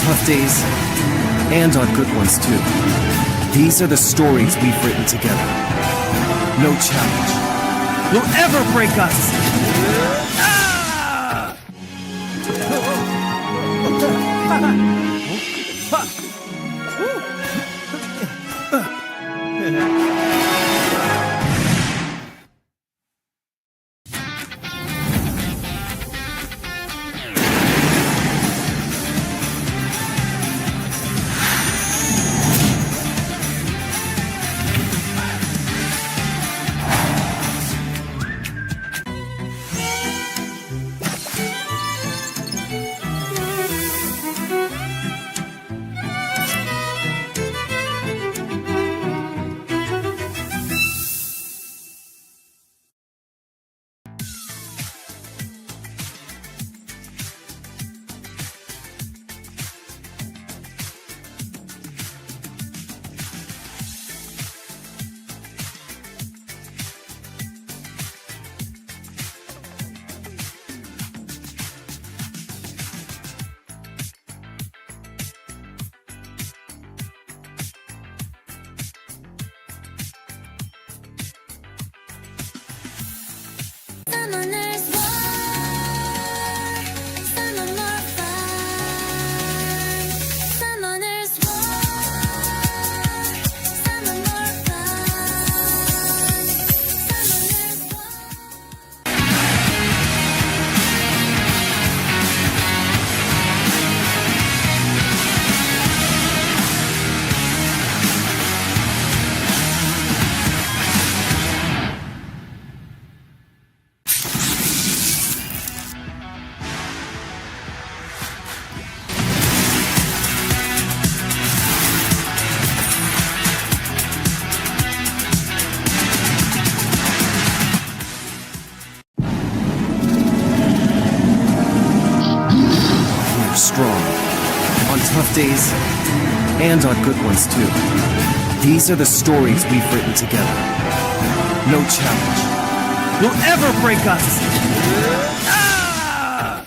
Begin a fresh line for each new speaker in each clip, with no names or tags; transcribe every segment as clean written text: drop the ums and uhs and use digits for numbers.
tough days, and on good ones too. These are the stories we've written together. No challenge will ever break us! Ah! Tough days, and on good ones too. These are the stories we've written together. No challenge will ever break us! Ah!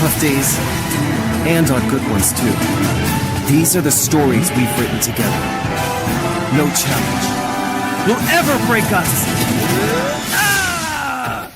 Tough days, and on good ones too. These are the stories we've written together. No challenge will ever break us! Ah!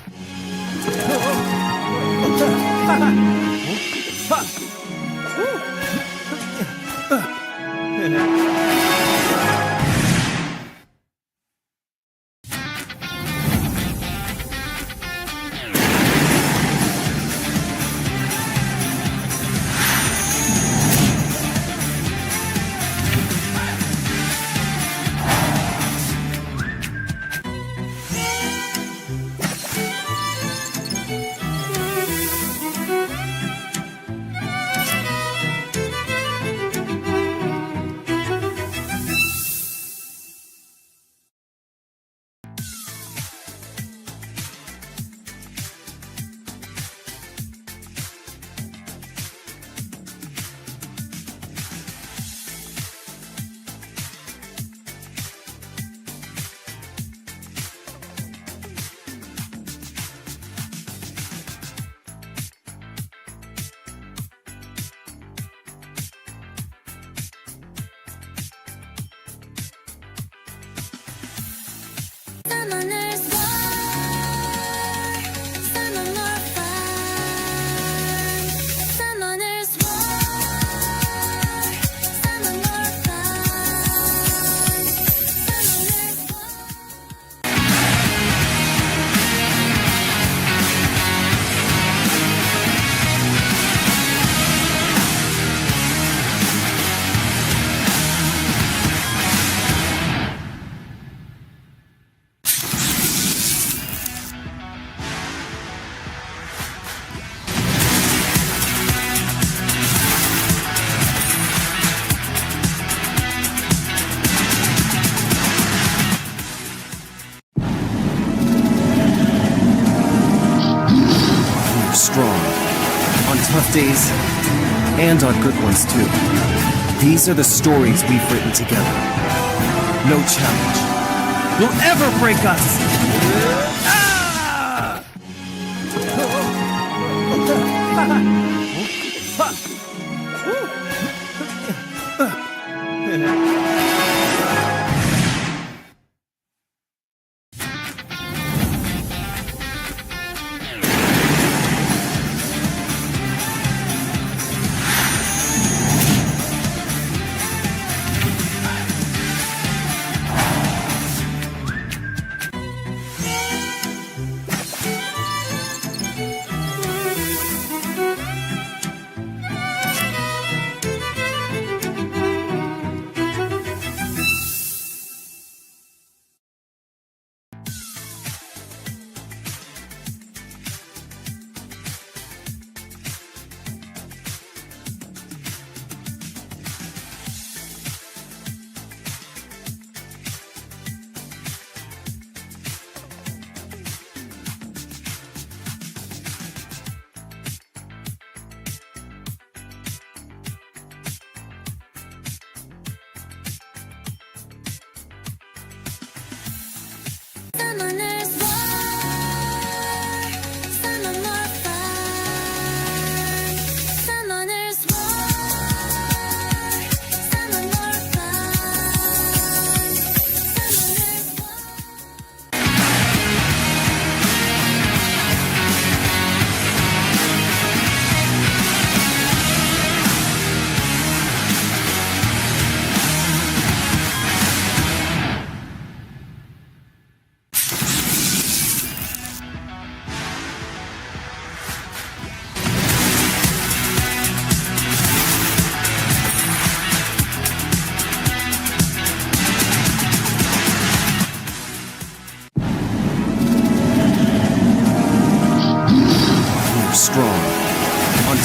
Tough days, and on good ones too. These are the stories we've written together. No challenge will ever break us! Ah!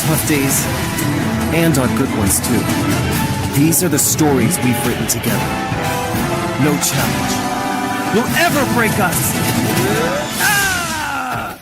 Tough days, and on good ones too. These are the stories we've written together. No challenge will ever break us! Ah!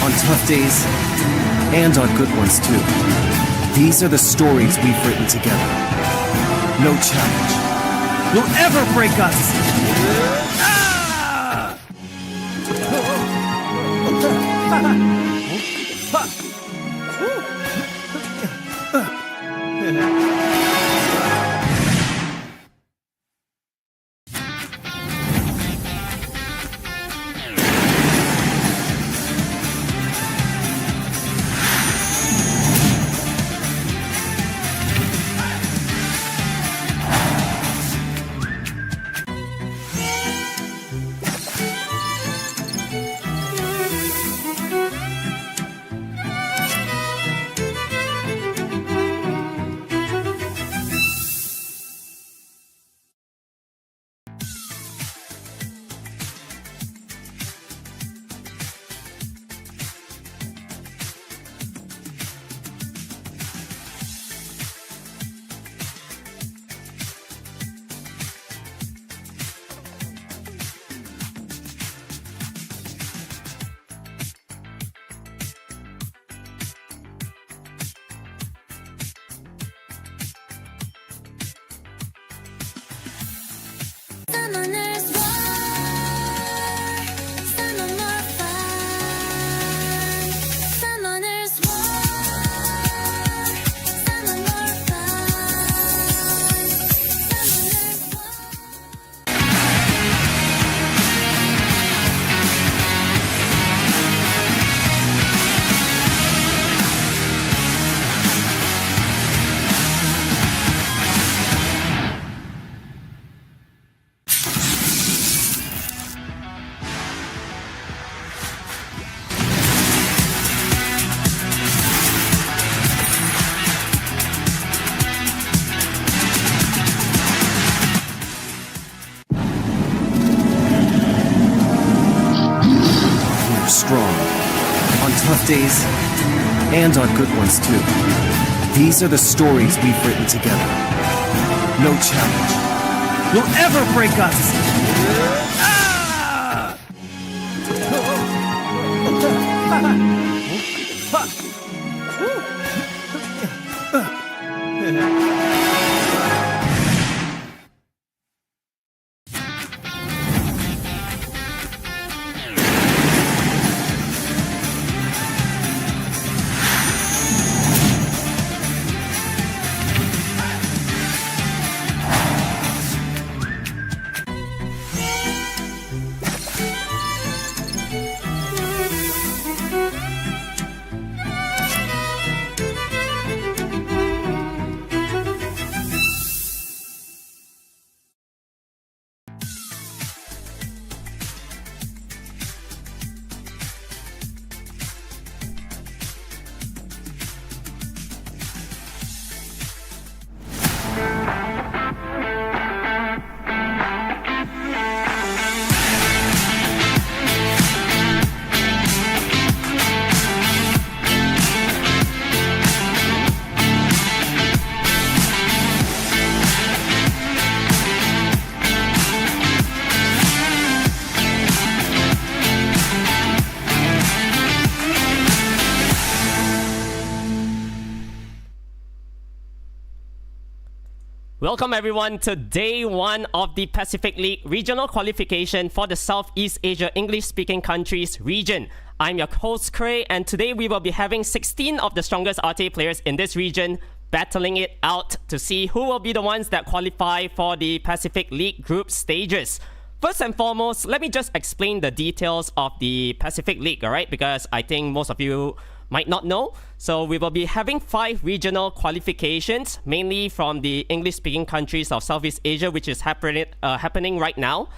On tough days, and on good ones too. These are the stories we've written together. No challenge will ever break us! Strong. On tough days, and on good ones too. These are the stories we've written together. No challenge will ever break us!
Welcome everyone to day 1 of the Pacific League Regional Qualification for the Southeast Asia English-speaking countries region. I'm your host Cray, and today we will be having 16 of the strongest RTA players in this region battling it out to see who will be the ones that qualify for the Pacific League group stages. First and foremost, let me just explain the details of the Pacific League, alright? Because I think most of you might not know. So we will be having 5 regional qualifications, mainly from the English-speaking countries of Southeast Asia, which is happening right now.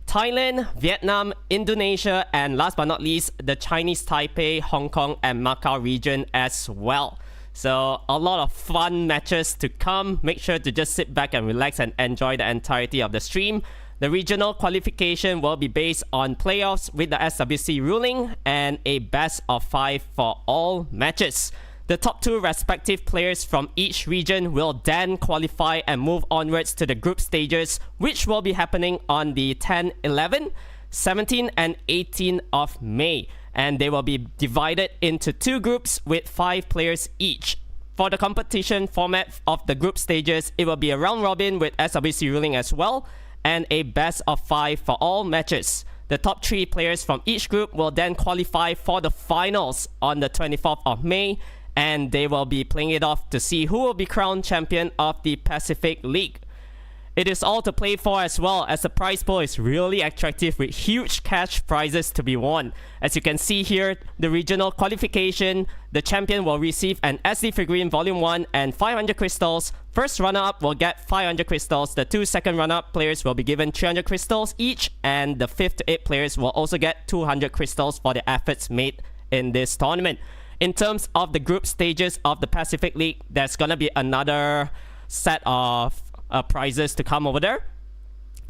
Thailand, Vietnam, Indonesia, and last but not least, the Chinese Taipei, Hong Kong, and Macau region as well. So a lot of fun matches to come. Make sure to just sit back and relax and enjoy the entirety of the stream. The regional qualification will be based on playoffs with the SWC ruling and a best of 5 for all matches. The top 2 respective players from each region will then qualify and move onwards to the group stages, which will be happening on the 10, 11, 17, and 18 of May. and they will be divided into 2 groups with 5 players each. For the competition format of the group stages, it will be a round robin with SWC ruling as well, and a best of 5 for all matches. The top 3 players from each group will then qualify for the finals on the 24th of May, and they will be playing it off to see who will be crowned champion of the Pacific League. It is all to play for as well, as the prize pool is really attractive with huge cash prizes to be won. As you can see here, the regional qualification, the champion will receive an SD figurine Volume 1 and 500 crystals. First runner-up will get 500 crystals. The 2 second runner-up players will be given 300 crystals each, and the 5th to 8th players will also get 200 crystals for their efforts made in this tournament. In terms of the group stages of the Pacific League, there's gonna be another set of prizes to come over there.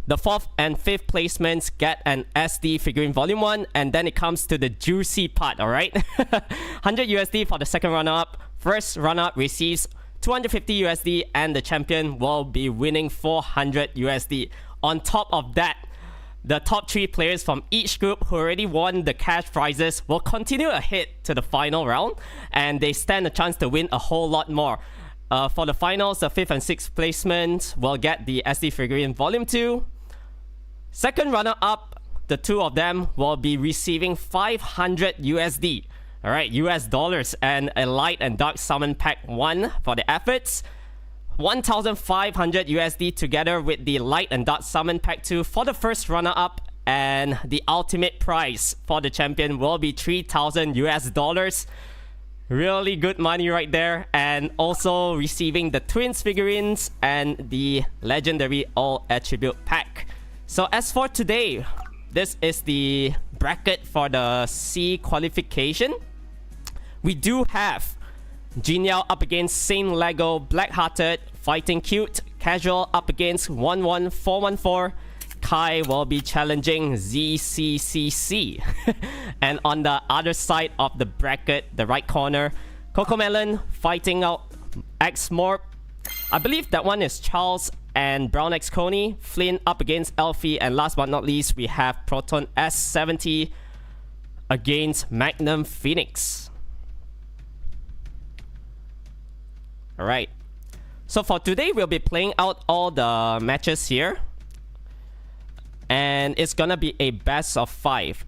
The 4th and 5th placements get an SD figurine Volume 1, and then it comes to the juicy part, alright? 100 USD for the second runner-up. First runner-up receives 250 USD, and the champion will be winning 400 USD. On top of that, the top 3 players from each group who already won the cash prizes will continue ahead to the final round, and they stand a chance to win a whole lot more. For the finals, the 5th and 6th placement will get the SD figurine Volume 2. Second runner-up, the 2 of them will be receiving 500 USD, alright, US dollars, and a Light and Dark Summon Pack 1 for the efforts. 1,500 USD together with the Light and Dark Summon Pack 2 for the first runner-up, and the ultimate prize for the champion will be 3,000 US dollars. Really good money right there, and also receiving the twins figurines and the legendary all attribute pack. So as for today, this is the bracket for the C qualification. We do have Ginya up against Saintlego, Blackhearted, Fighting Cute, Casual up against 11414. Kai will be challenging ZCCC. And on the other side of the bracket, the right corner, Coco Melon fighting out XMorb. I believe that one is Charles and BrownXCony. Flynn up against Elfie. And last but not least, we have Proton S70 against Magnum Phoenix. Alright. So for today, we'll be playing out all the matches here. And it's gonna be a best of 5.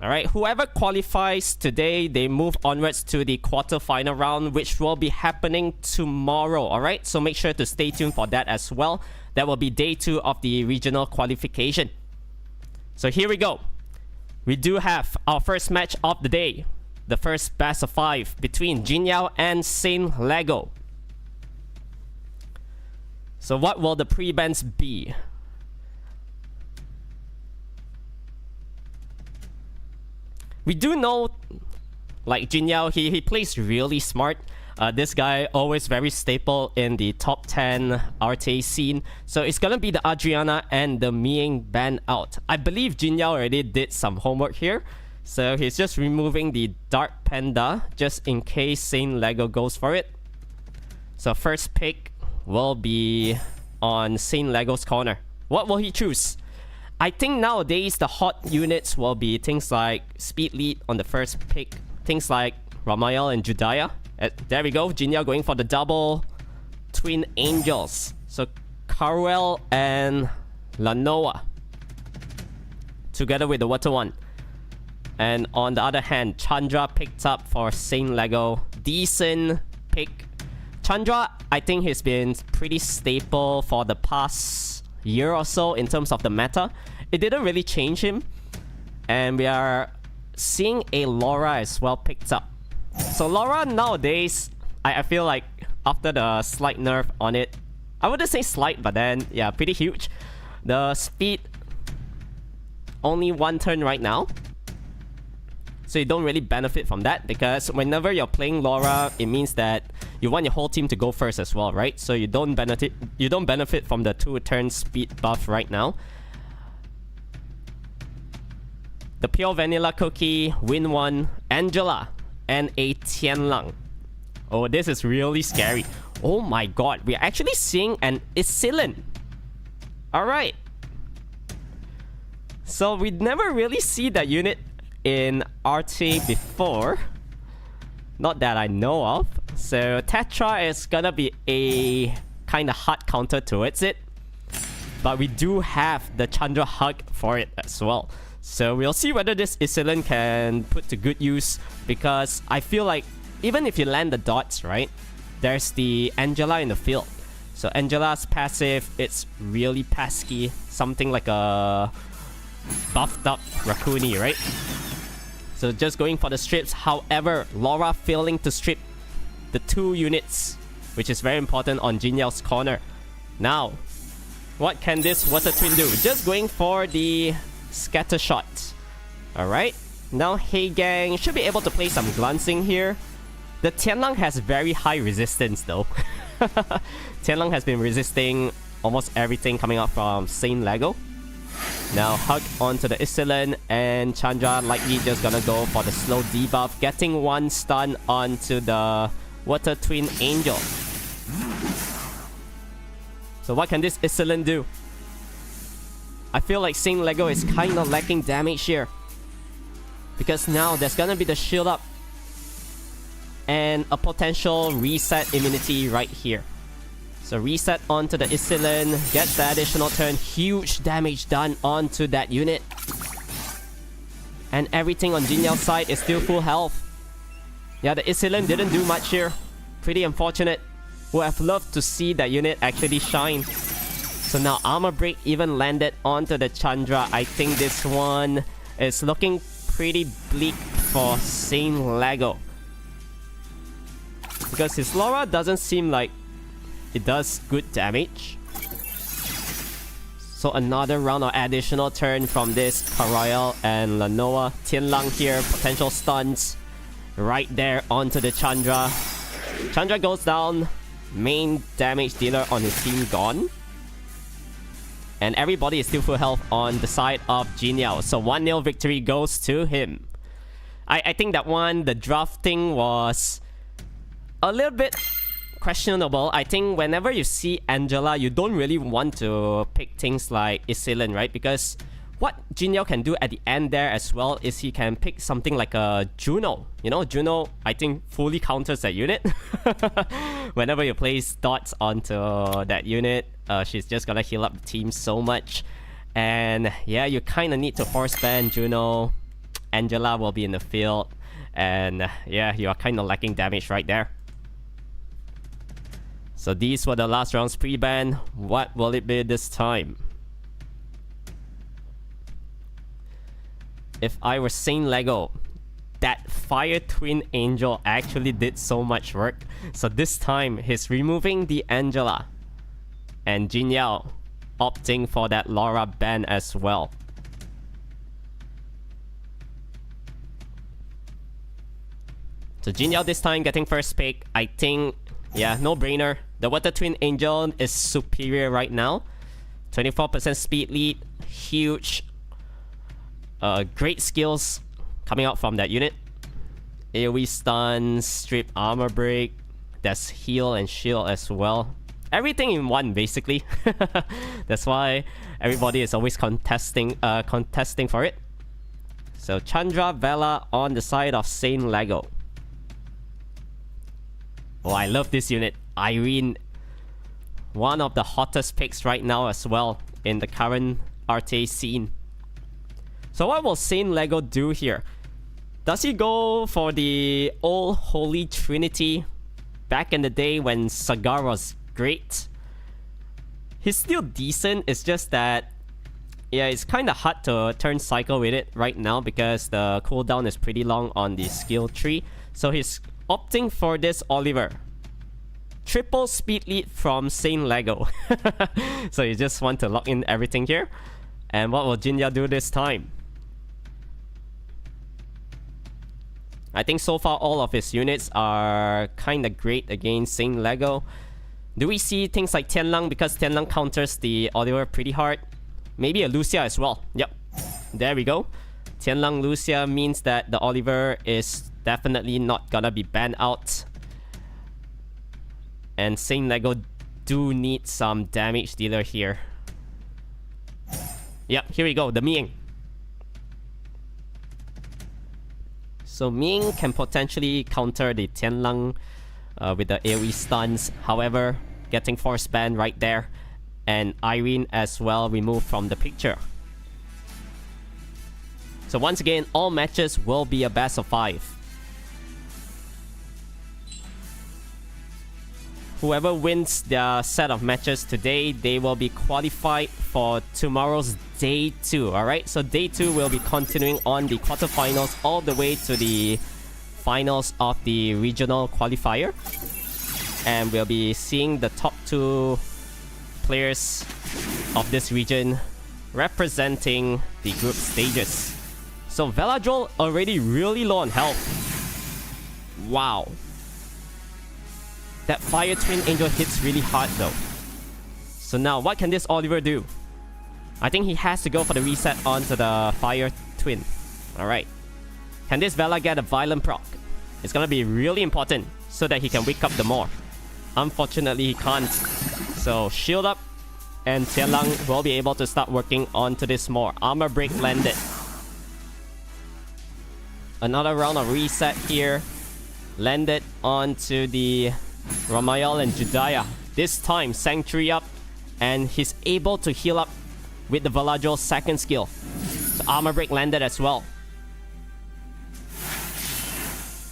Alright, whoever qualifies today, they move onwards to the quarterfinal round, which will be happening tomorrow. Alright, so make sure to stay tuned for that as well. That will be day 2 of the regional qualification. So here we go. We do have our first match of the day. The first best of 5 between Ginya and Saintlego. So what will the pre-bans be? We do know, like Ginya, he plays really smart. This guy always very staple in the top 10 RTA scene. So it's gonna be the Adriana and the Ming ban out. I believe Ginya already did some homework here. So he's just removing the Dark Panda just in case Saintlego goes for it. So first pick will be on Saintlego's corner. What will he choose? I think nowadays the hot units will be things like Speed Lead on the first pick, things like Ramael and Judaya. There we go, Ginya going for the double Twin Angels. So Carwell and Lanoa together with the Water one. And on the other hand, Chandra picked up for Saintlego. Decent pick. Chandra, I think he's been pretty staple for the past year or so in terms of the meta. It didn't really change him. And we are seeing a Laura as well picked up. So Laura nowadays, I feel like after the slight nerf on it, I wouldn't say slight, but then yeah, pretty huge. The speed, only 1 turn right now. So you don't really benefit from that, because whenever you're playing Laura, it means that you want your whole team to go first as well, right? So you don't benefit from the 2-turn speed buff right now. The Pure Vanilla Cookie, Win 1, Angela, and a Tianlang. Oh, this is really scary. Oh my god, we're actually seeing an Seaen. Alright. So we never really see that unit in RT before. Not that I know of. So Tetra is gonna be a kind of hard counter towards it. But we do have the Chandra Hug for it as well. So we'll see whether this Seaen can put to good use. Because I feel like even if you land the dots, right? There's the Angela in the field. So Angela's passive, it's really pesky. Something like a buffed up Raccoony, right? So just going for the strips. However, Laura failing to strip the 2 units, which is very important on Jinyao's corner. Now, what can this Water Twin do? Just going for the scatter shot. Alright. Now Hey Gang should be able to play some glancing here. The Tianlang has very high resistance though. Tianlang has been resisting almost everything coming out from Saintlego. Now Hug onto the Seaen, and Chandra likely just gonna go for the slow debuff, getting 1 stun onto the Water Twin Angel. So what can this Seaen do? I feel like Saintlego is kinda lacking damage here. Because now there's gonna be the shield up. And a potential reset immunity right here. So reset onto the Seaen, get the additional turn, huge damage done onto that unit. And everything on Jinyao's side is still full health. Yeah, the Seaen didn't do much here. Pretty unfortunate. Would have loved to see that unit actually shine. So now Armor Break even landed onto the Chandra. I think this one is looking pretty bleak for Saintlego. Because his Laura doesn't seem like it does good damage. So another round of additional turn from this Karoyal and Lanoa. Tianlang here, potential stuns. Right there onto the Chandra. Chandra goes down. Main damage dealer on his team gone. And everybody is still full health on the side of Ginya. So 1-0 victory goes to him. I think that one, the drafting was a little bit questionable. I think whenever you see Angela, you don't really want to pick things like Seaen, right? Because what Ginya can do at the end there as well is he can pick something like a Juno. You know, Juno, I think, fully counters that unit. Whenever you place dots onto that unit, she's just gonna heal up the team so much. And yeah, you kind of need to force ban Juno. Angela will be in the field. And yeah, you are kind of lacking damage right there. So these were the last rounds pre-ban. What will it be this time? If I were Saintlego, that Fire Twin Angel actually did so much work. So this time, he's removing the Angela. And Ginya opting for that Laura ban as well. So Ginya this time getting first pick. I think, yeah, no-brainer. The Water Twin Angel is superior right now. 24% speed lead. Huge. Great skills coming out from that unit. AoE stun, strip, armor break. There's heal and shield as well. Everything in one, basically. That's why everybody is always contesting for it. So Chandra Vela on the side of Saintlego. Oh, I love this unit. Irene. One of the hottest picks right now as well in the current RTA scene. So what will Saintlego do here? Does he go for the old Holy Trinity back in the day when Sagar was great? He's still decent, it's just that, yeah, it's kind of hard to turn cycle with it right now because the cooldown is pretty long on the skill tree. So he's opting for this Oliver. Triple speed lead from Saintlego. So you just want to lock in everything here. And what will Ginya do this time? I think so far all of his units are kind of great against Saintlego. Do we see things like Tianlang because Tianlang counters the Oliver pretty hard? Maybe a Lucia as well. Yep. There we go. Tianlang Lucia means that the Oliver is definitely not gonna be banned out. And Saintlego do need some damage dealer here. Yep, here we go. The Ming. So Ming can potentially counter the Tianlang with the AoE stuns. However, getting force ban right there. And Irene as well removed from the picture. So once again, all matches will be a best of 5. Whoever wins their set of matches today, they will be qualified for tomorrow's day 2. Alright, so day 2 will be continuing on the quarterfinals all the way to the finals of the regional qualifier. And we'll be seeing the top 2 players of this region representing the group stages. So Veladrol already really low on health. Wow. That Fire Twin Angel hits really hard though. So now what can this Oliver do? I think he has to go for the reset onto the Fire Twin. Alright. Can this Vela get a violent proc? It's gonna be really important so that he can wake up the Maw. Unfortunately he can't. So shield up and Tianlang will be able to start working onto this Maw. Armor break landed. Another round of reset here. Landed onto the Ramayal and Judaya. This time Sanctuary up. And he's able to heal up with the Veladrol's second skill. So armor break landed as well.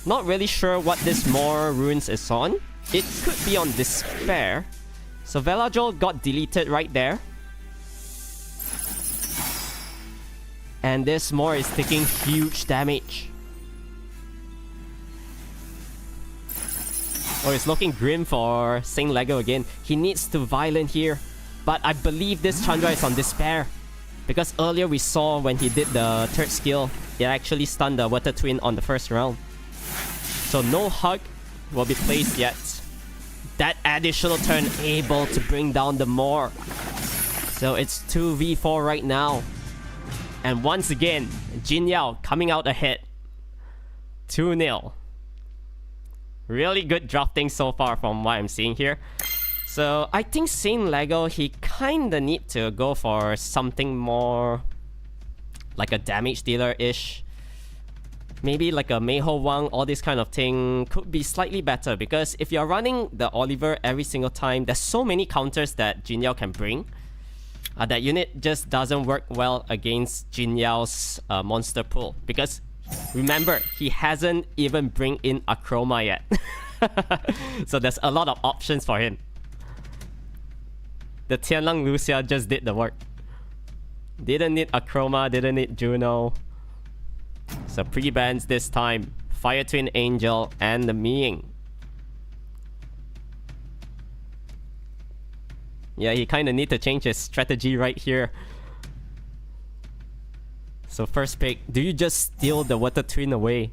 Not really sure what this Maw runes is on. It could be on Despair. So Veladrol got deleted right there. And this Maw is taking huge damage. Oh, it's looking grim for Saintlego again. He needs to violent here. But I believe this Chandra is on Despair. Because earlier we saw when he did the third skill, it actually stunned the Water Twin on the first round. So no hug will be placed yet. That additional turn able to bring down the Maw. So it's 2v4 right now. And once again, Ginya coming out ahead. 2-0. Really good drafting so far from what I'm seeing here. So I think Saintlego, he kinda need to go for something more like a damage dealer-ish. Maybe like a Meiho Wang, all this kind of thing could be slightly better. Because if you're running the Oliver every single time, there's so many counters that Jinyao can bring. That unit just doesn't work well against Jinyao's monster pool. Because remember, he hasn't even bring in Achroma yet. So there's a lot of options for him. The Tianlang Lucia just did the work. Didn't need Achroma, didn't need Juno. So pre-bans this time. Fire Twin Angel and the Ming. Yeah, he kinda need to change his strategy right here. So first pick, do you just steal the Water Twin away?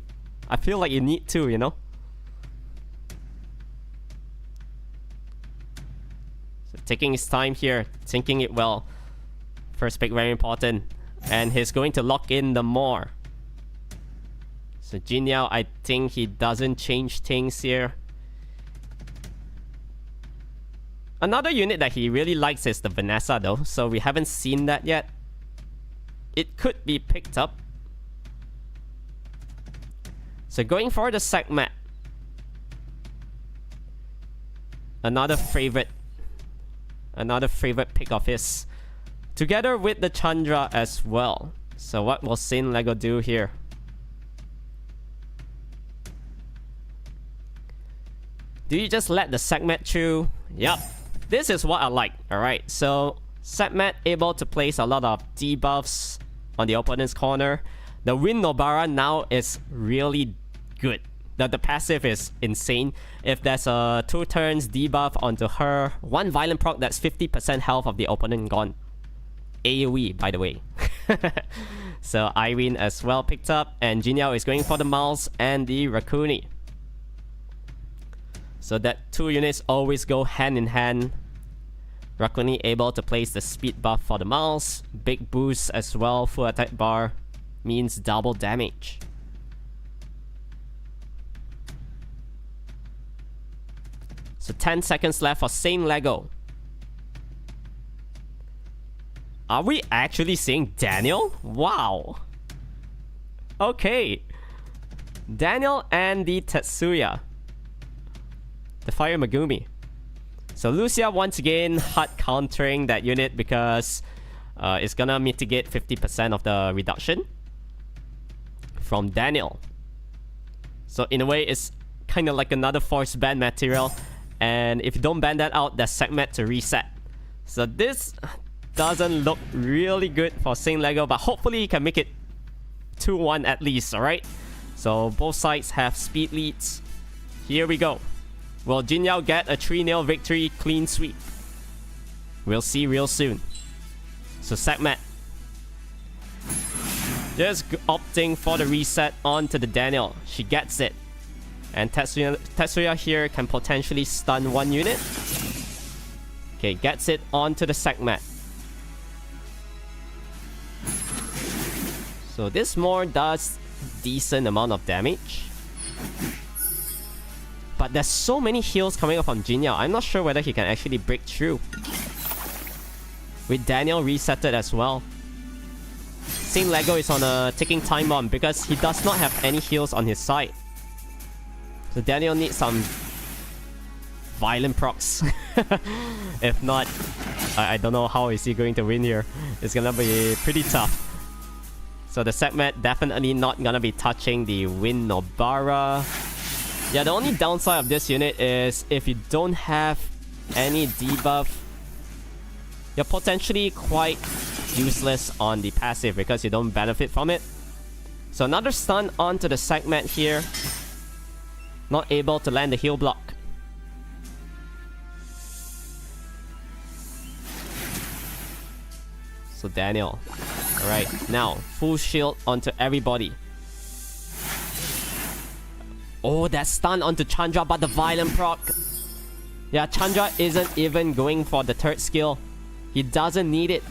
I feel like you need to, you know? So taking his time here, thinking it well. First pick very important. And he's going to lock in the Maw. So Jinyao, I think he doesn't change things here. Another unit that he really likes is the Vanessa though. So we haven't seen that yet. It could be picked up. So going for the Segmat. Another favorite pick of his. Together with the Chandra as well. So what will Saintlego do here? Do you just let the Segmat through? Yup. This is what I like. Alright, so Segmat able to place a lot of debuffs on the opponent's corner. The Wind Nobara now is really good. The passive is insane. If there's a 2 turns debuff onto her, 1 violent proc, that's 50% health of the opponent gone. AoE, by the way. So Irene as well picked up, and Jinyao is going for the Miles and the Rakuni. So that 2 units always go hand in hand. Rakuni able to place the speed buff for the Miles. Big boost as well. Full attack bar means double damage. So 10 seconds left for Saintlego. Are we actually seeing Daniel? Wow. Okay. Daniel and the Tetsuya. The Fire Megumi. So Lucia once again hard countering that unit because it's gonna mitigate 50% of the reduction from Daniel. So in a way, it's kind of like another force ban material. And if you don't ban that out, there's segment to reset. So this doesn't look really good for Saintlego, but hopefully he can make it 2-1 at least, alright? So both sides have speed leads. Here we go. Will Ginya get a 3-0 victory clean sweep? We'll see real soon. So segment. Just opting for the reset onto the Daniel. She gets it. And Tetsuya here can potentially stun one unit. Okay, gets it onto the segment. So this more does decent amount of damage. But there's so many heals coming up from Ginya. I'm not sure whether he can actually break through. With Daniel resetted as well. Saintlego is on a ticking time bomb because he does not have any heals on his side. So Daniel needs some violent procs. If not, I don't know how is he going to win here. It's gonna be pretty tough. So the segment definitely not gonna be touching the Wind Nobara. Yeah, the only downside of this unit is if you don't have any debuff, you're potentially quite useless on the passive because you don't benefit from it. So another stun onto the segment here. Not able to land the heal block. So Daniel. Alright, now full shield onto everybody. Oh, that stun onto Chandra, but the violent proc. Yeah, Chandra isn't even going for the third skill. He doesn't need it.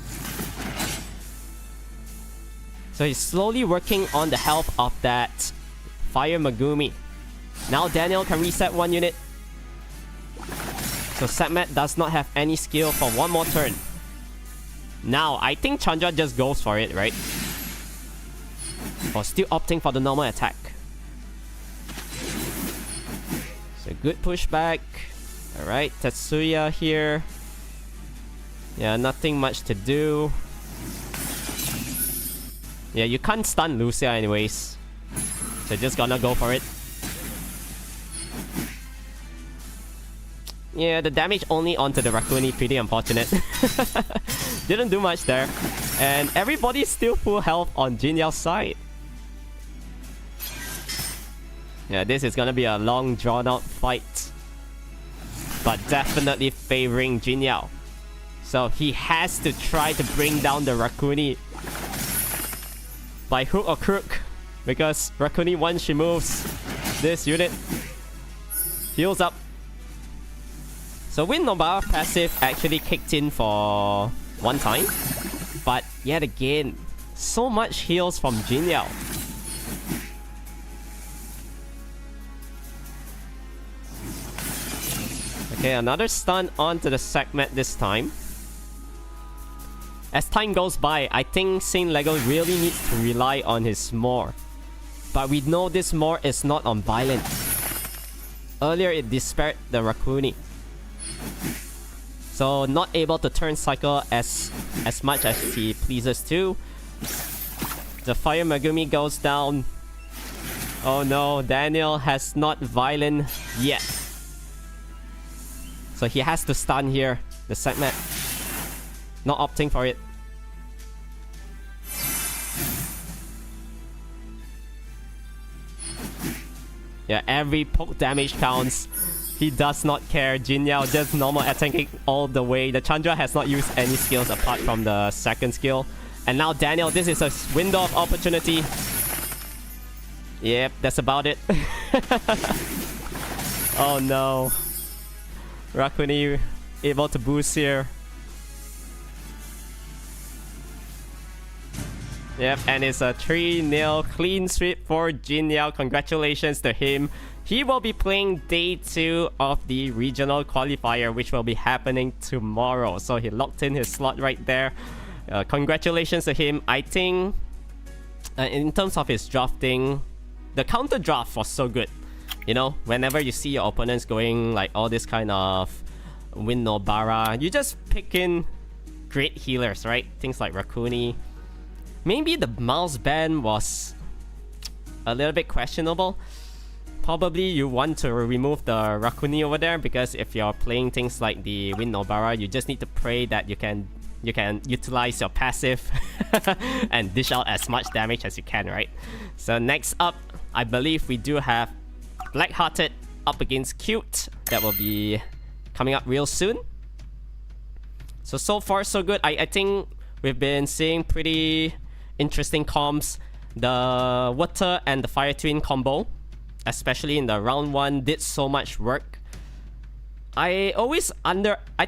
So he's slowly working on the health of that Fire Megumi. Now Daniel can reset one unit. So Setmet does not have any skill for one more turn. Now, I think Chandra just goes for it, right? Or still opting for the normal attack. So good pushback. Alright, Tetsuya here. Yeah, nothing much to do. Yeah, you can't stun Lucia anyways. So just gonna go for it. Yeah, the damage only onto the Raccoon, pretty unfortunate. Didn't do much there. And everybody's still full health on Jinyao's side. Yeah, this is gonna be a long drawn out fight. But definitely favoring Ginya. So he has to try to bring down the Raccoon by hook or crook. Because Raccoon, once she moves, this unit heals up. So Wind Nobara passive actually kicked in for one time. But yet again, so much heals from Ginya. Okay, another stun onto the segment this time. As time goes by, I think Saintlego really needs to rely on his More. But we know this More is not on violent. Earlier it despaired the Raccoon. So not able to turn cycle as much as he pleases to. The Fire Megumi goes down. Oh no, Daniel has not violent yet. So he has to stun here, the segment. Not opting for it. Yeah, every poke damage counts. He does not care. Ginya just normal attacking all the way. The Chandra has not used any skills apart from the second skill. And now Daniel, this is a window of opportunity. Yep, that's about it. Oh no. Raccoon able to boost here. Yep, and it's a 3-0 clean sweep for Ginya. Congratulations to him. He will be playing day 2 of the regional qualifier, which will be happening tomorrow. So he locked in his slot right there. Congratulations to him. I think in terms of his drafting, the counter draft was so good. You know, whenever you see your opponents going like all this kind of Wind Nobara, you just pick in great healers, right? Things like Rakuni. Maybe the mouse ban was a little bit questionable. Probably you want to remove the Rakuni over there, because if you're playing things like the Wind Nobara, you just need to pray that you can utilize your passive and dish out as much damage as you can, right? So next up, I believe we do have Blackhearted up against Cute. That will be coming up real soon. So far so good. I think we've been seeing pretty interesting comps. The Water and the Fire Twin combo, especially in the round 1, did so much work. I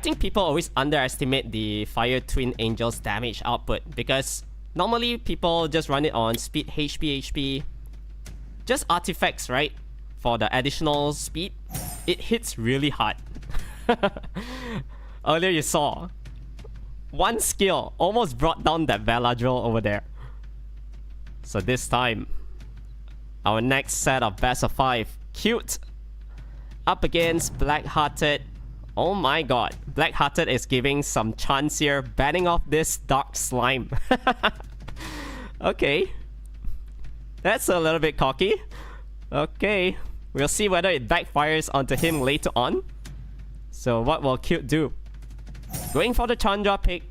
think people always underestimate the Fire Twin Angel's damage output, because normally people just run it on speed, HP, just artifacts, right? For the additional speed, it hits really hard. Earlier you saw one skill almost brought down that Valadril over there. So this time, our next set of best of 5, Cute up against Blackhearted. Oh my god, Blackhearted is giving some chance here, banning off this Dark Slime. Okay, that's a little bit cocky. Okay, we'll see whether it backfires onto him later on. So what will Cute do? Going for the Chandra pick.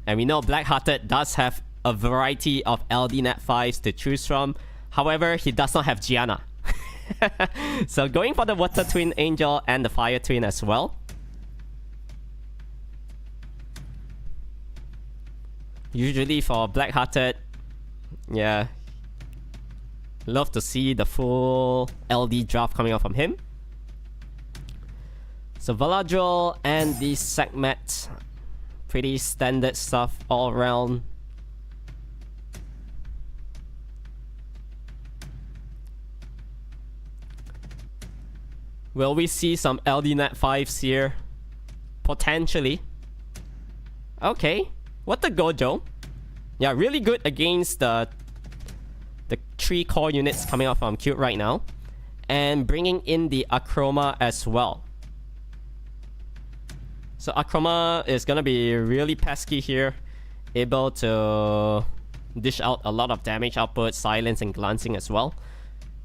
And we know Blackhearted does have a variety of LD Nat 5s to choose from. However, he does not have Ginya. So going for the Water Twin Angel and the Fire Twin as well. Usually for Blackhearted, yeah, love to see the full LD draft coming out from him. So Valadril and the Sekhmet, pretty standard stuff all around. Will we see some LD Nat 5s here? Potentially. Okay. What the Gojo? Yeah, really good against the 3 core units coming out from Cute right now. And bringing in the Akroma as well. So Akroma is gonna be really pesky here. Able to dish out a lot of damage output, silence and glancing as well.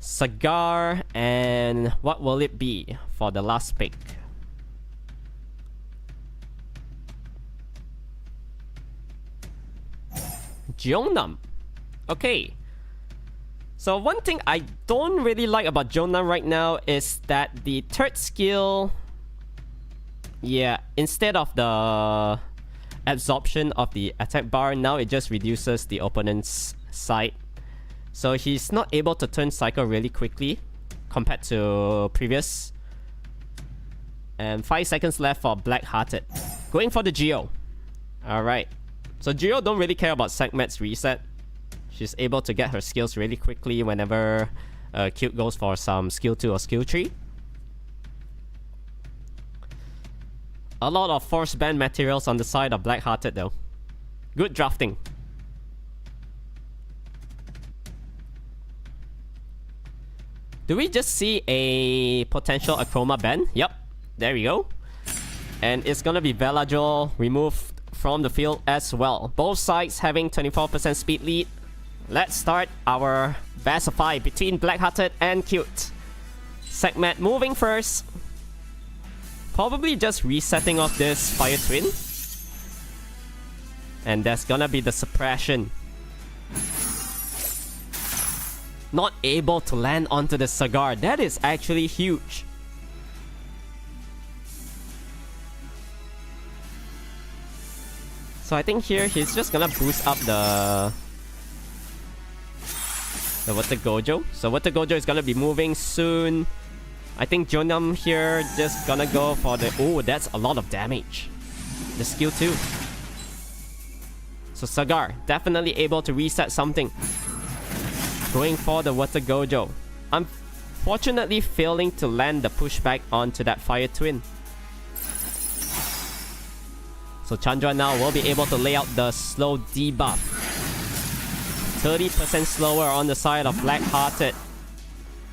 Sagar, and what will it be for the last pick? Jonam. Okay. So one thing I don't really like about Jonam right now is that the third skill, yeah, instead of the absorption of the attack bar, now it just reduces the opponent's sight. So he's not able to turn cycle really quickly compared to previous. And 5 seconds left for Blackhearted. Going for the Geo. Alright. So Geo don't really care about Sekhmet's reset. She's able to get her skills really quickly whenever Cute goes for some skill 2 or skill 3. A lot of force band materials on the side of Blackhearted though. Good drafting. Do we just see a potential Akroma ban? Yep, there we go. And it's gonna be Valadril removed from the field as well. Both sides having 24% speed lead. Let's start our best of 5 between Blackhearted and Cute. Sekhmet moving first. Probably just resetting off this Fire Twin. And that's gonna be the suppression. Not able to land onto the Sagar. That is actually huge. So I think here he's just gonna boost up the Water Gojo. So Water Gojo is gonna be moving soon. I think Jonam here just gonna go for the... Oh, that's a lot of damage. The skill 2. So Sagar, definitely able to reset something. Going for the Water Gojo. Unfortunately failing to land the pushback onto that Fire Twin. So Chandra now will be able to lay out the slow debuff. 30% slower on the side of Blackhearted.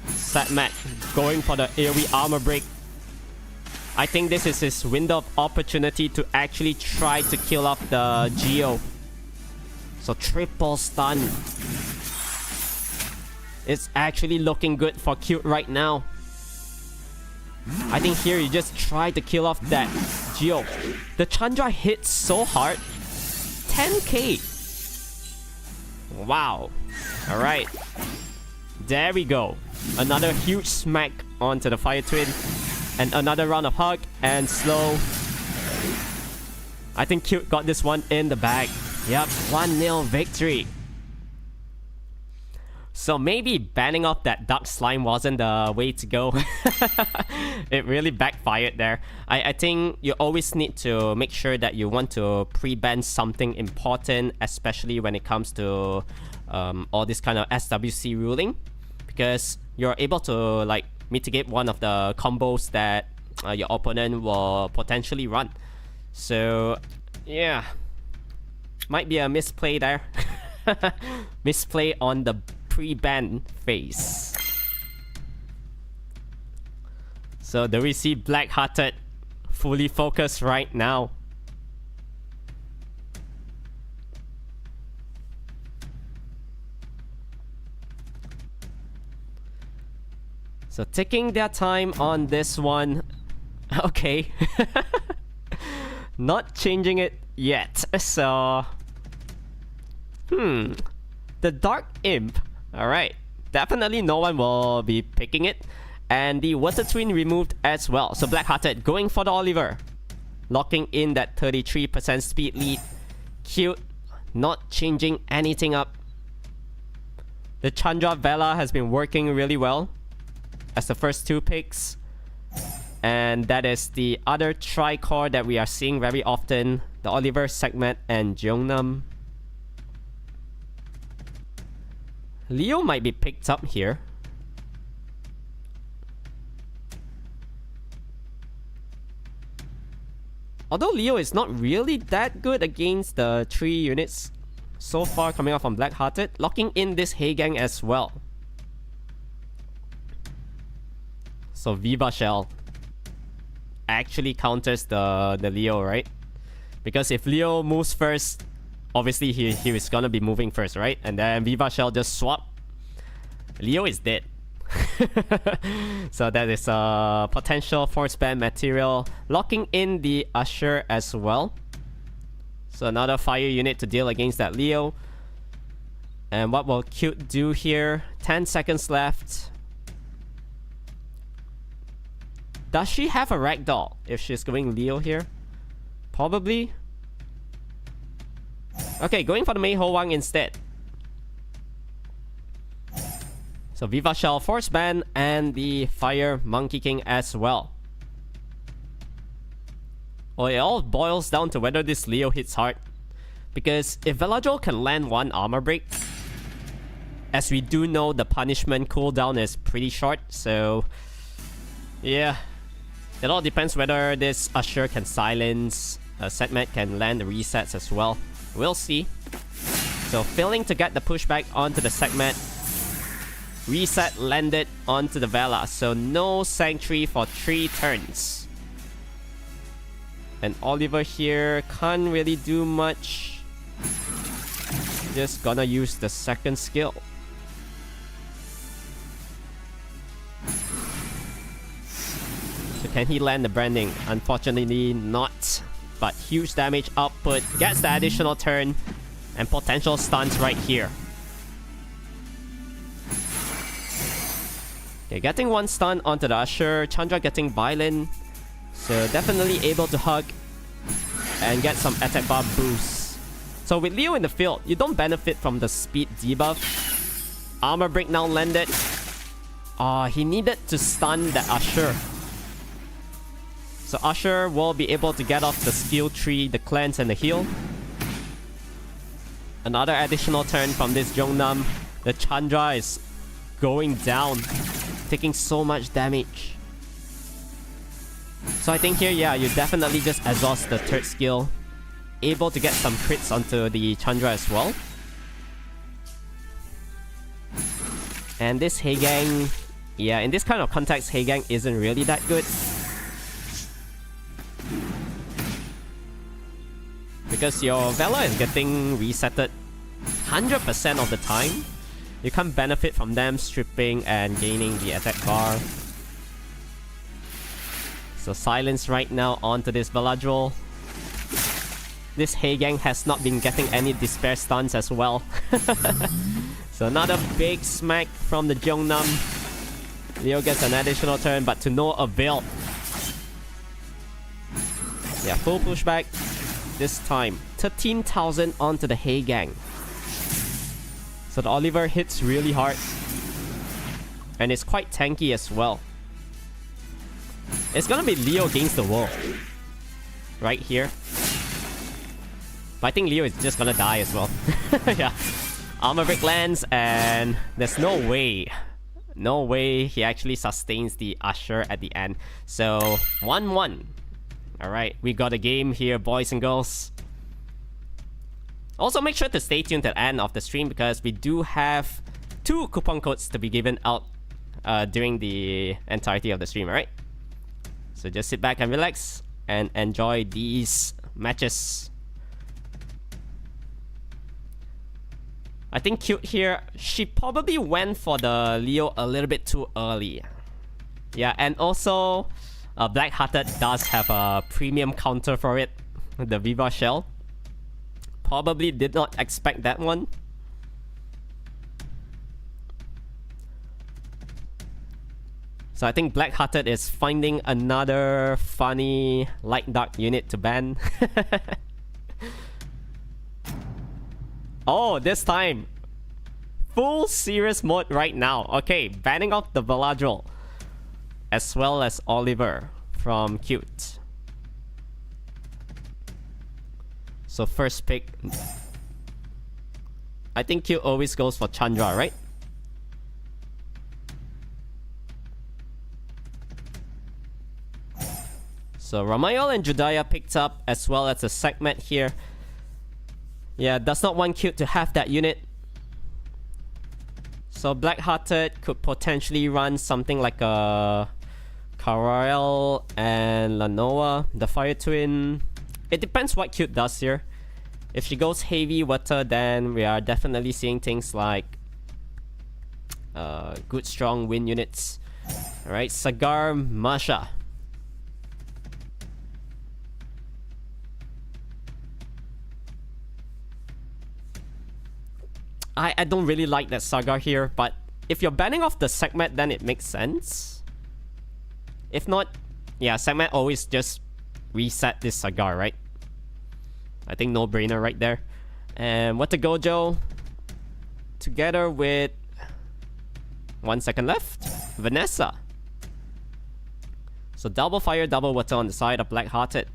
Setmat going for the AoE armor break. I think this is his window of opportunity to actually try to kill off the Geo. So triple stun. It's actually looking good for Cute right now. I think here you just try to kill off that Geo. The Chandra hits so hard. 10k. Wow. Alright. There we go. Another huge smack onto the Fire Twin. And another round of hug and slow. I think Cute got this one in the bag. Yep, 1-0 victory. So maybe banning off that Dark Slime wasn't the way to go. It really backfired there. I think you always need to make sure that you want to pre-ban something important, especially when it comes to all this kind of SWC ruling. Because you're able to like mitigate one of the combos that your opponent will potentially run. So yeah, might be a misplay there. Misplay on the pre-ban phase. So do we see Blackhearted fully focused right now? So taking their time on this one. Okay. Not changing it yet. So the Dark Imp. Alright. Definitely no one will be picking it. And the Water Twin removed as well. So Blackhearted going for the Oliver. Locking in that 33% speed lead. Cute. Not changing anything up. The Chandra Vela has been working really well as the first two picks. And that is the other tri-core that we are seeing very often. The Oliver, Segment, and Jeongnam. Leo might be picked up here. Although Leo is not really that good against the 3 units so far coming out from Blackhearted. Locking in this Heigang as well. So Viva Shell actually counters the Leo, right? Because if Leo moves first, obviously he is gonna be moving first, right? And then Viva Shell just swap. Leo is dead. So that is a potential force ban material. Locking in the Usher as well. So another fire unit to deal against that Leo. And what will Cute do here? 10 seconds left. Does she have a ragdoll if she's going Leo here? Probably. Okay, going for the Mei Ho Wang instead. So Viva Shell Force Ban and the Fire Monkey King as well. Well, it all boils down to whether this Leo hits hard. Because if Veladrol can land one armor break, as we do know, the punishment cooldown is pretty short. So yeah, it all depends whether this Usher can silence. Setmat can land the resets as well. We'll see. So failing to get the pushback onto the Segment. Reset landed onto the Vela. So no Sanctuary for 3 turns. And Oliver here can't really do much. Just gonna use the second skill. So can he land the branding? Unfortunately not. But huge damage output. Gets the additional turn. And potential stuns right here. Okay, getting one stun onto the Usher. Chandra getting Violin. So definitely able to hug. And get some attack bar boosts. So with Leo in the field, you don't benefit from the speed debuff. Armor break now landed. He needed to stun the Usher. So Usher will be able to get off the skill tree, the cleanse, and the heal. Another additional turn from this Jeongnam. The Chandra is going down, taking so much damage. So I think here, yeah, you definitely just exhaust the third skill. Able to get some crits onto the Chandra as well. And this Heigang, yeah, in this kind of context, Heigang isn't really that good. Because your Vela is getting resetted 100% of the time. You can't benefit from them stripping and gaining the attack bar. So silence right now onto this Veladrol. This Heigang has not been getting any despair stuns as well. So another big smack from the Jongnam. Leo gets an additional turn, but to no avail. Yeah, full pushback. This time, 13,000 onto the Heigang. So the Oliver hits really hard. And it's quite tanky as well. It's gonna be Leo against the wall. Right here. But I think Leo is just gonna die as well. Yeah. Armor break lands and there's no way he actually sustains the Usher at the end. So 1-1. Alright, we got a game here, boys and girls. Also, make sure to stay tuned at the end of the stream because we do have 2 coupon codes to be given out during the entirety of the stream, alright? So just sit back and relax and enjoy these matches. I think Cute here, she probably went for the Leo a little bit too early. Yeah, and also Blackhearted does have a premium counter for it, the Viva Shell. Probably did not expect that one. So I think Blackhearted is finding another funny light dark unit to ban. Oh, this time full serious mode right now. Okay, banning off the Veladrol as well as Oliver from Cute. So first pick, I think Cute always goes for Chandra, right? So Ramael and Judaya picked up as well as a segment here. Yeah, does not want Cute to have that unit. So Blackhearted could potentially run something like a Karael and Lanoa, the Fire Twin. It depends what Cute does here. If she goes heavy water, then we are definitely seeing things like good strong wind units. Alright, Sagar, Masha. I don't really like that Sagar here, but if you're banning off the segment, then it makes sense. If not, yeah, segment always just reset this Sagar, right? I think no-brainer right there. And what the Gojo, together with 1 second left, Vanessa. So double fire, double water on the side of Blackhearted.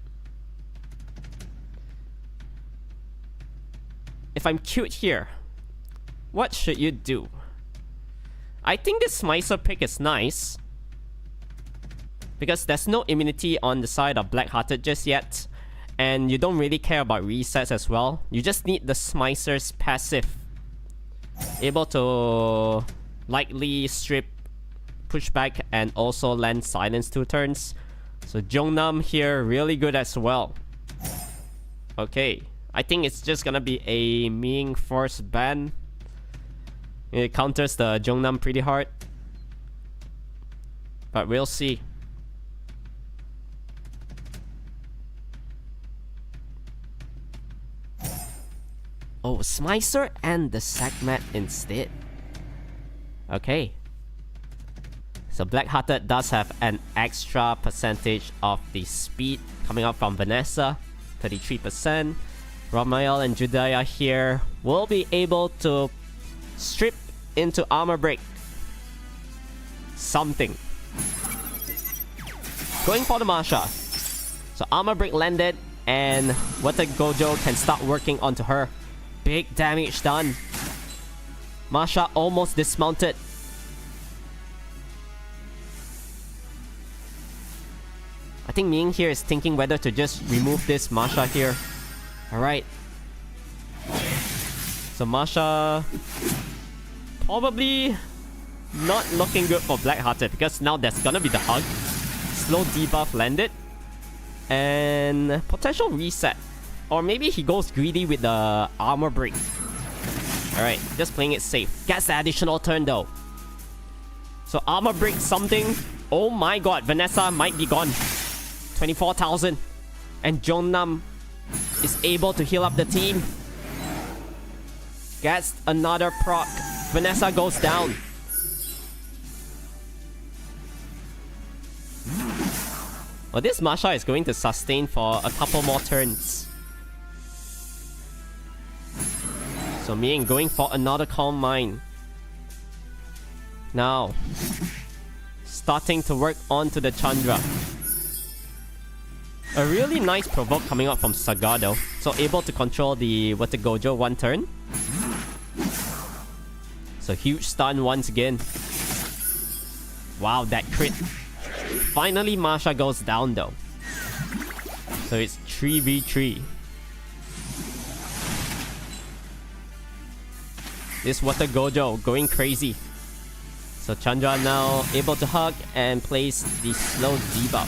If I'm Cute here, what should you do? I think this Smicer pick is nice, because there's no immunity on the side of Blackhearted just yet, and you don't really care about resets as well. You just need the Smicer's passive, able to lightly strip, push back, and also land silence 2 turns. So Jongnam here really good as well. Okay, I think it's just gonna be a Ming Force ban. It counters the Jongnam pretty hard, but we'll see. Oh, Smicer and the Sagmat instead. Okay. So Blackhearted does have an extra percentage of the speed coming up from Vanessa, 33%. Ramael and Judaya here will be able to strip into armor break. Something. Going for the Masha. So armor break landed, and what the Gojo can start working onto her. Big damage done. Masha almost dismounted. I think Ming here is thinking whether to just remove this Masha here. Alright. So Masha probably not looking good for Blackhearted because now there's gonna be the hug. Slow debuff landed. And potential reset. Or maybe he goes greedy with the armor break. Alright, just playing it safe. Gets the additional turn though. So armor break something. Oh my god, Vanessa might be gone. 24,000. And Jongnam is able to heal up the team. Gets another proc. Vanessa goes down. Well, this Masha is going to sustain for a couple more turns. So Ming going for another Calm Mind. Now, starting to work onto the Chandra. A really nice provoke coming out from Saga though. So able to control the Water Gojo one turn. So huge stun once again. Wow, that crit. Finally, Masha goes down though. So it's 3v3. This Water Gojo going crazy. So Chandra now able to hug and place the slow debuff.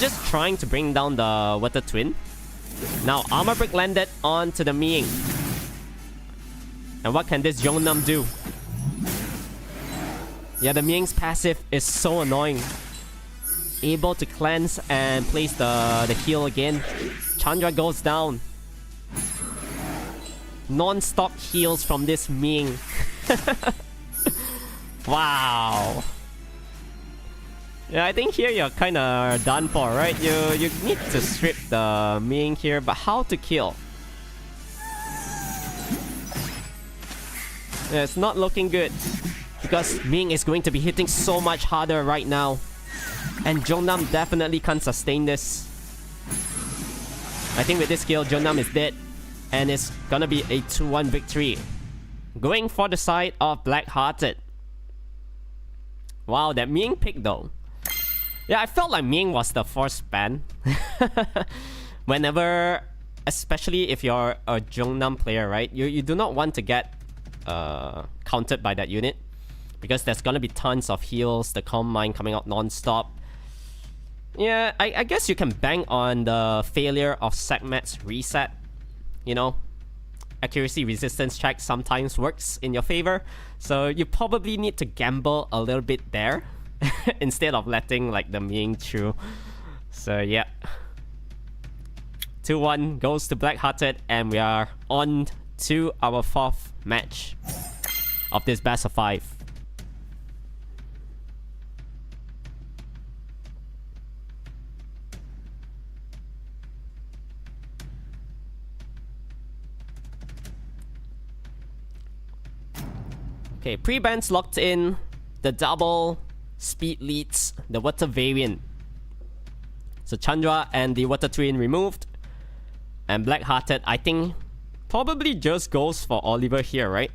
Just trying to bring down the Water Twin. Now Armor Break landed onto the Ming. And what can this Jongnam do? Yeah, the Ming's passive is so annoying. Able to cleanse and place the heal again. Chandra goes down. Non-stop heals from this Ming. Wow. Yeah, I think here you're kinda done for, right? You need to strip the Ming here, but how to kill? Yeah, it's not looking good. Because Ming is going to be hitting so much harder right now. And Jongnam definitely can't sustain this. I think with this skill, Jongnam is dead. And it's gonna be a 2-1 victory. Going for the side of Blackhearted. Wow, that Ming pick though. Yeah, I felt like Ming was the first ban. Whenever, especially if you're a Jongnam player, right? You do not want to get countered by that unit. Because there's gonna be tons of heals, the Calm Mind coming out non-stop. Yeah, I guess you can bank on the failure of Sekhmet's reset. You know, accuracy resistance check sometimes works in your favor. So you probably need to gamble a little bit there. Instead of letting like the Ming through. So yeah. 2-1 goes to Blackhearted. And we are on to our 4th match of this best of 5. Okay, pre-bans locked in. The double speed leads, the water variant. So Chandra and the Water Twin removed. And Blackhearted, I think, probably just goes for Oliver here, right?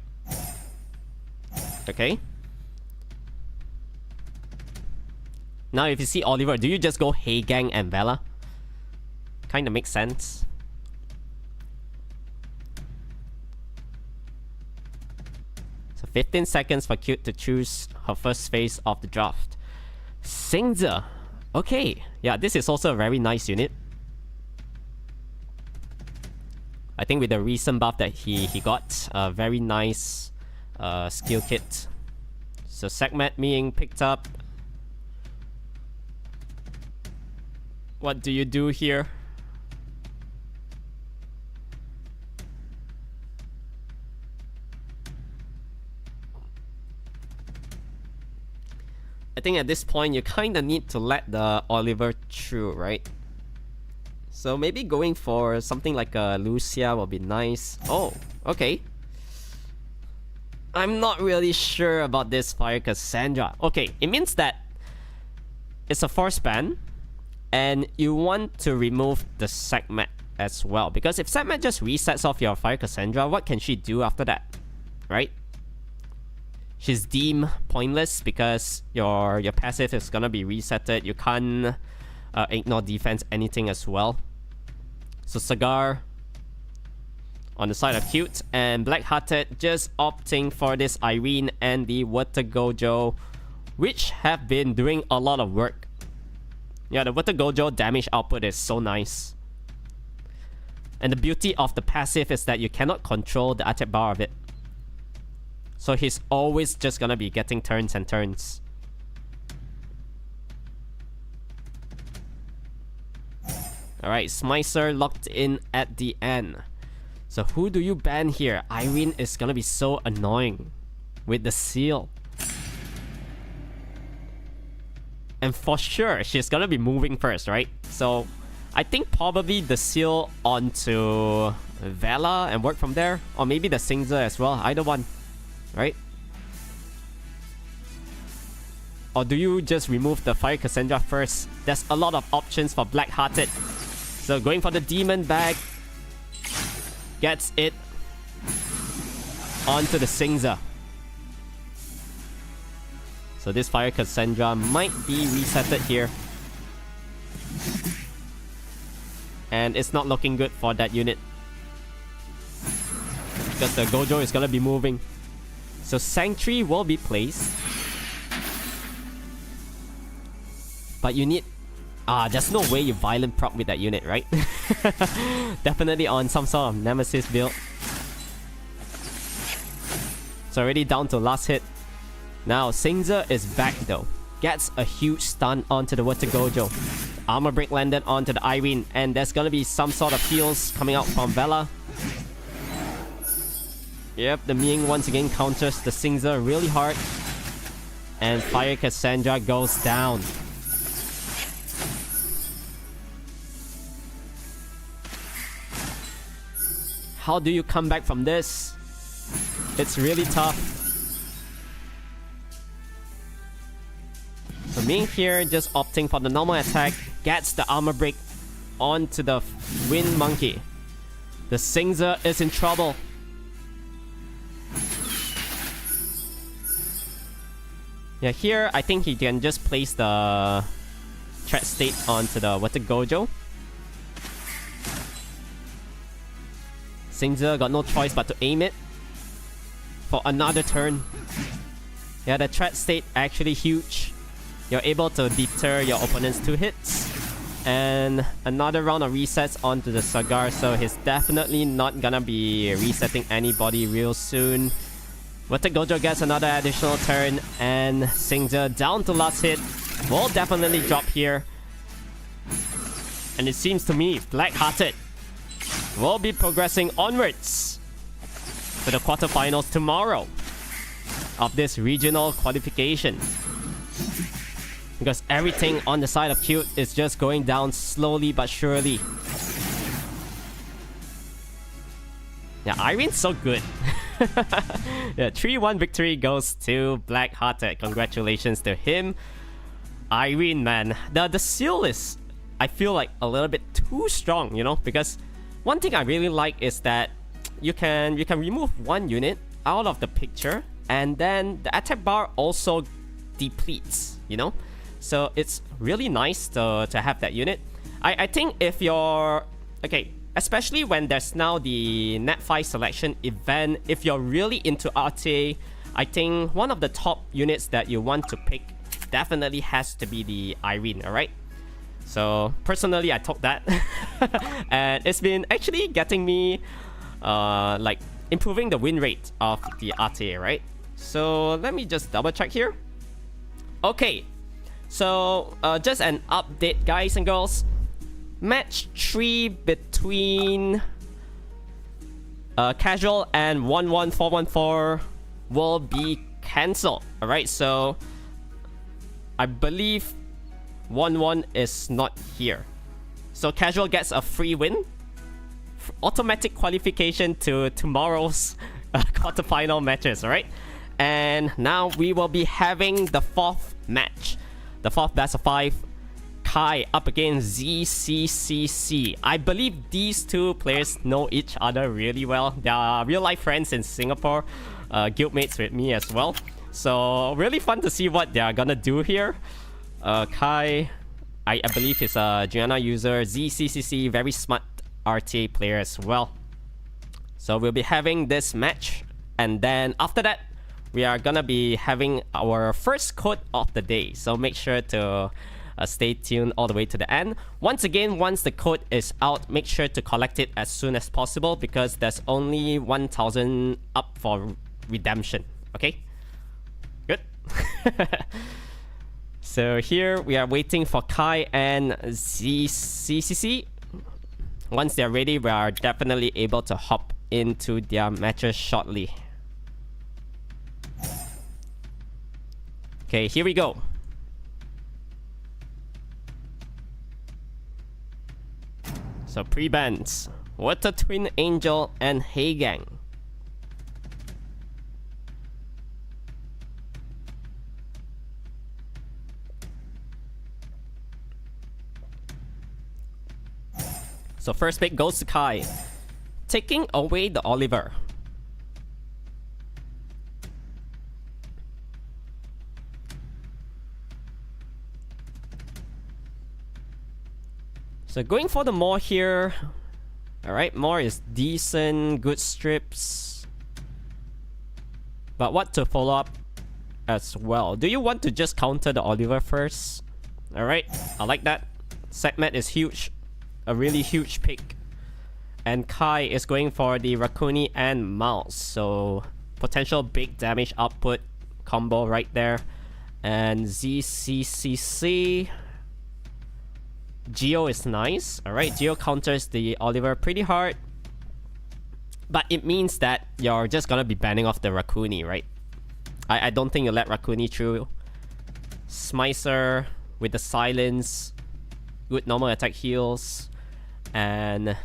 Okay. Now if you see Oliver, do you just go Hey Gang and Vela? Kinda makes sense. So 15 seconds for Cute to choose her first phase of the draft. Singza. Okay. Yeah, this is also a very nice unit. I think with the recent buff that he got, a very nice skill kit. So Sekhmet being picked up. What do you do here? I think at this point you kinda need to let the Oliver through, right? So maybe going for something like a Lucia will be nice. Oh, okay. I'm not really sure about this Fire Cassandra. Okay, it means that it's a force ban, and you want to remove the Sekhmet as well. Because if Sekhmet just resets off your Fire Cassandra, what can she do after that? Right? She's deemed pointless because your passive is gonna be resetted. You can't ignore defense anything as well. So Sagar on the side of Cute, and Blackhearted just opting for this Irene and the Water Gojo, which have been doing a lot of work. Yeah, the Water Gojo damage output is so nice. And the beauty of the passive is that you cannot control the attack bar of it. So he's always just gonna be getting turns and turns. Alright, Smicer locked in at the end. So who do you ban here? Irene is gonna be so annoying with the seal. And for sure, she's gonna be moving first, right? So I think probably the seal onto Vela and work from there. Or maybe the Singza as well, either one, right? Or do you just remove the Fire Cassandra first? There's a lot of options for Blackhearted. So going for the Demon Bag. Gets it onto the Singza. So this Fire Cassandra might be resetted here. And it's not looking good for that unit. Because the Gojo is gonna be moving. So Sanctuary will be placed. But you need... there's no way you violent proc with that unit, right? Definitely on some sort of Nemesis build. It's already down to last hit. Now, Singza is back though. Gets a huge stun onto the Water Gojo. Armor Break landed onto the Irene. And there's gonna be some sort of heals coming out from Vela. Yep, the Ming once again counters the Singza really hard. And Fire Cassandra goes down. How do you come back from this? It's really tough. So Ming here just opting for the normal attack. Gets the armor break onto the Wind Monkey. The Singza is in trouble. Yeah, here I think he can just place the Threat State onto the Water Gojo. Singza got no choice but to aim it for another turn. Yeah, the Threat State actually huge. You're able to deter your opponent's 2 hits. And another round of resets onto the Sagar, so he's definitely not gonna be resetting anybody real soon. Water Gojo gets another additional turn, and Singza down to last hit. Will definitely drop here. And it seems to me, Blackhearted will be progressing onwards to the quarterfinals tomorrow of this regional qualification. Because everything on the side of Cute is just going down slowly but surely. Yeah, Irene's so good. Yeah, 3-1 victory goes to Blackhearted. Congratulations to him. Irene, man. The seal is, I feel like, a little bit too strong, you know? Because one thing I really like is that you can remove one unit out of the picture, and then the attack bar also depletes, you know? So it's really nice to have that unit. I think if you're... Okay, especially when there's now the Net 5 selection event, if you're really into RTA, I think one of the top units that you want to pick definitely has to be the Irene, alright? So personally, I took that. And it's been actually getting me like improving the win rate of the RTA, right? So let me just double check here. Okay, so just an update, guys and girls. Match 3 between Casual and 11414 will be cancelled. Alright, so I believe 1-1 is not here. So Casual gets a free win. Automatic qualification to tomorrow's quarterfinal matches, alright? And now we will be having the 4th match. The 4th best of 5. Kai up against ZCCC. I believe these two players know each other really well. They are real life friends in Singapore. Guildmates with me as well. So really fun to see what they are gonna do here. Kai, I believe he's a Ginya user. ZCCC, very smart RTA player as well. So we'll be having this match, and then after that, we are gonna be having our first code of the day. So make sure to stay tuned all the way to the end. Once again, once the code is out, make sure to collect it as soon as possible because there's only 1,000 up for redemption. Okay? Good. So here we are waiting for Kai and ZCCC. Once they're ready, we are definitely able to hop into their matches shortly. Okay, here we go. So pre-bans, Water Twin Angel and Hey Gang. So first pick goes to Kai, taking away the Oliver. So going for the Maw here. Alright, Maw is decent, good strips. But what to follow up as well? Do you want to just counter the Oliver first? Alright, I like that. Segment is huge. A really huge pick. And Kai is going for the RaiQuni and Mouse. So potential big damage output combo right there. And ZCCC. Geo is nice. Alright, Geo counters the Oliver pretty hard. But it means that you're just gonna be banning off the RaiQuni, right? I don't think you'll let RaiQuni through. Smicer with the silence. Good normal attack heals. And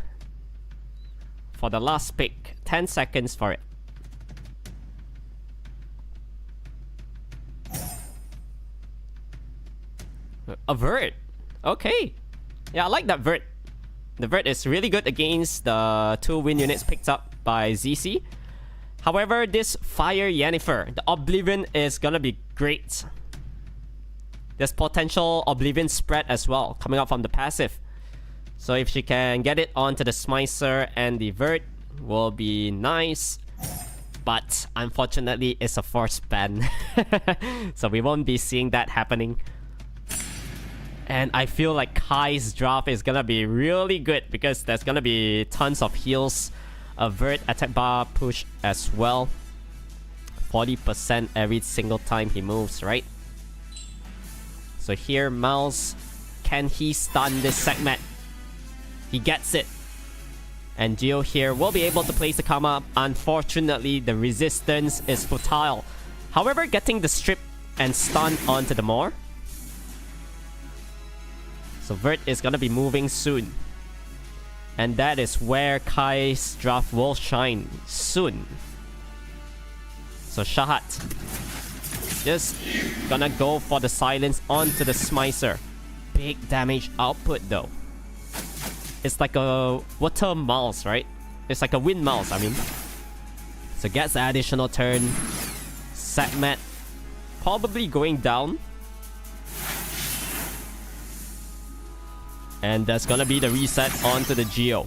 for the last pick, 10 seconds for it. A Vert. Okay. Yeah, I like that Vert. The Vert is really good against the 2 win units picked up by ZC. However, this Fire Yennefer, the Oblivion is gonna be great. There's potential Oblivion spread as well, coming out from the passive. So if she can get it onto the Smicer and the Vert, will be nice. But unfortunately, it's a forced ban. So we won't be seeing that happening. And I feel like Kai's draft is gonna be really good because there's gonna be tons of heals. A Vert attack bar push as well. 40% every single time he moves, right? So here, Mouse, can he stun this segment? He gets it. And Geo here will be able to place the karma. Unfortunately, the resistance is futile. However, getting the strip and stun onto the Maw. So Vert is gonna be moving soon. And that is where Kai's draft will shine soon. So Shahat just gonna go for the silence onto the Smicer. Big damage output though. It's like a water mouse, right? It's like a wind mouse, I mean. So gets the additional turn. Segment probably going down. And that's gonna be the reset onto the Geo.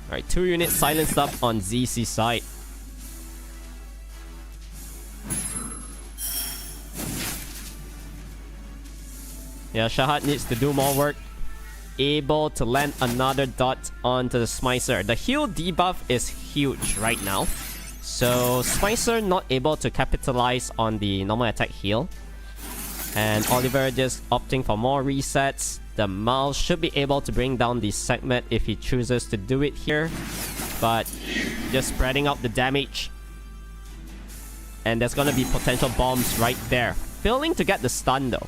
Alright, 2 units silenced up on ZC side. Yeah, Shahat needs to do more work. Able to land another dot onto the Smicer. The heal debuff is huge right now. So Smicer not able to capitalize on the normal attack heal. And Oliver just opting for more resets. The Mouse should be able to bring down the segment if he chooses to do it here. But just spreading out the damage. And there's gonna be potential bombs right there. Failing to get the stun though.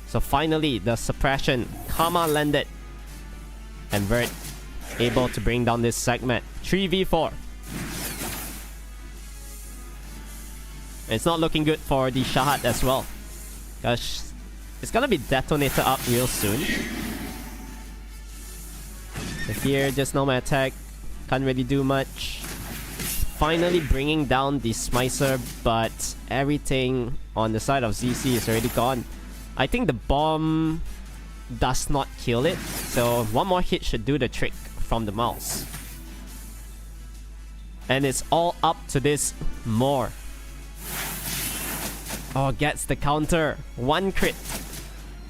So finally, the suppression. Karma landed. And Vert able to bring down this segment. 3v4. It's not looking good for the Shahat as well. Gosh, it's gonna be detonated up real soon. So here, just normal attack. Can't really do much. Finally bringing down the Smicer, but everything on the side of ZC is already gone. I think the bomb does not kill it, so one more hit should do the trick from the mouse. And it's all up to this more. Oh, gets the counter. One crit.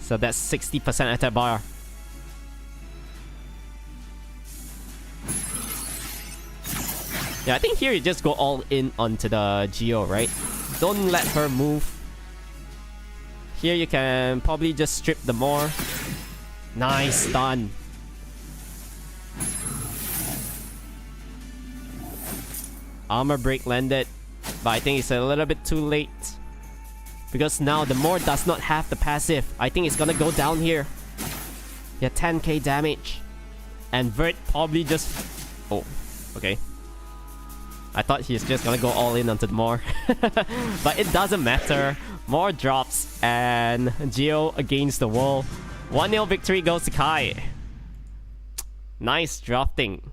So that's 60% attack bar. Yeah, I think here you just go all in onto the Geo, right? Don't let her move. Here you can probably just strip the more. Nice stun. Armor break landed, but I think it's a little bit too late. Because now the more does not have the passive. I think it's gonna go down here. Yeah, 10k damage. And Vert probably just... Oh, okay. I thought he's just gonna go all in onto the more. But it doesn't matter. More drops and Geo against the wall. 1-0 victory goes to Kai. Nice drafting.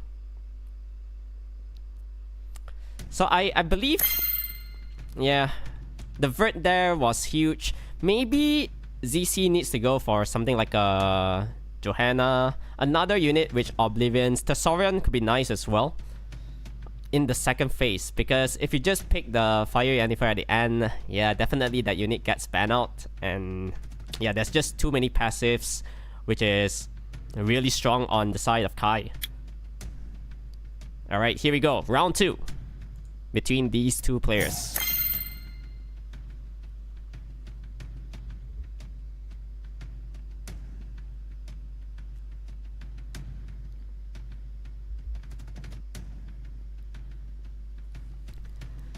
So I believe... Yeah. The vert there was huge. Maybe ZC needs to go for something like a Johanna. Another unit which Oblivions. Tesorion could be nice as well in the second phase. Because if you just pick the Fire Yennefer at the end, yeah, definitely that unit gets banned out. And yeah, there's just too many passives, which is really strong on the side of Kai. Alright, here we go. Round 2 between these two players.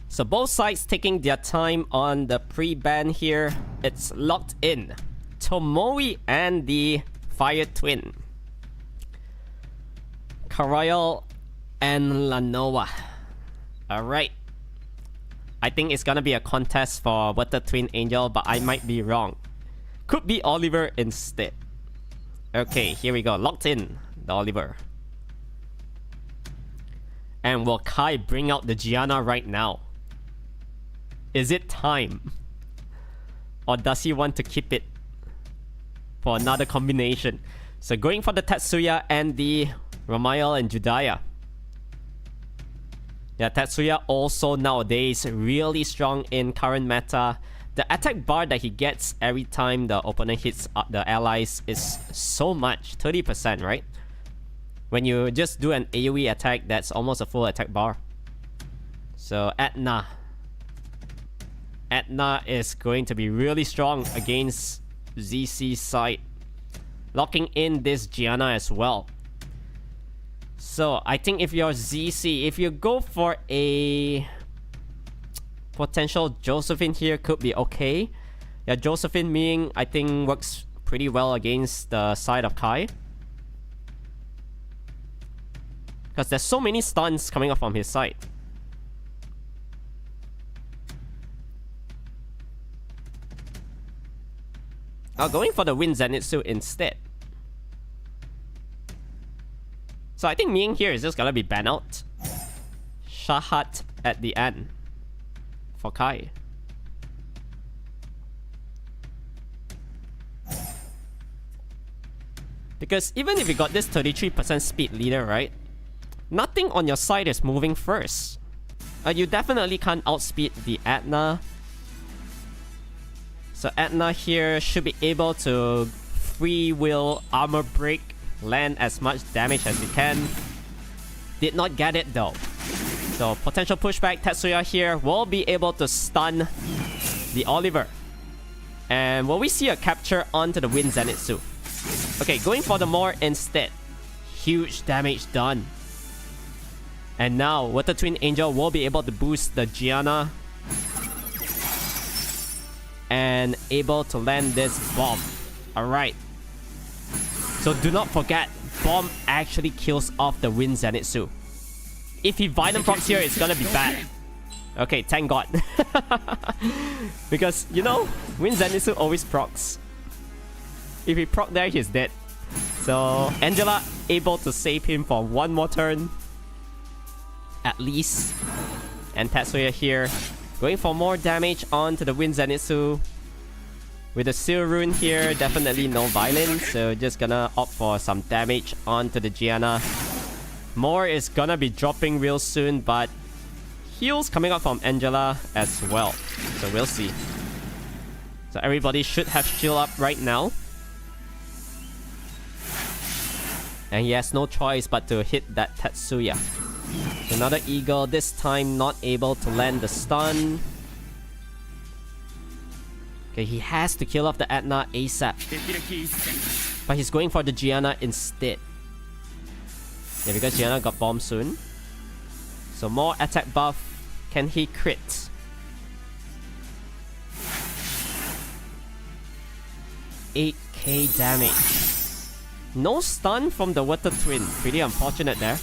So both sides taking their time on the pre-ban here. It's locked in. Tomoe and the Fire Twin. Karoyal and Lanoa. Alright. I think it's gonna be a contest for Water Twin Angel, but I might be wrong. Could be Oliver instead. Okay, here we go. Locked in. The Oliver. And will Kai bring out the Gianna right now? Is it time? Or does he want to keep it for another combination? So going for the Tetsuya and the Ramael and Judaya. Yeah, Tetsuya also nowadays really strong in current meta. The attack bar that he gets every time the opponent hits the allies is so much. 30%, right? When you just do an AoE attack, that's almost a full attack bar. So Etna. Etna is going to be really strong against ZC's side. Locking in this Gianna as well. So I think if you're ZC, if you go for a potential Josephine here, could be okay. Yeah, Josephine Ming I think works pretty well against the side of Kai. Because there's so many stuns coming up from his side. Going for the Wind Zenitsu instead. So I think Ming here is just gonna be banned out. Shahat at the end for Kai. Because even if you got this 33% speed leader, right? Nothing on your side is moving first. You definitely can't outspeed the Etna. So Etna here should be able to free will armor break, land as much damage as you can. Did not get it though. So potential pushback. Tetsuya here will be able to stun the Oliver. And will we see a capture onto the Wind Zenitsu? Okay, going for the more instead. Huge damage done. And now Water Twin Angel will be able to boost the Gianna. And able to land this bomb. Alright. So do not forget, bomb actually kills off the Wind Zenitsu. If he Venom procs here, it's gonna be bad. Okay, thank God. Because, you know, Wind Zenitsu always procs. If he proc there, he's dead. So, Angela able to save him for one more turn. At least. And Tetsuya here going for more damage onto the Wind Zenitsu. With the Seal Rune here, definitely no violence, so just gonna opt for some damage onto the Ginya. More is gonna be dropping real soon, but heals coming up from Angela as well. So we'll see. So everybody should have shield up right now. And he has no choice but to hit that Tetsuya. Another Eagle, this time not able to land the stun. Okay, he has to kill off the Atna ASAP. But he's going for the Ginya instead. Yeah, because Ginya got bombed soon. So more attack buff. Can he crit? $8k damage. No stun from the Water Twin. Pretty unfortunate there.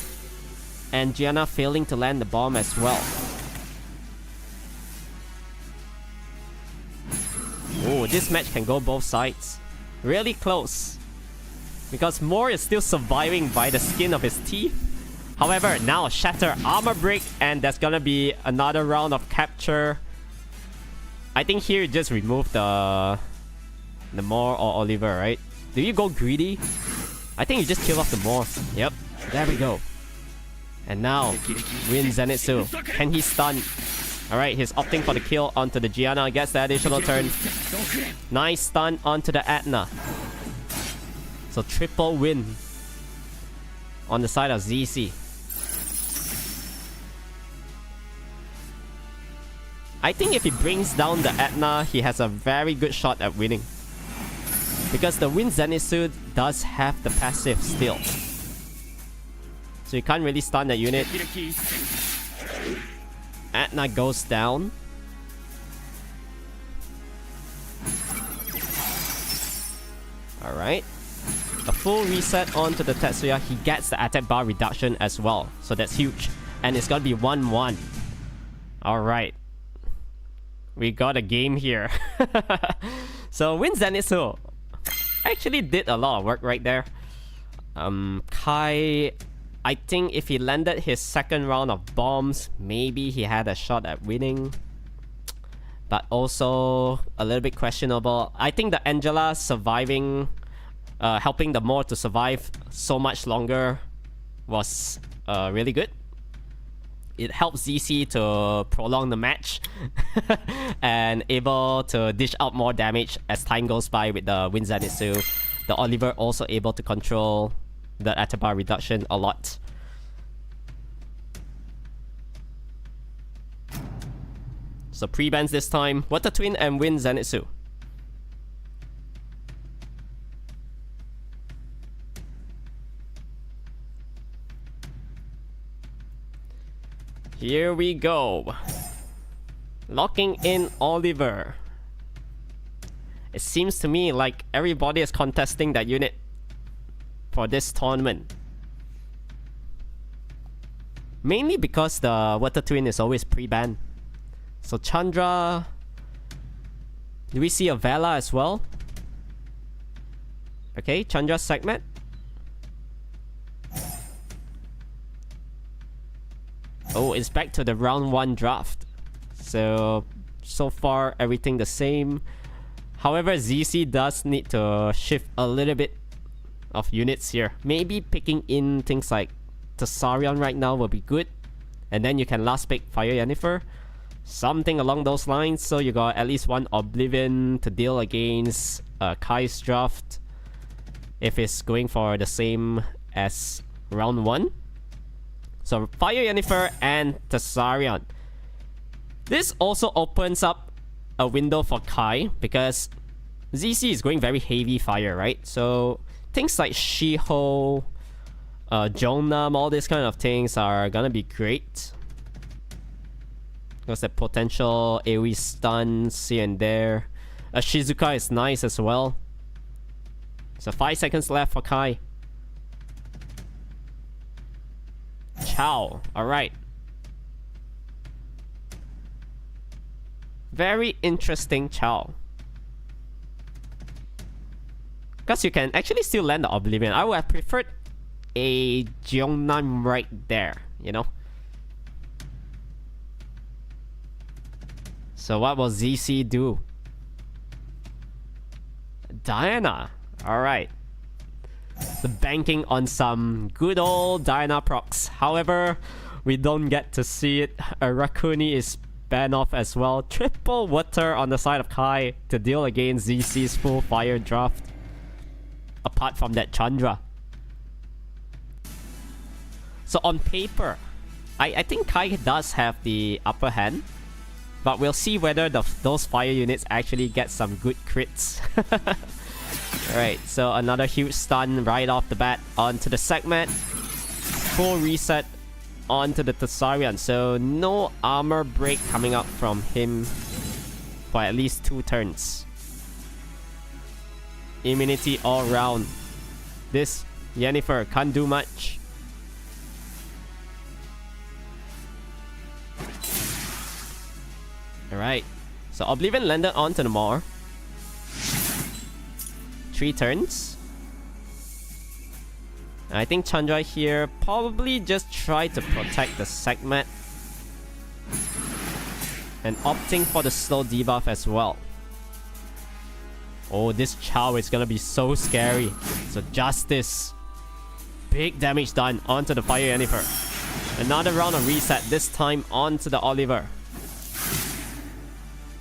And Ginya failing to land the bomb as well. Oh, this match can go both sides. Really close. Because Moore is still surviving by the skin of his teeth. However, now Shatter Armor Break, and there's gonna be another round of capture. I think here you just remove the Moore or Oliver, right? Do you go greedy? I think you just kill off the Moore. Yep, there we go. And now, win Zenitsu. Can he stun? Alright, he's opting for the kill onto the Ginya. Gets the additional turn. Nice stun onto the Atna. So triple win on the side of ZC. I think if he brings down the Atna, he has a very good shot at winning. Because the Wind Zenitsu does have the passive still. So you can't really stun the unit. Atna goes down. Alright. A full reset onto the Tetsuya. He gets the attack bar reduction as well. So that's huge. And it's gonna be 1-1. Alright. We got a game here. So Wind Zenitsu actually did a lot of work right there. Kai, I think if he landed his second round of bombs, maybe he had a shot at winning. But also a little bit questionable. I think the Angela surviving, helping the Moore to survive so much longer was really good. It helps ZC to prolong the match and able to dish out more damage as time goes by with the Wind Zenitsu. The Oliver also able to control the attack bar reduction a lot. So pre-bans this time. Water Twin and Wind Zenitsu. Here we go. Locking in Oliver. It seems to me like everybody is contesting that unit for this tournament. Mainly because the Water Twin is always pre-banned. So Chandra... Do we see a Vela as well? Okay, Chandra segment. Oh, it's back to the round 1 draft. So far everything the same. However, ZC does need to shift a little bit of units here. Maybe picking in things like Tsarion right now will be good. And then you can last pick Fire Yennefer. Something along those lines. So you got at least one Oblivion to deal against Kai's draft. If it's going for the same as round 1. So Fire Yennefer and Tsarion. This also opens up a window for Kai because ZC is going very heavy fire, right? So things like Shiho, Jonam, all these kind of things are gonna be great. Because the potential AoE stuns here and there. Shizuka is nice as well. So 5 seconds left for Kai. Chow. Alright. Very interesting Chow. Because you can actually still land the Oblivion. I would have preferred a Jeonnam right there, you know? So what will ZC do? Diana. Alright. The banking on some good old Diana procs. However, we don't get to see it. Rakuni is banned off as well. Triple water on the side of Kai to deal against ZC's full fire draft. Apart from that Chandra. So on paper, I think Kai does have the upper hand. But we'll see whether those fire units actually get some good crits. Alright, so another huge stun right off the bat onto the segment. Full reset onto the Thessarian. So no armor break coming up from him for at least 2 turns. Immunity all round. This Yennefer can't do much. Alright, so Oblivion landed onto the Maw. 3 turns. I think Chandra here probably just tried to protect the segment. And opting for the slow debuff as well. Oh, this Chow is gonna be so scary. So Justice. Big damage done onto the Fire Yennefer. Another round of reset, this time onto the Oliver.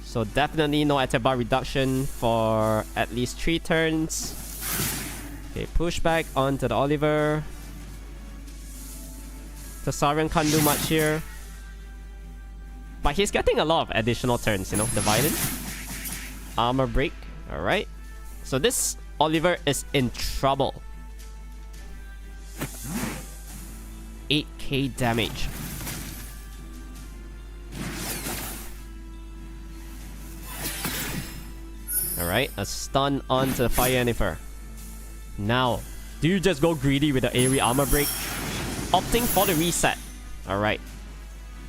So definitely no attack bar reduction for at least 3 turns. Okay, pushback onto the Oliver. The Saurian can't do much here. But he's getting a lot of additional turns, you know, the Violent. Armor break, alright. So this Oliver is in trouble. 8k damage. Alright, a stun onto the Fire Yennefer. Now, do you just go greedy with the Aerie armor break? Opting for the reset. Alright.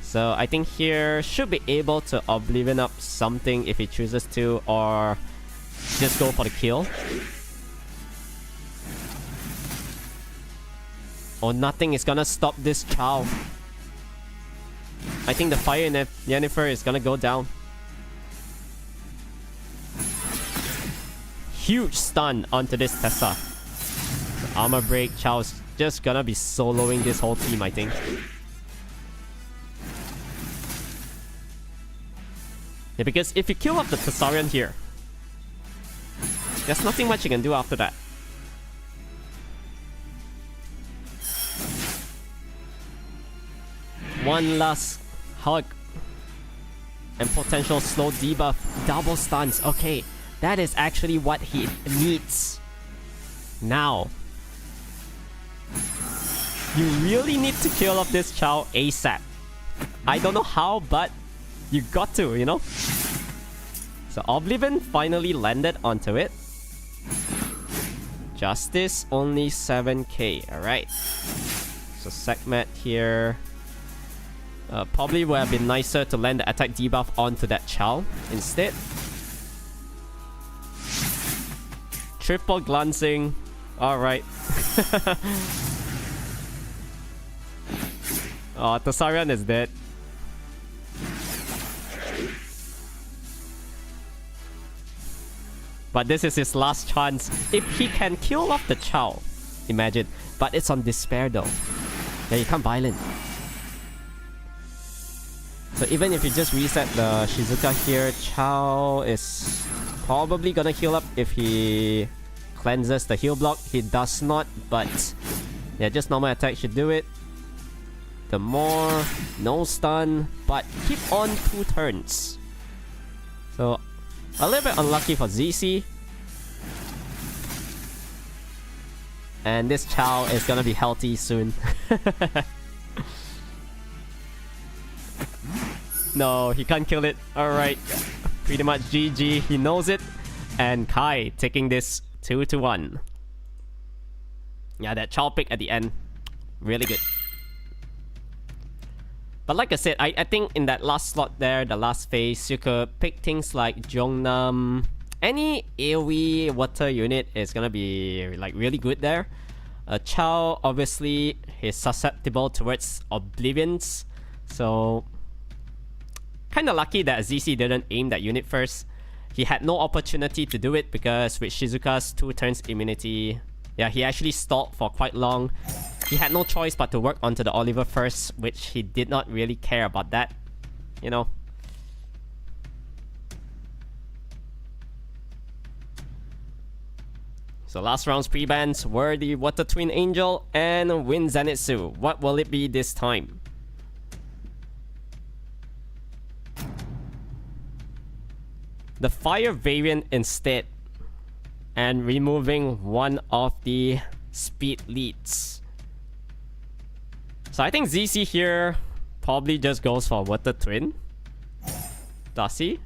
So I think here should be able to Oblivion up something if he chooses to, or just go for the kill. Oh, nothing is gonna stop this Chow. I think the Fire Yennefer is gonna go down. Huge stun onto this Tessa. The armor break, Chow's just gonna be soloing this whole team, I think. Yeah, because if you kill off the Thessarian here, there's nothing much you can do after that. One last hug. And potential slow debuff. Double stuns. Okay. That is actually what he needs. Now, you really need to kill off this Chow ASAP. I don't know how, but you got to, you know? So Oblivion finally landed onto it. Justice, only 7k. Alright. So Segment here. Probably would have been nicer to land the attack debuff onto that Chow instead. Triple glancing. Alright. Oh, Thessarian is dead. But this is his last chance. If he can kill off the Chow, imagine. But it's on Despair though. Yeah, you can't Violent. So even if you just reset the Shizuka here, Chow is probably gonna heal up if he cleanses the heal block. He does not, but yeah, just normal attack should do it. The more, no stun, but keep on 2 turns. So a little bit unlucky for ZC. And this Chow is gonna be healthy soon. No, he can't kill it. Alright. Pretty much GG. He knows it. And Kai taking this 2-1. Yeah, that Chow pick at the end. Really good. But like I said, I think in that last slot there, the last phase, you could pick things like Jongnam. Any AoE water unit is gonna be like really good there. Chow obviously is susceptible towards Oblivions. So kinda lucky that ZC didn't aim that unit first. He had no opportunity to do it because with Shizuka's 2 turns immunity, yeah, he actually stalled for quite long. He had no choice but to work onto the Oliver first, which he did not really care about that, you know. So last round's pre-bans were the Water Twin Angel and Wind Zenitsu. What will it be this time? The Fire variant instead, and removing one of the speed leads. So I think ZC here probably just goes for Water Twin. Does he?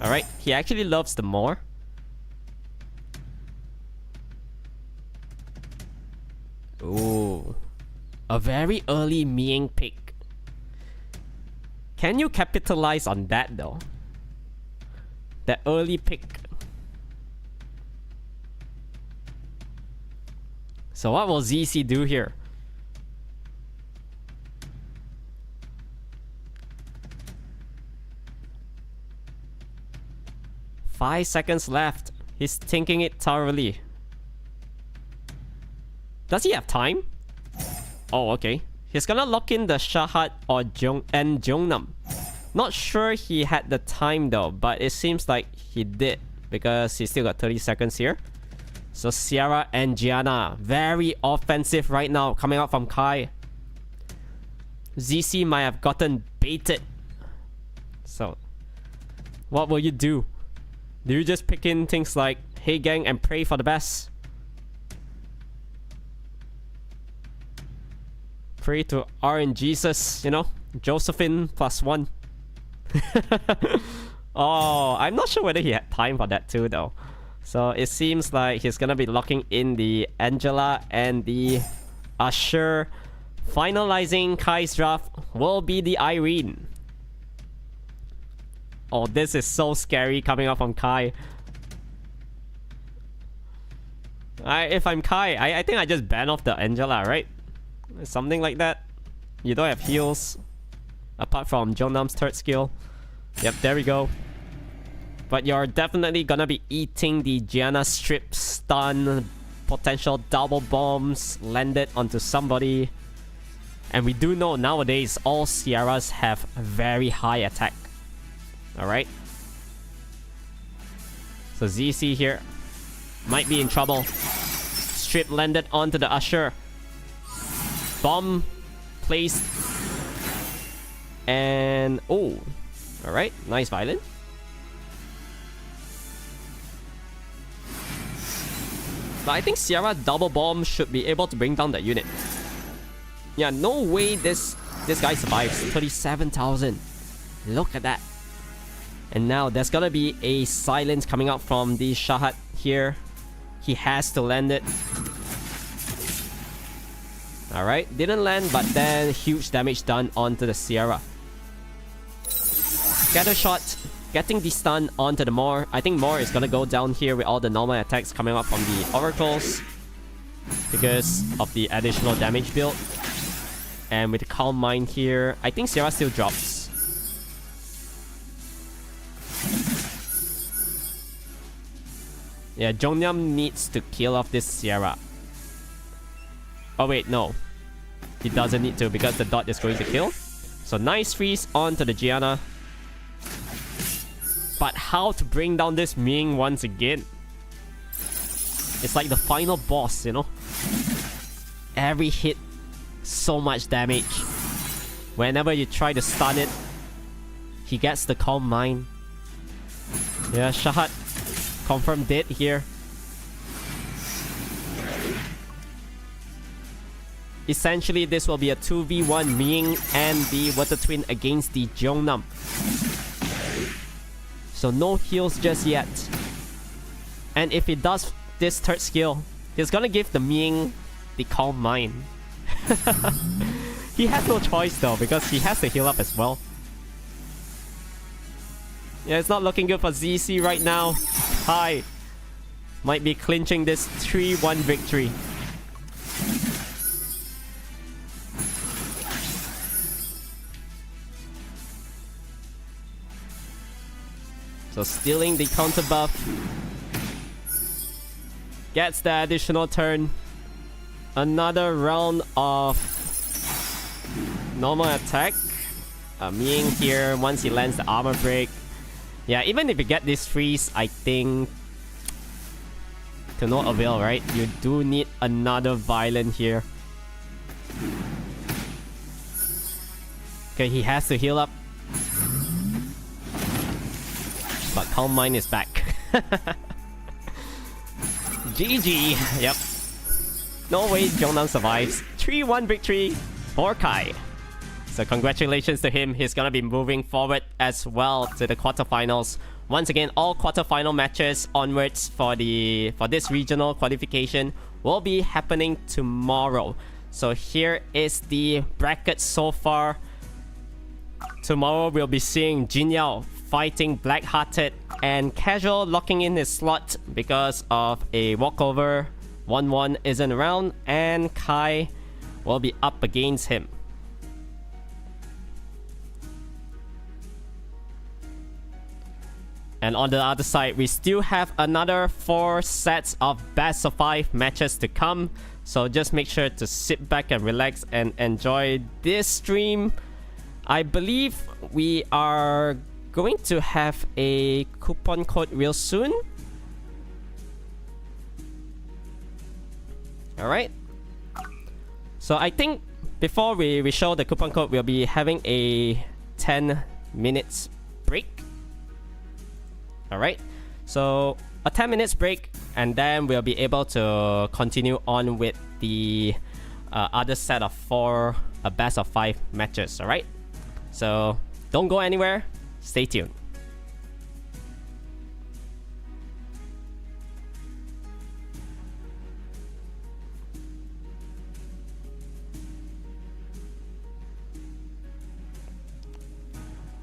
Alright, he actually loves the more. Ooh, a very early Ming pick. Can you capitalize on that though? That early pick. So what will ZC do here? Five seconds left. He's thinking it thoroughly. Does he have time? Oh, okay. He's gonna lock in the Shahat or Jongnam. Not sure he had the time though, but it seems like he did because he still got 30 seconds here. So Sierra and Gianna, very offensive right now, coming out from Kai. ZC might have gotten baited. So, what will you do? Do you just pick in things like, hey gang, and pray for the best? Pray to RNGesus, you know? Josephine +1. Oh, I'm not sure whether he had time for that too though. So it seems like he's gonna be locking in the Angela and the Usher. Finalizing Kai's draft will be the Irene. Oh, this is so scary coming up from Kai. If I'm Kai, I think I just ban off the Angela, right? Something like that. You don't have heals apart from Jongnam's 3rd skill. Yep, there we go. But you're definitely gonna be eating the Gianna strip stun, potential double bombs landed onto somebody. And we do know nowadays all Sierras have very high attack. Alright. So ZC here might be in trouble. Strip landed onto the Usher. Bomb placed. And oh, alright, nice violin. But I think Sierra double bomb should be able to bring down the unit. Yeah, no way this guy survives. 37,000. Look at that. And now there's gonna be a silence coming out from the Shahat here. He has to land it. Alright, didn't land, but then huge damage done onto the Sierra. Scatter shot, getting the stun onto the Moor. I think Moor is gonna go down here with all the normal attacks coming up from the Oracles because of the additional damage build. And with the Calm Mind here, I think Sierra still drops. Yeah, Jongnam needs to kill off this Sierra. Oh wait, no. He doesn't need to because the dot is going to kill. So nice freeze onto the Gianna. But how to bring down this Ming once again? It's like the final boss, you know? Every hit, so much damage. Whenever you try to stun it, he gets the Calm Mind. Yeah, Shahat confirmed dead here. Essentially, this will be a 2v1 Ming and the Water Twin against the Jongnam. So no heals just yet. And if he does this 3rd skill, he's gonna give the Ming the Calm Mind. He has no choice though, because he has to heal up as well. Yeah, it's not looking good for ZC right now. Hi. Might be clinching this 3-1 victory. So stealing the counter buff. Gets the additional turn. Another round of normal attack. Ming here, once he lands the armor break. Yeah, even if you get this freeze, I think to no avail, right? You do need another violent here. Okay, he has to heal up. But Calm Mind is back. GG. Yep. No way Jongnan survives. 3-1 victory for Kai. So congratulations to him. He's gonna be moving forward as well to the quarterfinals. Once again, all quarterfinal matches onwards for this regional qualification will be happening tomorrow. So here is the bracket so far. Tomorrow we'll be seeing Ginya fighting Blackhearted and Casual locking in his slot because of a walkover. 1-1 isn't around and Kai will be up against him. And on the other side, we still have another 4 sets of best of 5 matches to come. So just make sure to sit back and relax and enjoy this stream. I believe we are going to have a coupon code real soon. Alright. So I think before we show the coupon code, we'll be having a 10 minutes break. Alright. So a 10 minutes break and then we'll be able to continue on with the other set of 4 best of 5 matches. Alright. So don't go anywhere. Stay tuned.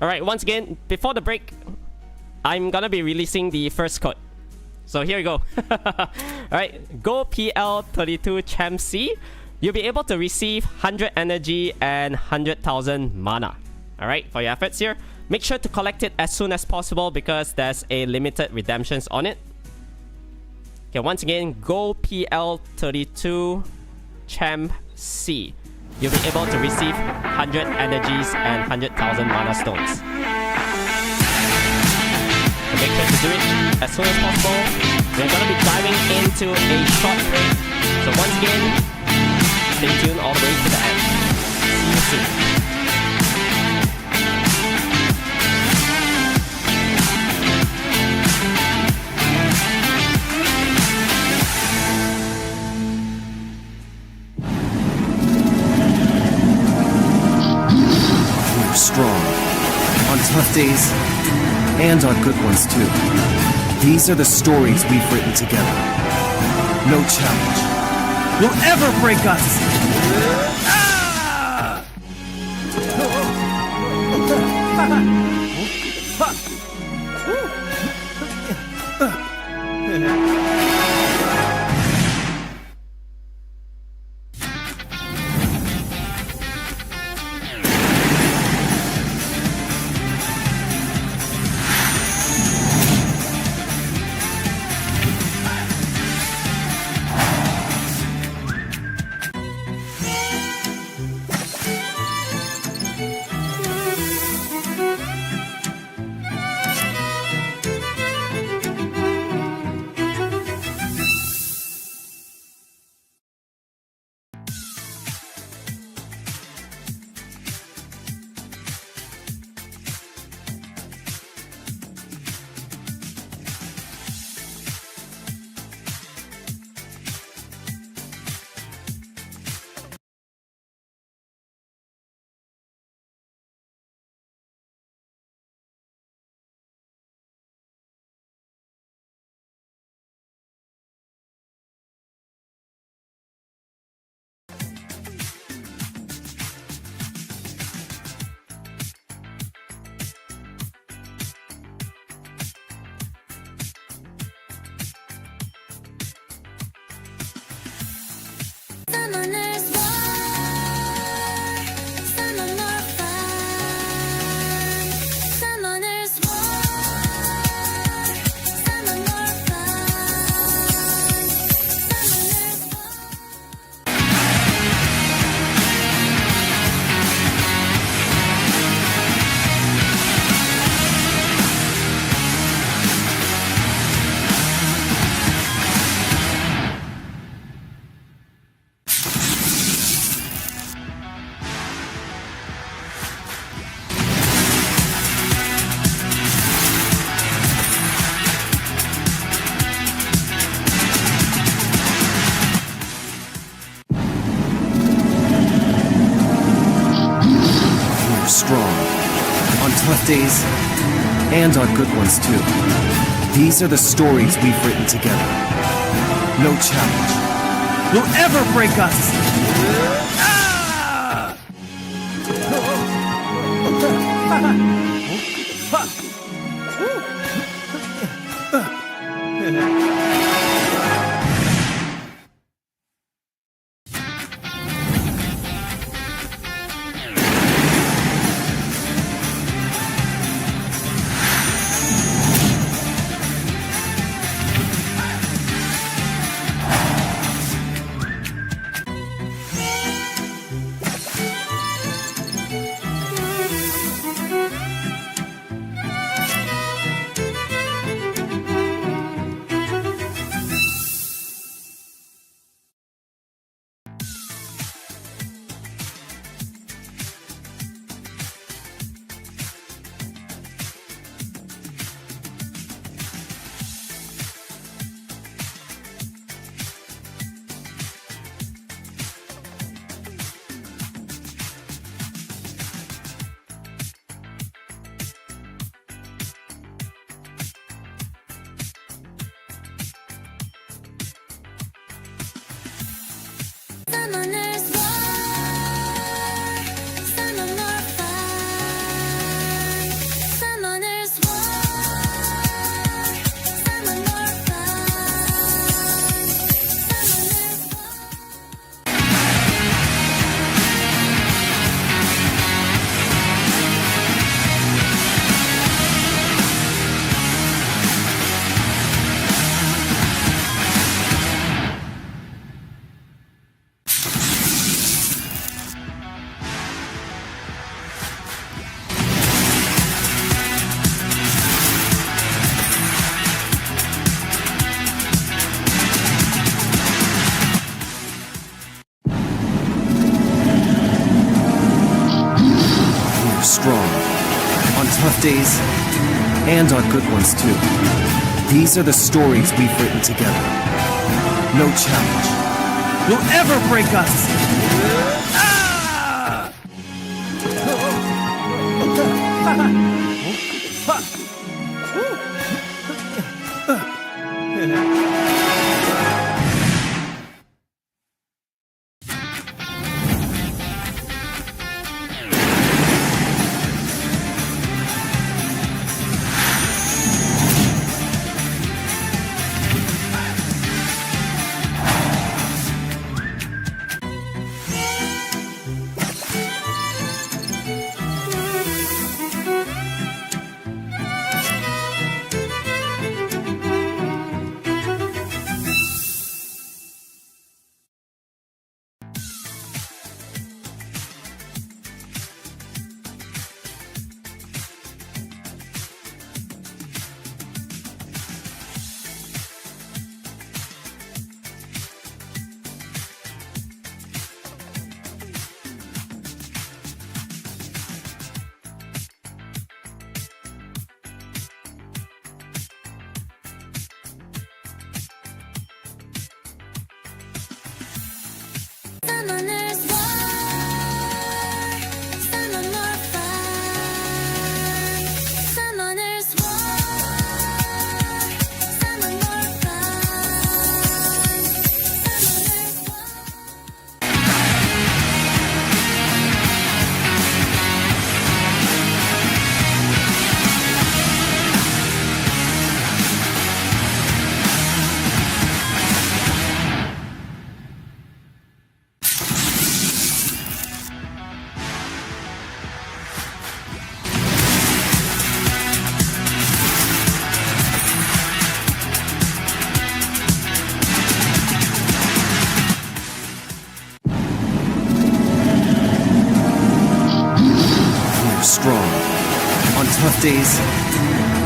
Alright, once again, before the break, I'm gonna be releasing the first code. So here you go. Alright, go PL32 Champ C. You'll be able to receive 100 energy and 100,000 mana. Alright, for your efforts here. Make sure to collect it as soon as possible because there's a limited redemptions on it. Okay, once again, go PL32 Champ C. You'll be able to receive 100 energies and 100,000 mana stones. So make sure to do it as soon as possible. We're gonna be diving into a short break. So once again, stay tuned all the way to the end. See you soon.
Strong. On tough days, and on good ones too. These are the stories we've written together. No challenge will ever break us! Ah! tough days, and on good ones too. These are the stories we've written together. No challenge will ever break us! Strong. On tough days, and on good ones too. These are the stories we've written together. No challenge will ever break us! Tough days,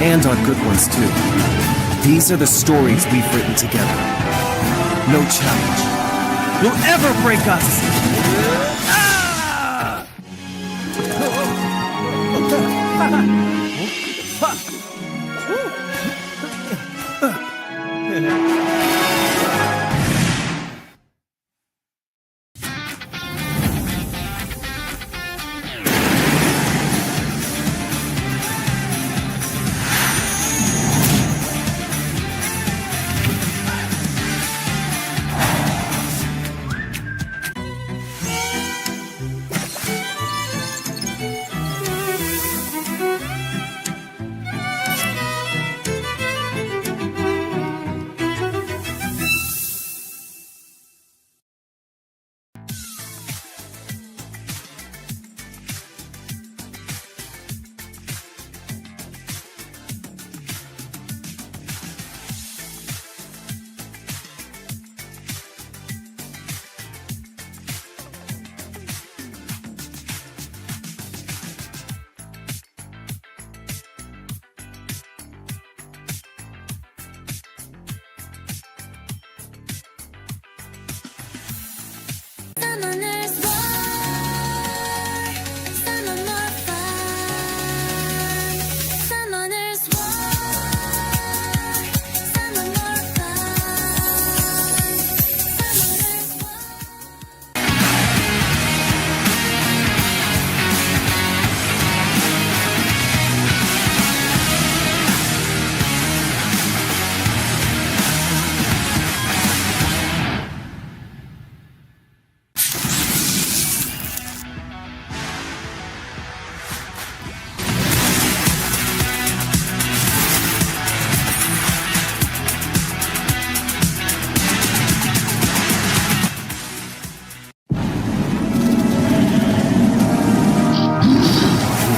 and on good ones too. These are the stories we've written together. No challenge will ever break us!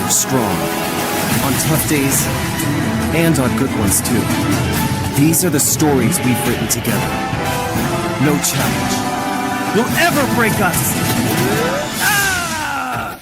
Strong. On tough days, and on good ones too. These are the stories we've written together. No challenge will ever break us! Ah!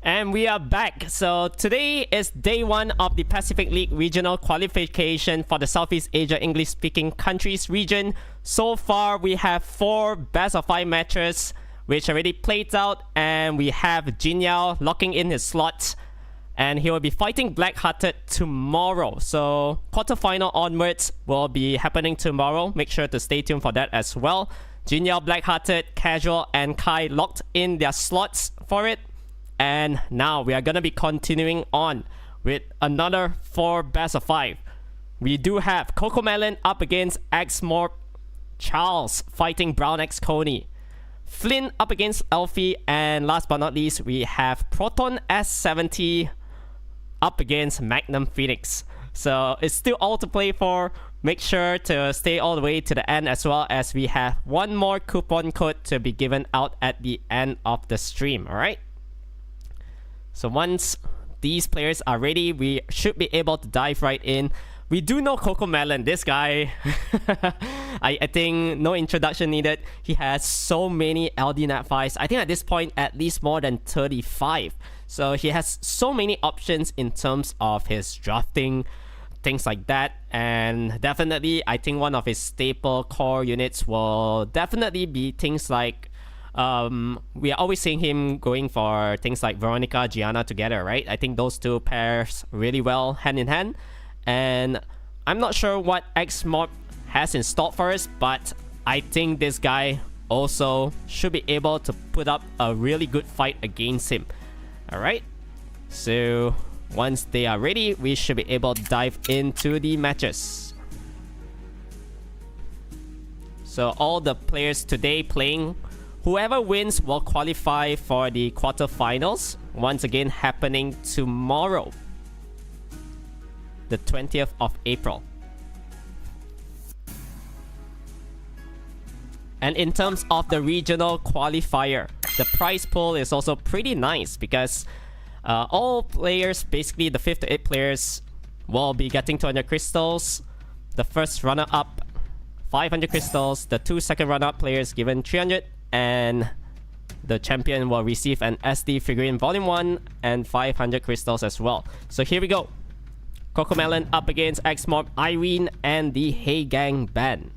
And we are back. So today is day one of the Pacific League Regional Qualification for the Southeast Asia English-speaking countries region. So far, we have 4 best-of-5 matches which already played out, and we have Ginya locking in his slot, and he will be fighting Blackhearted tomorrow. So quarterfinal onwards will be happening tomorrow. Make sure to stay tuned for that as well. Ginya, Blackhearted, Casual, and Kai locked in their slots for it. And now we are going to be continuing on with another 4 best-of-5. We do have Coco Melon up against XMorb, Charles fighting BrownXCony, Flynn up against Elfie, and last but not least, we have Proton S70 up against Magnum Phoenix. So it's still all to play for. Make sure to stay all the way to the end, as well as we have one more coupon code to be given out at the end of the stream, alright? So once these players are ready, we should be able to dive right in. We do know Coco Melon, this guy. I think no introduction needed. He has so many LD Nat 5s. I think at this point, at least more than 35. So he has so many options in terms of his drafting, things like that. And definitely, I think one of his staple core units will definitely be things like we are always seeing him going for things like Veronica, Gianna together, right? I think those two pairs really well hand in hand. And I'm not sure what XMorb has in store for us, but I think this guy also should be able to put up a really good fight against him. Alright, so once they are ready, we should be able to dive into the matches. So all the players today playing, whoever wins will qualify for the quarterfinals, once again happening tomorrow, the 20th of April. And in terms of the regional qualifier, the prize pool is also pretty nice because all players, basically the 5th to 8th players, will be getting 200 crystals. The first runner-up, 500 crystals. The 2 second runner-up players given 300. And the champion will receive an SD figurine volume 1 and 500 crystals as well. So here we go. Coco Melon up against XMorb, Irene, and the Hey Gang band.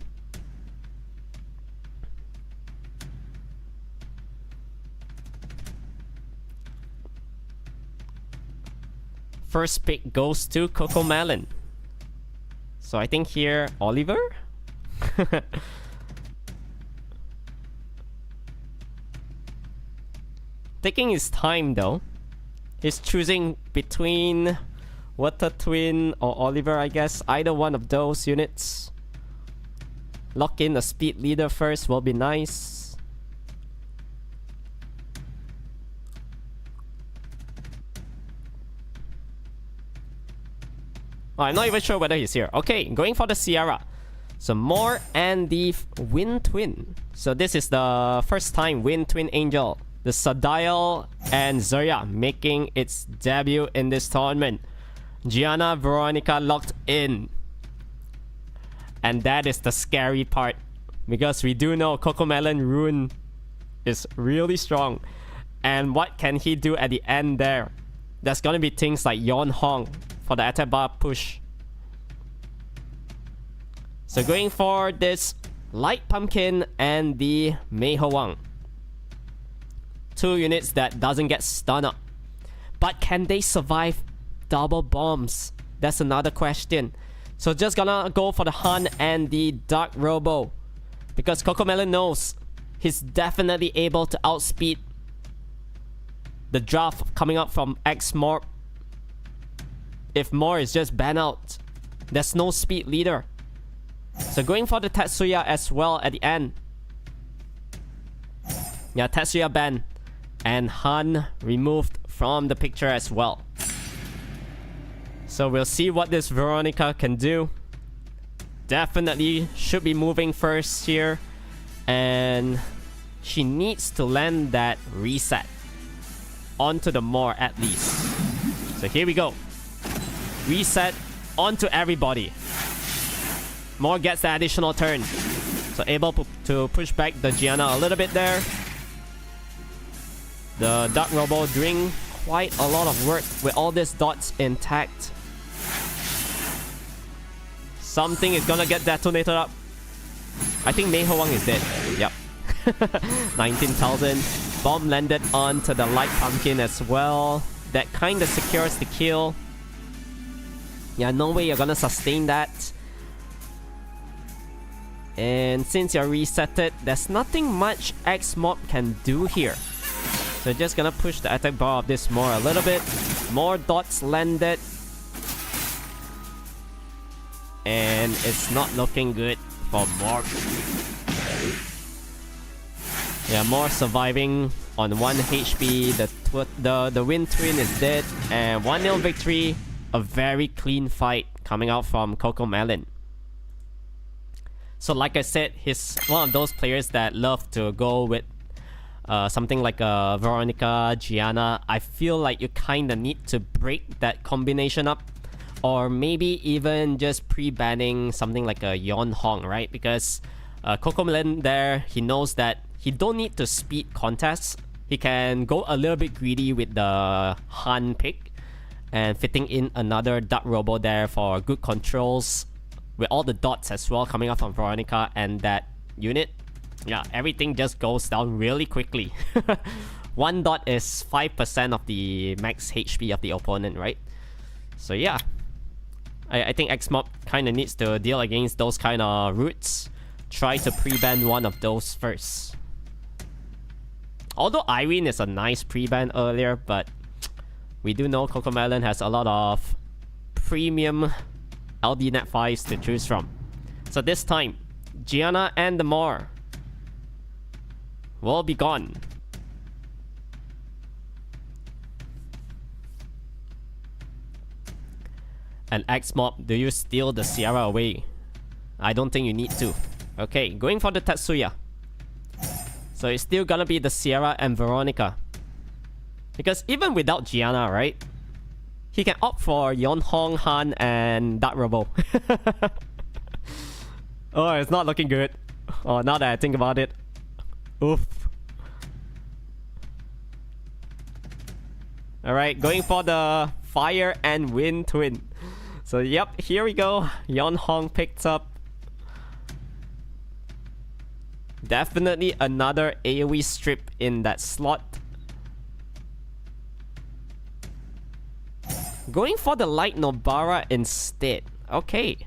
First pick goes to Coco Melon. So I think here, Oliver? Taking his time though. He's choosing between Water Twin or Oliver, I guess. Either one of those units. Lock in a speed leader first will be nice. Oh, I'm not even sure whether he's here. Okay, going for the Sierra. So more and the Wind Twin. So this is the first time Wind Twin Angel, the Sadiel and Zarya making its debut in this tournament. Ginya, Veronica locked in. And that is the scary part. Because we do know Coco Melon Rune is really strong. And what can he do at the end there? There's gonna be things like Yon Hong for the attack bar push. So going for this Light Pumpkin and the Mei Hwang. Two units that doesn't get stunned up. But can they survive double bombs? That's another question. So just gonna go for the Han and the Dark Robo. Because Coco Melon knows he's definitely able to outspeed the draft coming up from XMorb. If more is just banned out, there's no speed leader. So going for the Tetsuya as well at the end. Yeah, Tetsuya banned. And Han removed from the picture as well. So we'll see what this Veronica can do. Definitely should be moving first here. And she needs to land that reset onto the Moor at least. So here we go. Reset onto everybody. Moor gets the additional turn. So able to push back the Ginya a little bit there. The Dark Robo doing quite a lot of work with all these dots intact. Something is gonna get detonated up. I think Mei Hwang is dead. Yep. 19,000. Bomb landed onto the Light Pumpkin as well. That kind of secures the kill. Yeah, no way you're gonna sustain that. And since you're resetted, there's nothing much XMorb can do here. So just gonna push the attack bar of this more a little bit. More dots landed. And it's not looking good for Morb. Yeah, more surviving on 1 HP. The Wind Twin is dead. And 1-0 victory. A very clean fight coming out from Coco Melon. So like I said, he's one of those players that love to go with something like a Veronica, Ginya. I feel like you kind of need to break that combination up. Or maybe even just pre-banning something like a Yon Hong, right? Because Coco Melon there, he knows that he don't need to speed contests. He can go a little bit greedy with the Han pick. And fitting in another Dark Robo there for good controls. With all the dots as well coming up from Veronica and that unit. Yeah, everything just goes down really quickly. 1 dot is 5% of the max HP of the opponent, right? So yeah. I think XMorb kind of needs to deal against those kind of routes. Try to pre-ban one of those first. Although Irene is a nice pre-ban earlier, but we do know Coco Melon has a lot of premium LDNet 5s to choose from. So this time, Ginya and the Moor will be gone. And XMorb, do you steal the Sierra away? I don't think you need to. Okay, going for the Tetsuya. So it's still gonna be the Sierra and Veronica. Because even without Ginya, right? He can opt for Yon Hong, Han, and Dark Robo. Oh, it's not looking good. Oh, now that I think about it. Oof. Alright, going for the Fire and Wind Twin. So yep, here we go. Yon Hong picked up. Definitely another AoE strip in that slot. Going for the Light Nobara instead. Okay.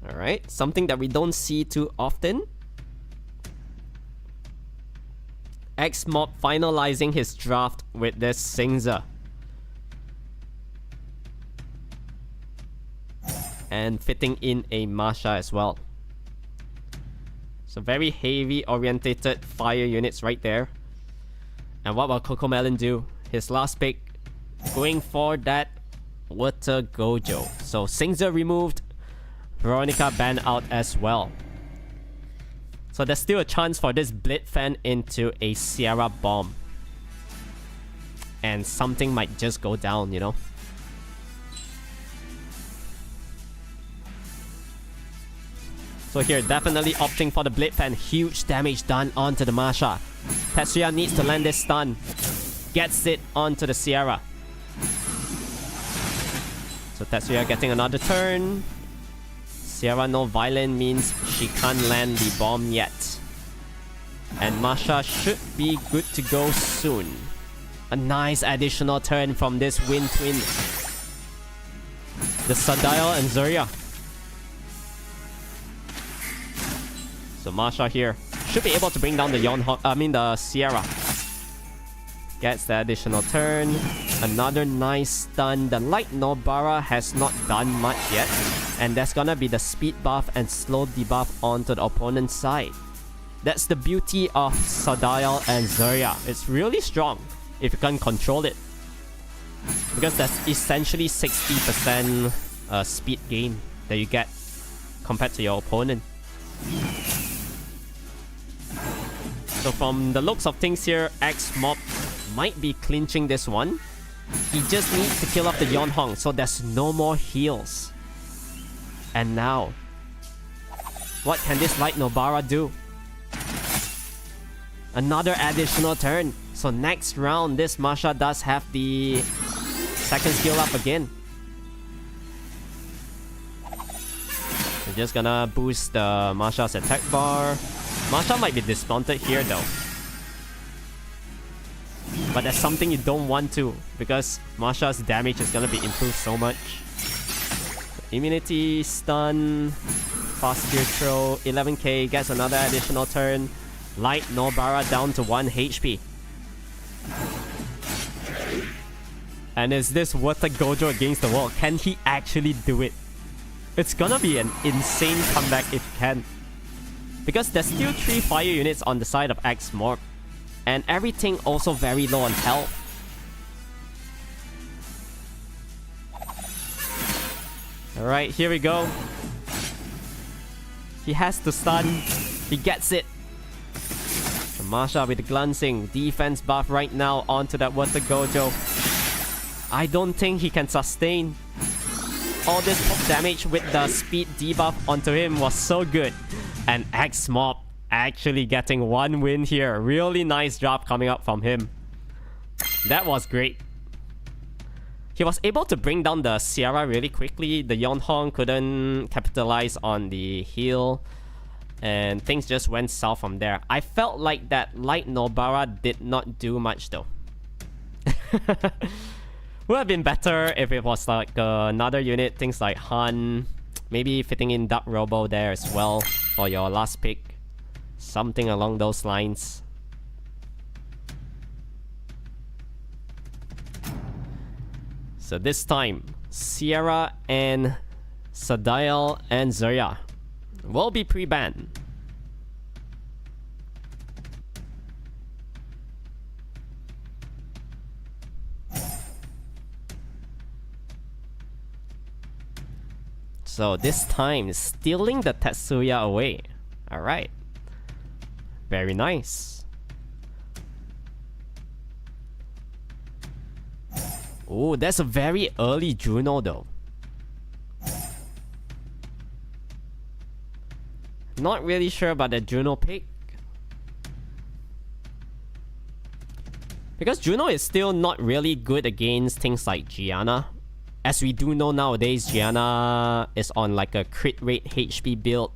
Alright, something that we don't see too often. XMorb finalizing his draft with this Singza. And fitting in a Masha as well. So very heavy orientated fire units right there. And what will Coco Melon do? His last pick, going for that Water Gojo. So Singza removed, Veronica banned out as well. So there's still a chance for this Blade Fan into a Sierra Bomb. And something might just go down, you know. So here, definitely opting for the Blade Fan. Huge damage done onto the Masha. Tetsuya needs to land this stun. Gets it onto the Sierra. So Tetsuya getting another turn. Sierra no violent means she can't land the bomb yet. And Masha should be good to go soon. A nice additional turn from this Wind Twin. The Sadiel and Zarya. So Masha here should be able to bring down the the Sierra. Gets the additional turn. Another nice stun. The Light Nobara has not done much yet. And that's gonna be the speed buff and slow debuff onto the opponent's side. That's the beauty of Sadiel and Zarya. It's really strong if you can control it. Because that's essentially 60% speed gain that you get compared to your opponent. So from the looks of things here, XMorb might be clinching this one. He just needs to kill off the Yonhong, so there's no more heals. And now, what can this Light Nobara do? Another additional turn. So next round, this Masha does have the second skill up again. We're just gonna boost the Masha's attack bar. Masha might be dismounted here though. But that's something you don't want to, because Masha's damage is gonna be improved so much. Immunity, stun, fast spear throw, 11k, gets another additional turn. Light Nobara down to 1 HP. And is this worth a Gojo against the wall? Can he actually do it? It's gonna be an insane comeback if he can. Because there's still 3 fire units on the side of XMorb. And everything also very low on health. Alright, here we go. He has to stun. He gets it. So Masha with the glancing. Defense buff right now onto that Water Gojo. I don't think he can sustain. All this pop damage with the speed debuff onto him was so good. And XMorb actually getting 1 win here. Really nice job coming up from him. That was great. He was able to bring down the Sierra really quickly. The Yonhong couldn't capitalize on the heal. And things just went south from there. I felt like that Light Nobara did not do much though. Would have been better if it was like another unit. Things like Han. Maybe fitting in Dark Robo there as well for your last pick. Something along those lines. So this time, Sierra and Sadiel and Zarya will be pre-banned. So this time, stealing the Tetsuya away. Alright. Very nice. Oh, that's a very early Juno though. Not really sure about the Juno pick. Because Juno is still not really good against things like Gianna. As we do know nowadays, Gianna is on like a crit rate HP build.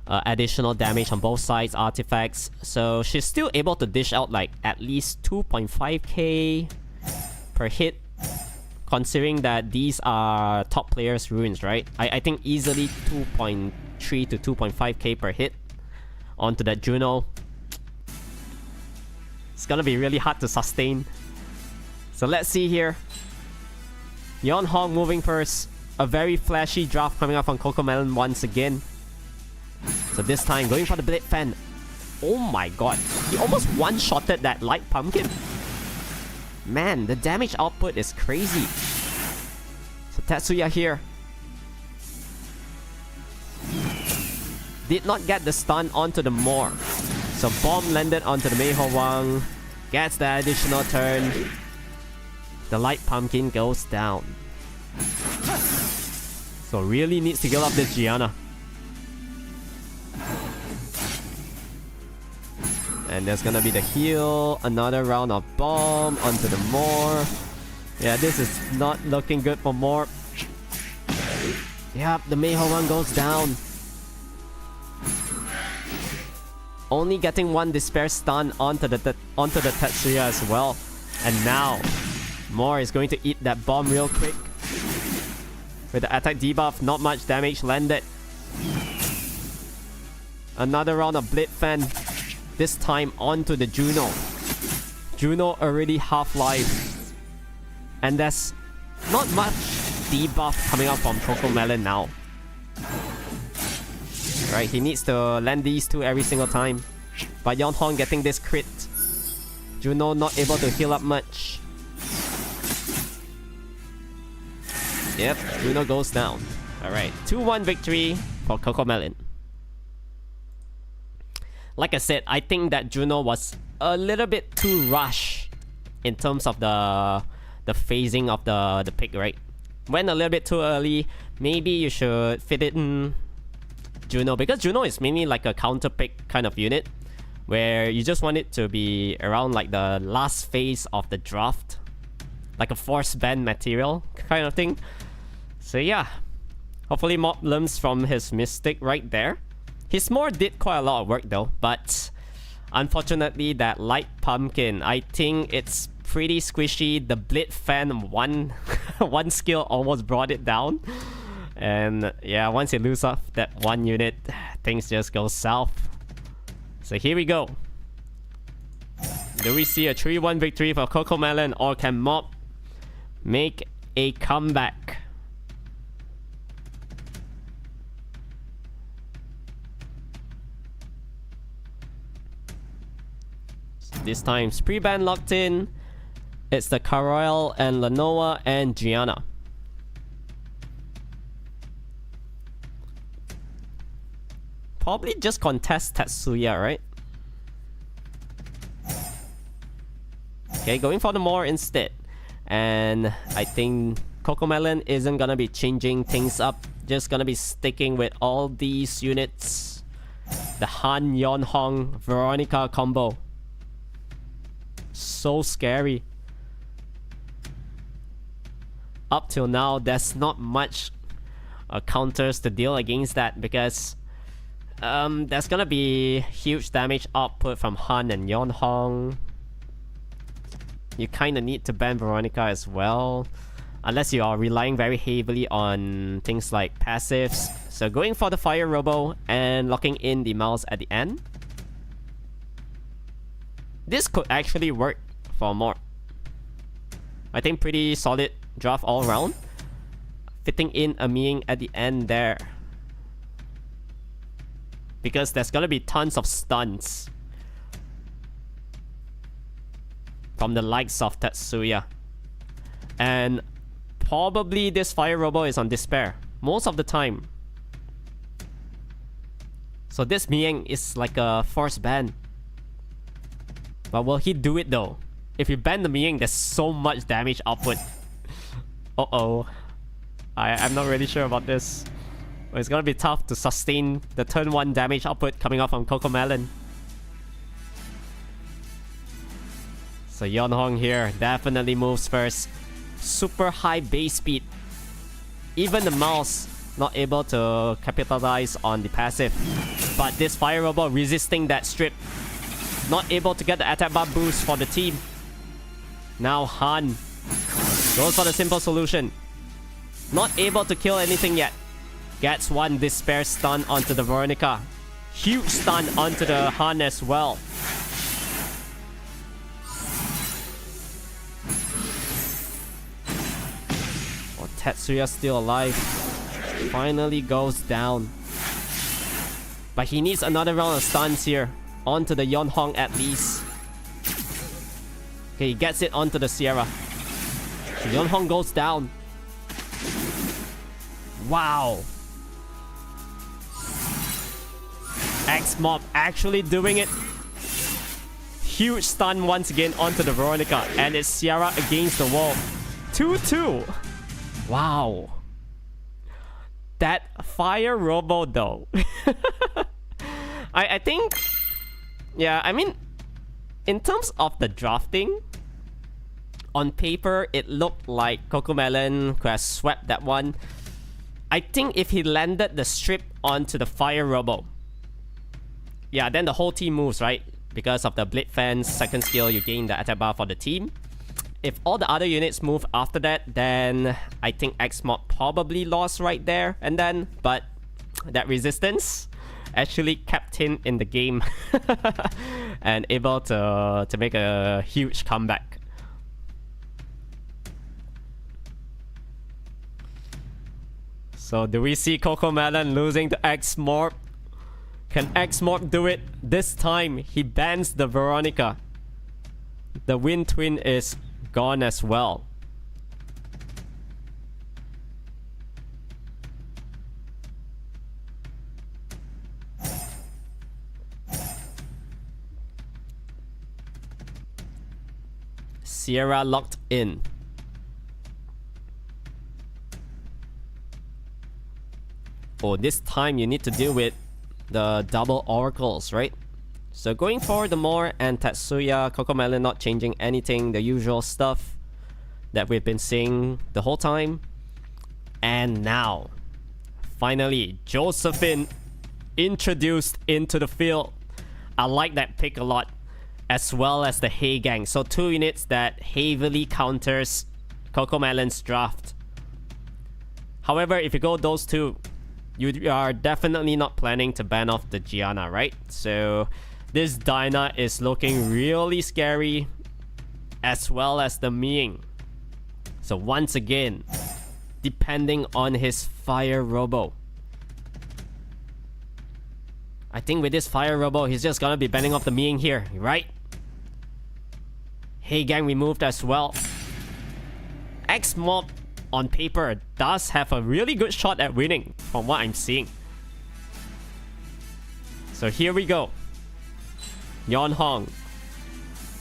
Additional damage on both sides, artifacts. So she's still able to dish out like at least 2.5k per per hit. Considering that these are top players' runes, right? I think easily 2.3 to 2.5k per hit onto that Juno. It's gonna be really hard to sustain. So let's see here. Yonhong moving first. A very flashy draft coming up on Coco Melon once again. So this time going for the Blade Fan. Oh my god. He almost one-shotted that Light Pumpkin. Man, the damage output is crazy. So Tetsuya here. Did not get the stun onto the Moor. So bomb landed onto the Mei Ho Wang. Gets the additional turn. The Light Pumpkin goes down. So really needs to kill up this Gianna. And there's gonna be the heal. Another round of bomb onto the Moor. Yeah, this is not looking good for Moor. Yep, the Mei Ho Wang goes down. Only getting one Despair stun onto the Tetsuya as well. And now, Moor is going to eat that bomb real quick. With the attack debuff, not much damage landed. Another round of Blade Fan. This time onto the Juno. Juno already half-life. And there's not much debuff coming up from Coco Melon now. Right, he needs to land these two every single time. But Yonhong getting this crit. Juno not able to heal up much. Yep, Juno goes down. Alright, 2-1 victory for Coco Melon. Like I said, I think that Juno was a little bit too rushed in terms of the phasing of the pick, right? Went a little bit too early. Maybe you should fit it in Juno, because Juno is mainly like a counter pick kind of unit where you just want it to be around like the last phase of the draft, like a force ban material kind of thing. So yeah, hopefully Mob learns from his mistake right there. His Moor did quite a lot of work though, but unfortunately that Light Pumpkin, I think it's pretty squishy. The Blade Fan one skill almost brought it down. And yeah, once you lose off that one unit, things just go south. So here we go. Do we see a 3-1 victory for Coco Melon, or can Mob make a comeback? This time, Spree Band locked in. It's the Karoil and Lanoa and Gianna. Probably just contest Tetsuya, right? Okay, going for the Moor instead. And I think Coco Melon isn't gonna be changing things up. Just gonna be sticking with all these units. The Han, Yonhong, Veronica combo. So scary. Up till now, there's not much counters to deal against that, because there's gonna be huge damage output from Han and Yonhong. You kinda need to ban Veronica as well, unless you are relying very heavily on things like passives. So going for the Fire Robo and locking in the mouse at the end. This could actually work for more. I think pretty solid draft all around. Fitting in a Ming at the end there, because there's gonna be tons of stuns from the likes of Tetsuya. And probably this Fire Robo is on Despair most of the time. So this Ming is like a force ban. But will he do it though? If you ban the Ming, there's so much damage output. Uh-oh. I'm not really sure about this. But it's gonna be tough to sustain the turn 1 damage output coming off from Coco Melon. So Yonhong here definitely moves first. Super high base speed. Even the mouse not able to capitalize on the passive. But this Fire Robo resisting that strip. Not able to get the attack bar boost for the team. Now Han Goes for the simple solution. Not able to kill anything yet. Gets one despair stun onto the Veronica. Huge stun onto the Han as well. Oh, Tetsuya still alive. Finally goes down. But he needs another round of stuns here. Onto the Yonhong at least. Okay, he gets it onto the Sierra. Yonhong goes down. Wow. XMorb actually doing it. Huge stun once again onto the Veronica. And it's Sierra against the wall. 2-2. Wow. That fire robo though. I think... Yeah, I mean... In terms of the drafting... On paper, it looked like Coco Melon could have swept that one. I think if he landed the strip onto the fire robo... Yeah, then the whole team moves, right? Because of the Blade Fan's second skill, you gain the attack bar for the team. If all the other units move after that, then I think XMorb probably lost right there and then. But that resistance actually kept him in the game and able to make a huge comeback. So do we see Coco Melon losing to XMorb? Can XMorb do it? This time, he bans the Veronica. The Wind Twin is gone as well. Sierra locked in. Oh, this time you need to deal with the double oracles, right? So going for the more and Tetsuya, Coco Melon not changing anything, the usual stuff that we've been seeing the whole time. And now, finally, Josephine introduced into the field. I like that pick a lot, as well as the Hey Gang. So 2 units that heavily counters Coco Melon's draft. However, if you go those 2, you are definitely not planning to ban off the Ginya, right? So this Dyna is looking really scary, as well as the Ming. So once again, depending on his Fire Robo. I think with this Fire Robo, he's just gonna be banning off the Ming here, right? Hey Gang removed as well. XMorb on paper does have a really good shot at winning from what I'm seeing. So here we go. Yonhong.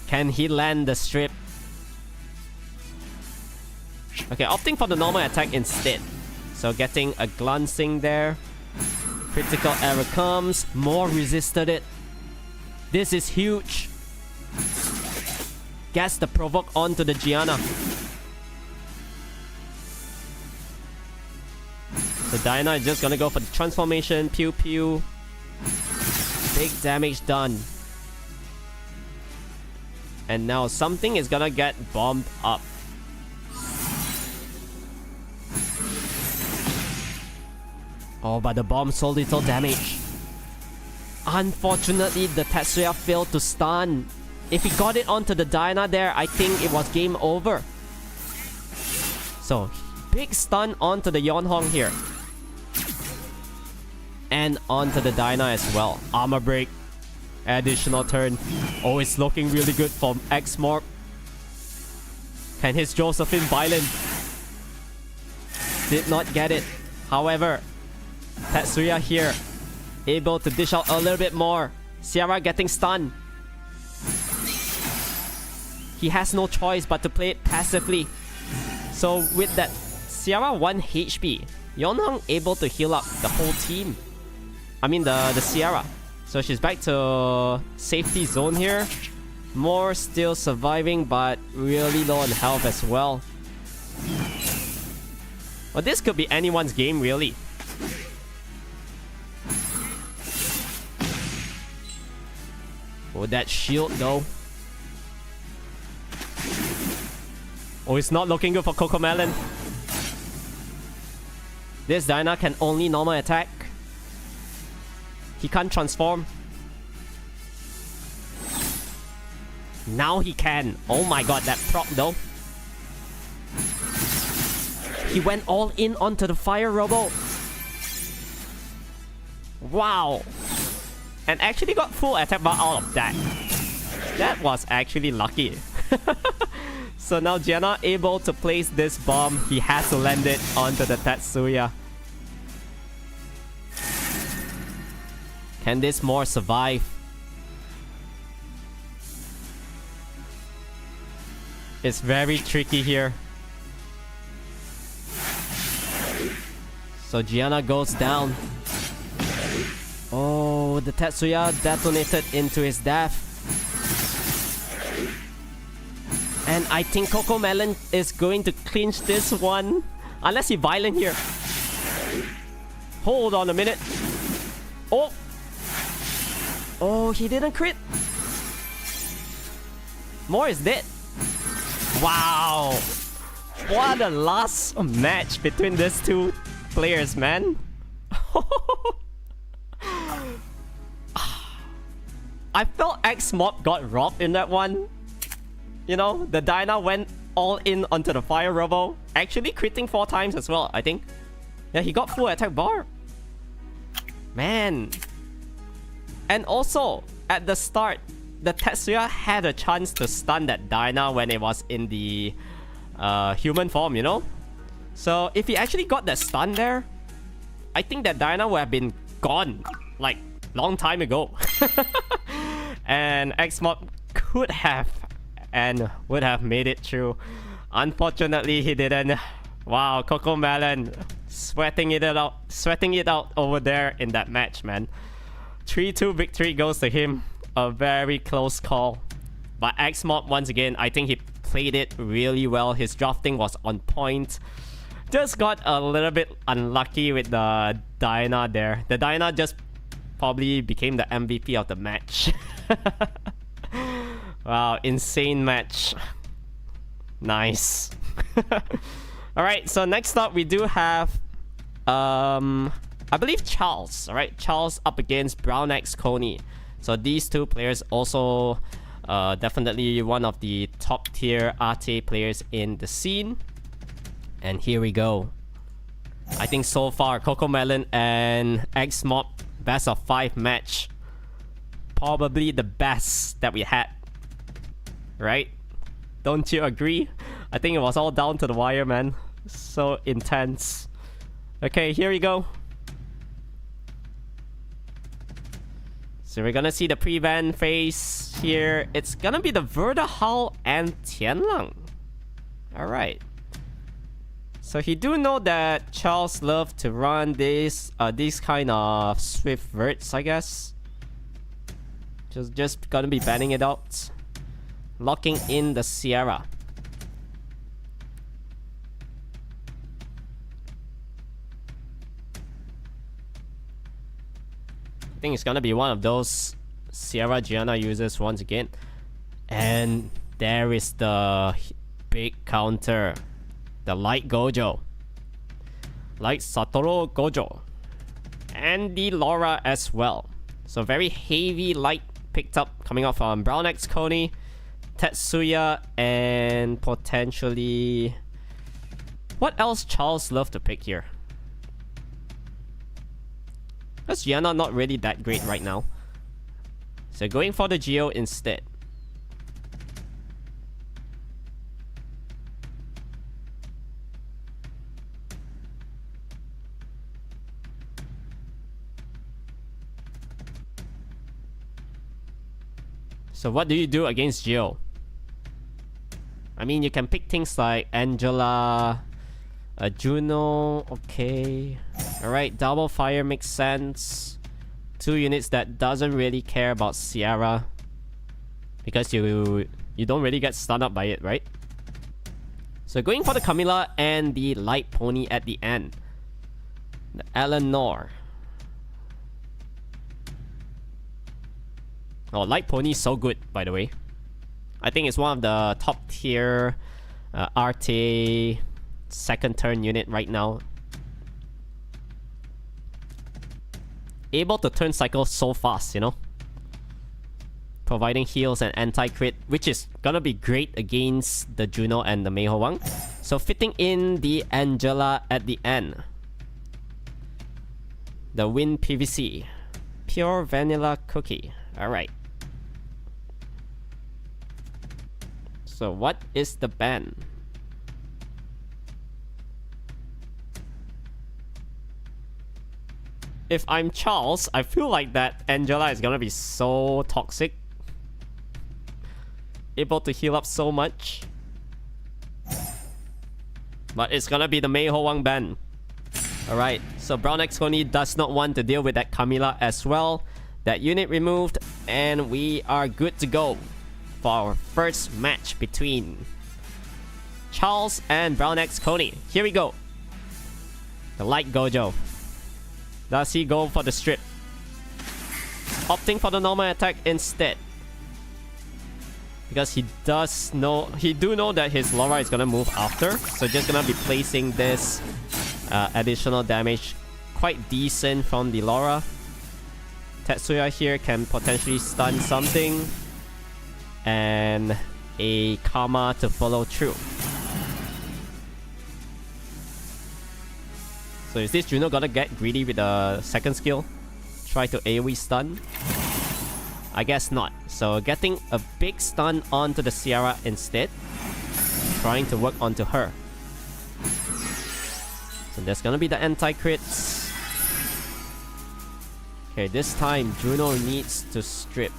Can he land the strip? Okay, opting for the normal attack instead. So getting a glancing there. Critical error comes. More resisted it. This is huge. Gets the provoke onto the Ginya. The Diana is just gonna go for the transformation. Pew pew. Big damage done. And now something is gonna get bombed up. Oh, but the bomb so little damage. Unfortunately, the Tetsuya failed to stun. If he got it onto the Diana there, I think it was game over. So, big stun onto the Yonhong here. And onto the Diana as well. Armor break. Additional turn. Oh, it's looking really good from XMorb. Can his Josephine Violent? Did not get it. However, Tetsuya here, able to dish out a little bit more. Sierra getting stunned. He has no choice but to play it passively. So with that Sierra 1 HP, Yonhong able to heal up the whole team. I mean the Sierra. So she's back to safety zone here. More still surviving, but really low on health as well. Well, this could be anyone's game, really. Oh, that shield though. Oh, it's not looking good for Coco Melon. This Dyna can only normal attack. He can't transform. Now he can. Oh my god, that proc though. He went all in onto the fire robo. Wow. And actually got full attack bar out of that. That was actually lucky. So now Ginya able to place this bomb. He has to land it onto the Tetsuya. Can this more survive? It's very tricky here. So Ginya goes down. Oh, the Tetsuya detonated into his death. And I think Coco Melon is going to clinch this one. Unless he violent here. Hold on a minute. Oh! Oh, he didn't crit. More is dead. Wow! What a last match between these two players, man. I felt XMorb got robbed in that one. You know, the Dyna went all in onto the fire robo. Actually critting 4 times as well, I think. Yeah, he got full attack bar. Man. And also, at the start, the Tetsuya had a chance to stun that Dyna when it was in the human form, you know? So, if he actually got that stun there, I think that Dyna would have been gone, like, long time ago. And XMorb could have and would have made it through. Unfortunately, he didn't. Wow, Coco Melon sweating it out over there in that match, man. 3-2 victory goes to him. A very close call. But XMorb, once again, I think he played it really well. His drafting was on point. Just got a little bit unlucky with the Dyna there. The Dyna just probably became the MVP of the match. Wow, insane match. Nice. Alright, so next up we do have I believe Charles. Alright, Charles up against BrownXCony. So these two players also definitely one of the top tier RT players in the scene. And here we go. I think so far Coco Melon and XMorb best of 5 match. Probably the best that we had. Right? Don't you agree? I think it was all down to the wire, man. So intense. Okay, here we go. So we're gonna see the pre-ban phase here. It's gonna be the Vertihal and Tianlang. Alright. So he do know that Charles love to run these kind of swift verts, I guess. Just gonna be banning it out. Locking in the Sierra. I think it's gonna be one of those Sierra Ginya users once again. And there is the big counter. The Light Gojo. Light Satoru Gojo. And the Laura as well. So very heavy light picked up coming off from BrownXCony, Tetsuya, and potentially... What else Charles love to pick here? Because Ginya not really that great right now. So going for the Geo instead. So what do you do against Geo? I mean, you can pick things like Angela, Juno, okay. Alright, double fire makes sense. 2 units that doesn't really care about Sierra. Because you don't really get stunned up by it, right? So going for the Camilla and the Light Pony at the end. The Eleanor. Oh, Light Pony is so good, by the way. I think it's one of the top tier RTA second turn unit right now. Able to turn cycle so fast, you know? Providing heals and anti-crit, which is gonna be great against the Juno and the Meihowang. So fitting in the Angela at the end. The Win PVC. Pure vanilla cookie. Alright. So what is the ban? If I'm Charles, I feel like that Angela is gonna be so toxic. Able to heal up so much. But it's gonna be the Meihowang ban. Alright, so BrownXCony does not want to deal with that Camilla as well. That unit removed, and we are good to go for our first match between Charles and BrownXCony. Here we go. The Light Gojo. Does he go for the strip? Opting for the normal attack instead. Because he do know that his Laura is gonna move after. So just gonna be placing this additional damage. Quite decent from the Laura. Tetsuya here can potentially stun something. And a Karma to follow through. So is this Juno gonna get greedy with the second skill? Try to AoE stun? I guess not. So getting a big stun onto the Sierra instead. Trying to work onto her. So there's gonna be the anti-crits. Okay, this time Juno needs to strip.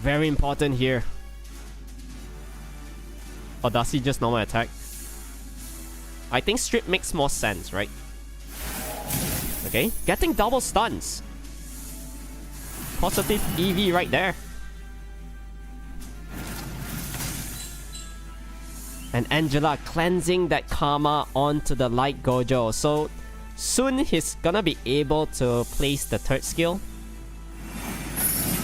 Very important here. Or does he just normal attack? I think strip makes more sense, right? Okay, getting double stuns. Positive EV right there. And Angela cleansing that Karma onto the Light Gojo. So soon he's gonna be able to place the third skill.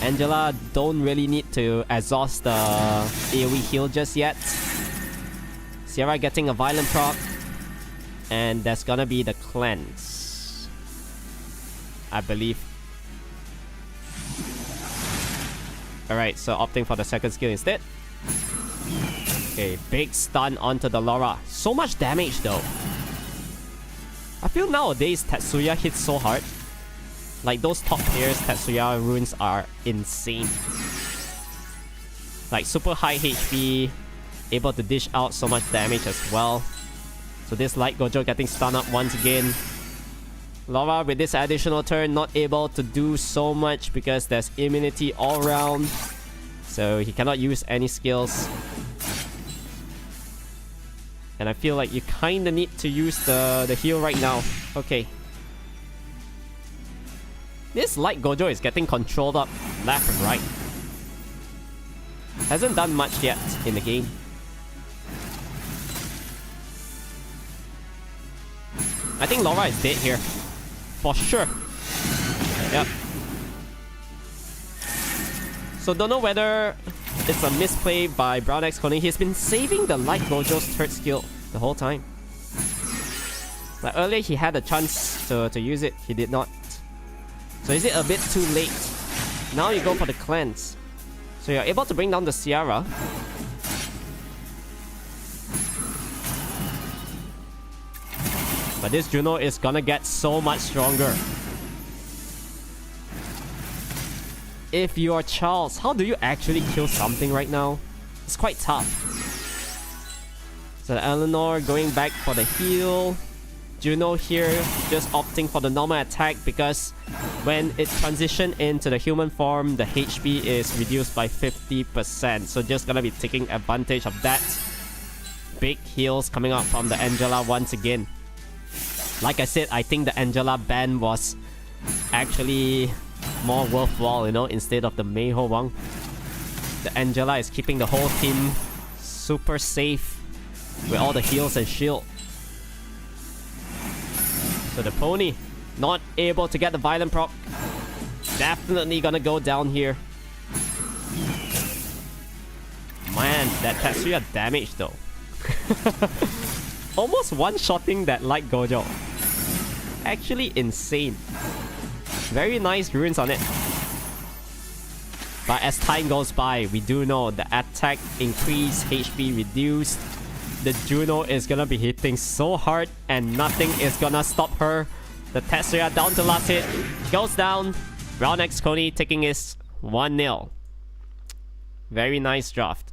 Angela don't really need to exhaust the AoE heal just yet. Sierra getting a violent proc. And there's gonna be the cleanse, I believe. Alright, so opting for the second skill instead. Okay, big stun onto the Laura. So much damage though. I feel nowadays Tetsuya hits so hard. Like those top players, Tetsuya runes are insane. Like super high HP, able to dish out so much damage as well. So this Light Gojo getting stunned up once again. Laura with this additional turn not able to do so much because there's immunity all around. So he cannot use any skills. And I feel like you kinda need to use the heal right now. Okay. This Light Gojo is getting controlled up left and right. Hasn't done much yet in the game. I think Laura is dead here. For sure. Yep. So don't know whether it's a misplay by BrownXCony. He's been saving the Light Gojo's third skill the whole time. Like earlier he had a chance to use it. He did not. So is it a bit too late? Now you go for the cleanse. So you're able to bring down the Sierra. But this Juno is gonna get so much stronger. If you're Charles, how do you actually kill something right now? It's quite tough. So Eleanor going back for the heal. Juno here just opting for the normal attack because when it transitions into the human form, the HP is reduced by 50%. So just gonna be taking advantage of that. Big heals coming out from the Angela once again. Like I said, I think the Angela ban was actually more worthwhile, you know, instead of the Meihowang. The Angela is keeping the whole team super safe with all the heals and shield. So the pony not able to get the violent proc. Definitely gonna go down here. that Tetsuya damage though. Almost one-shotting that Light Gojo. Actually insane. Very nice runes on it. But as time goes by, we do know the attack increase, HP reduced. The Juno is gonna be hitting so hard and nothing is gonna stop her. The Tetsuya down to last hit. Goes down. BrownXCony taking his 1-0. Very nice draft.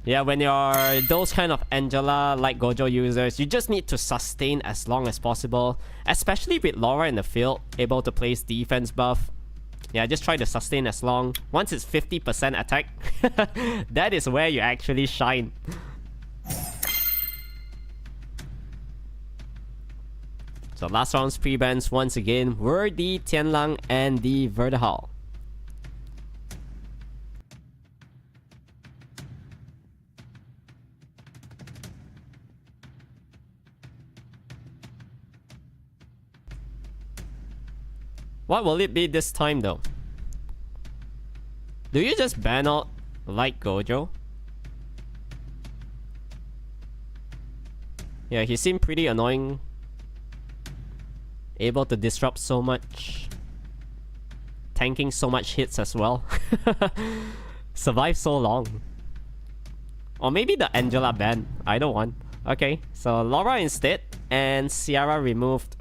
Yeah, when you're those kind of Angela like Gojo users, you just need to sustain as long as possible. Especially with Laura in the field, able to place defense buff. Yeah, just try to sustain as long. Once it's 50% attack, that is where you actually shine. So last round's pre-bans once again were the Tianlang and the Vertihal. What will it be this time though? Do you just ban out Light Gojo? Yeah, he seemed pretty annoying. Able to disrupt so much. Tanking so much hits as well. Survived so long. Or maybe the Angela ban. Either one. Okay, so Laura instead. And Ciara removed.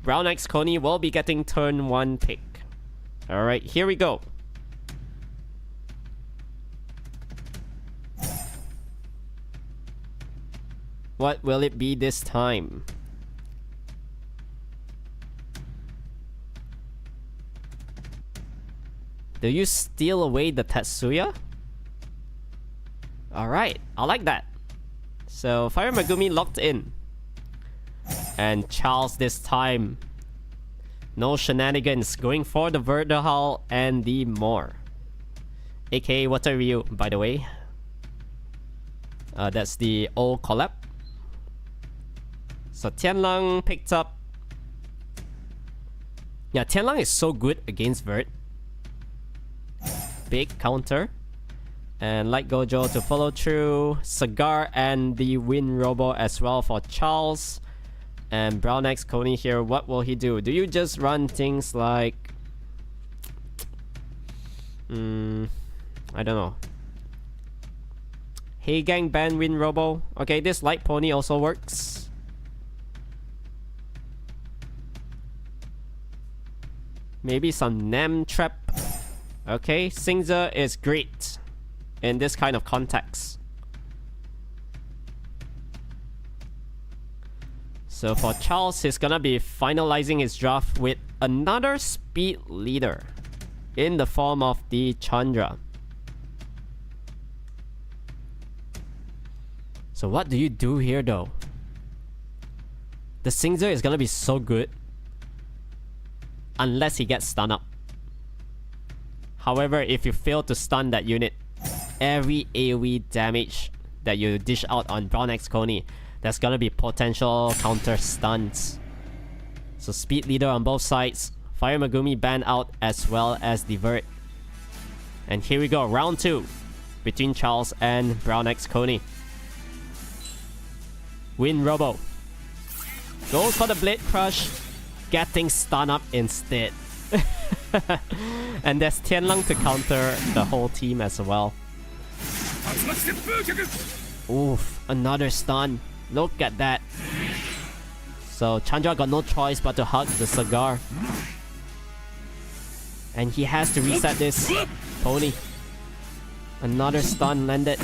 BrownXCony will be getting turn 1 pick. Alright, here we go. What will it be this time? Do you steal away the Tetsuya? Alright, I like that. So Fire Megumi locked in. And Charles this time. No shenanigans, going for the Vertihal and the More. AKA Water Ryu, by the way. That's the old collab. So Tianlang picked up. Yeah, Tianlang is so good against Vert. Big counter. And Light Gojo to follow through. Cigar and the Wind Robo as well for Charles. And BrownXCony here, what will he do? Do you just run things like... I don't know. Hey Gang ban Wind Robo. Okay, this Light Pony also works. Maybe some Nem Trap. Okay, Singza is great in this kind of context. So for Charles, he's gonna be finalizing his draft with another speed leader in the form of the Chandra. So what do you do here though? The Singza is gonna be so good unless he gets stun up. However, if you fail to stun that unit, every AoE damage that you dish out on BrownXCony, there's gonna be potential counter stuns. So speed leader on both sides. Fire Megumi ban out as well as the Vert. And here we go, round 2 between Charles and BrownXCony. Wind Robo goes for the Blade Crush, getting stun up instead. And there's Tianlang to counter the whole team as well. Oof, another stun. Look at that. So Chandra got no choice but to hug the Cigar. And he has to reset this pony. Another stun landed.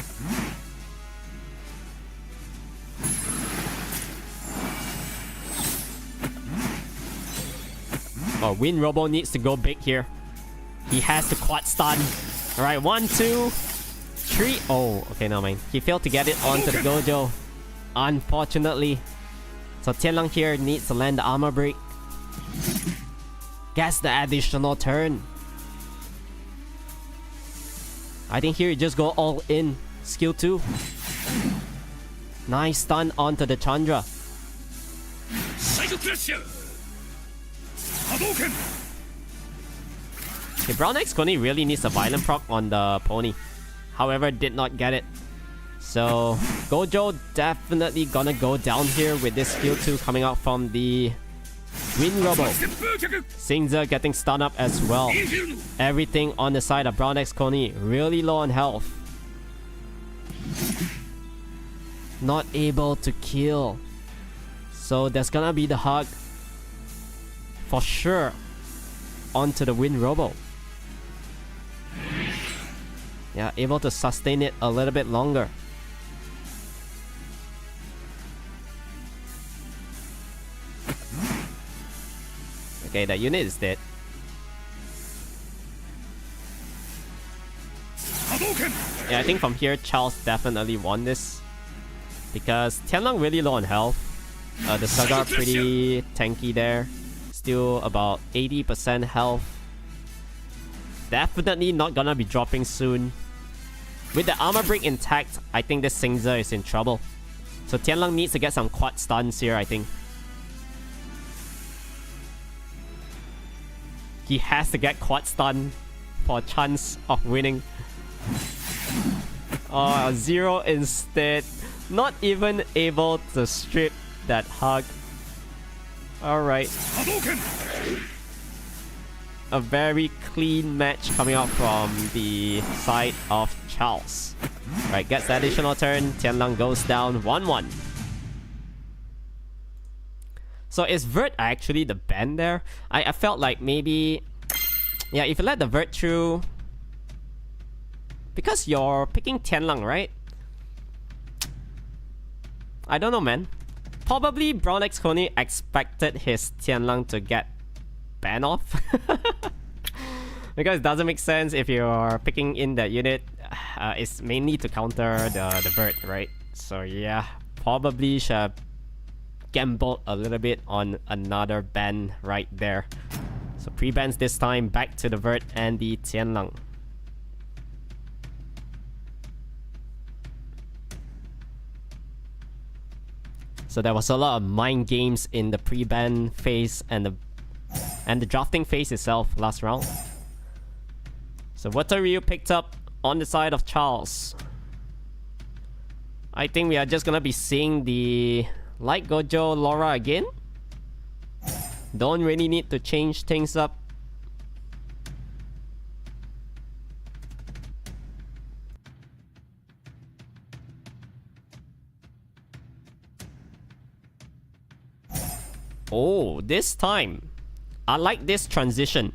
Oh, Wind Robo needs to go big here. He has to quad stun. Alright, 1, 2, 3. Oh, okay, no mind. He failed to get it onto the Gojo. Unfortunately. So Tianlang here needs to land the armor break. Gets the additional turn. I think here you just go all in. Skill 2. Nice stun onto the Chandra. Okay, BrownXCony really needs a violent proc on the pony. However, did not get it. So Gojo definitely gonna go down here with this skill 2 coming out from the Wind Robo. Singza getting stunned up as well. Everything on the side of BrownXCony really low on health. Not able to kill. So there's gonna be the hug for sure onto the Wind Robo. Yeah, able to sustain it a little bit longer. Okay, that unit is dead. Yeah, I think from here Charles definitely won this. Because Tianlang really low on health. The Sagar pretty tanky there. Still about 80% health. Definitely not gonna be dropping soon. With the armor break intact, I think this Singza is in trouble. So Tianlang needs to get some quad stuns here, I think. He has to get quad stun for a chance of winning. Oh, 0 instead. Not even able to strip that hug. Alright. A very clean match coming out from the side of Charles. Right, gets the additional turn. Tianlang goes down 1-1. So is Vert actually the ban there? I felt like maybe... Yeah, if you let the Vert through... Because you're picking Tianlang, right? I don't know, man. Probably BrownXCony expected his Tianlang to get banned off. Because it doesn't make sense if you're picking in that unit. It's mainly to counter the Vert, right? So yeah, probably should have gambled a little bit on another ban right there. So pre-bans this time, back to the Vert and the Tianlang. So there was a lot of mind games in the pre-ban phase and the drafting phase itself last round. So Water Ryu picked up on the side of Charles. I think we are just gonna be seeing the Light Gojo Laura again. Don't really need to change things up. Oh, this time I like this transition.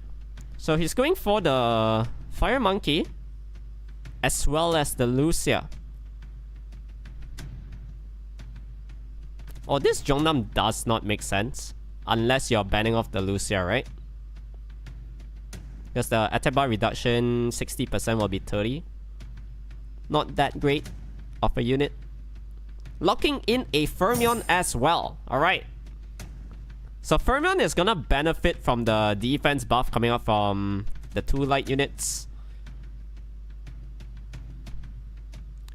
So he's going for the Fire Monkey as well as the Lucia. Oh, this Jongnam does not make sense unless you're banning off the Lucia, right? Because the attack bar reduction 60% will be 30. Not that great of a unit. Locking in a Fermion as well. Alright. So Fermion is gonna benefit from the defense buff coming up from the 2 light units.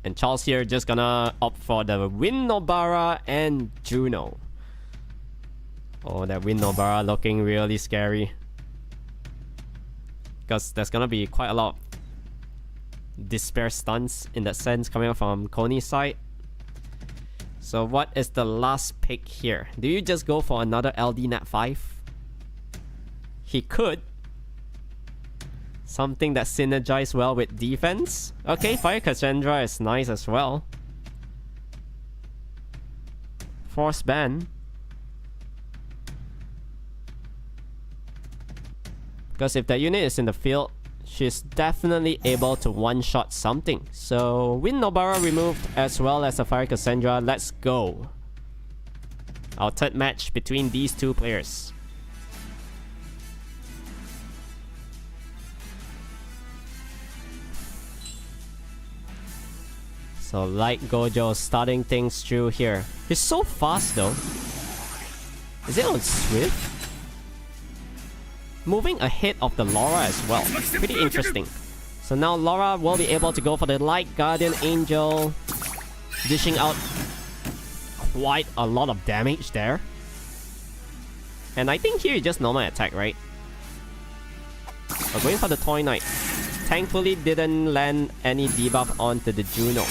And Charles here just gonna opt for the Wind Nobara and Juno. Oh, that Wind Nobara looking really scary. Because there's gonna be quite a lot of despair stunts in that sense coming up from Koni's side. So what is the last pick here? Do you just go for another LD Nat 5? He could. Something that synergizes well with defense. Okay, Fire Cassandra is nice as well. Force ban. Because if that unit is in the field, she's definitely able to one-shot something. So Wind Nobara removed as well as a Fire Cassandra. Let's go. Our third match between these two players. So Light Gojo starting things through here. He's so fast though. Is it on Swift? Moving ahead of the Laura as well. Pretty interesting. So now Laura will be able to go for the Light Guardian Angel. Dishing out quite a lot of damage there. And I think here is just normal attack, right? We're going for the Toy Knight. thankfully didn't land any debuff onto the Juno.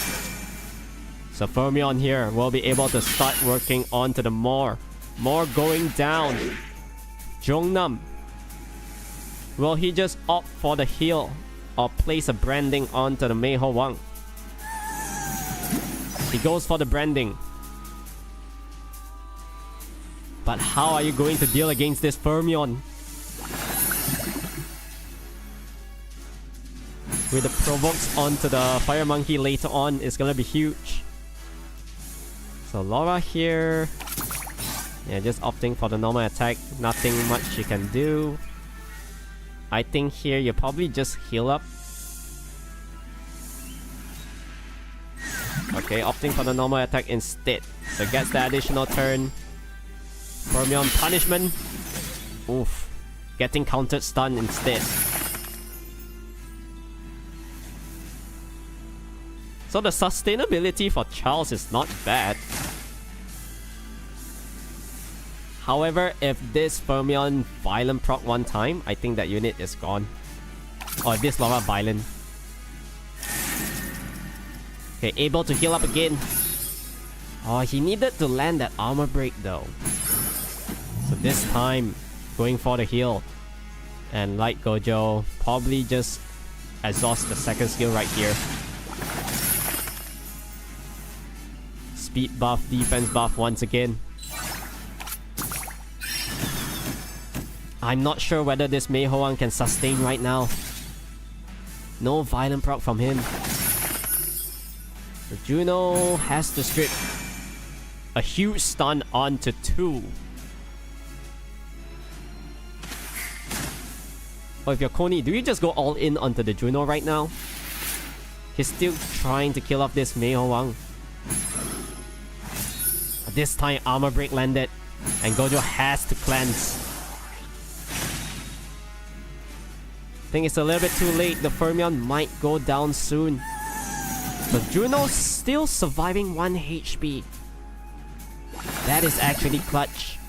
So Fermion here will be able to start working onto the More. More going down. Jongnam. Will he just opt for the heal or place a branding onto the Mei Ho Wang? He goes for the branding. But how are you going to deal against this Fermion? With the provokes onto the Fire Monkey later on is gonna be huge. So Laura here, yeah, just opting for the normal attack. Nothing much she can do. I think here you probably just heal up. Okay, opting for the normal attack instead. So gets the additional turn. Fermion punishment. Oof. Getting countered stun instead. So the sustainability for Charles is not bad. However, if this Fermion Violent proc one time, I think that unit is gone. Or this Laura Violent. Okay, able to heal up again. Oh, he needed to land that armor break though. So this time, going for the heal. And like Gojo, probably just exhaust the second skill right here. Speed buff, defense buff once again. I'm not sure whether this Mei Ho Wang can sustain right now. No violent proc from him. The Juno has to strip a huge stun onto 2. Or if you're Coney, do you just go all in onto the Juno right now? He's still trying to kill off this Mei Ho Wang. This time armor break landed and Gojo has to cleanse. I think it's a little bit too late. The Fermion might go down soon. But Juno's still surviving 1 HP. That is actually clutch.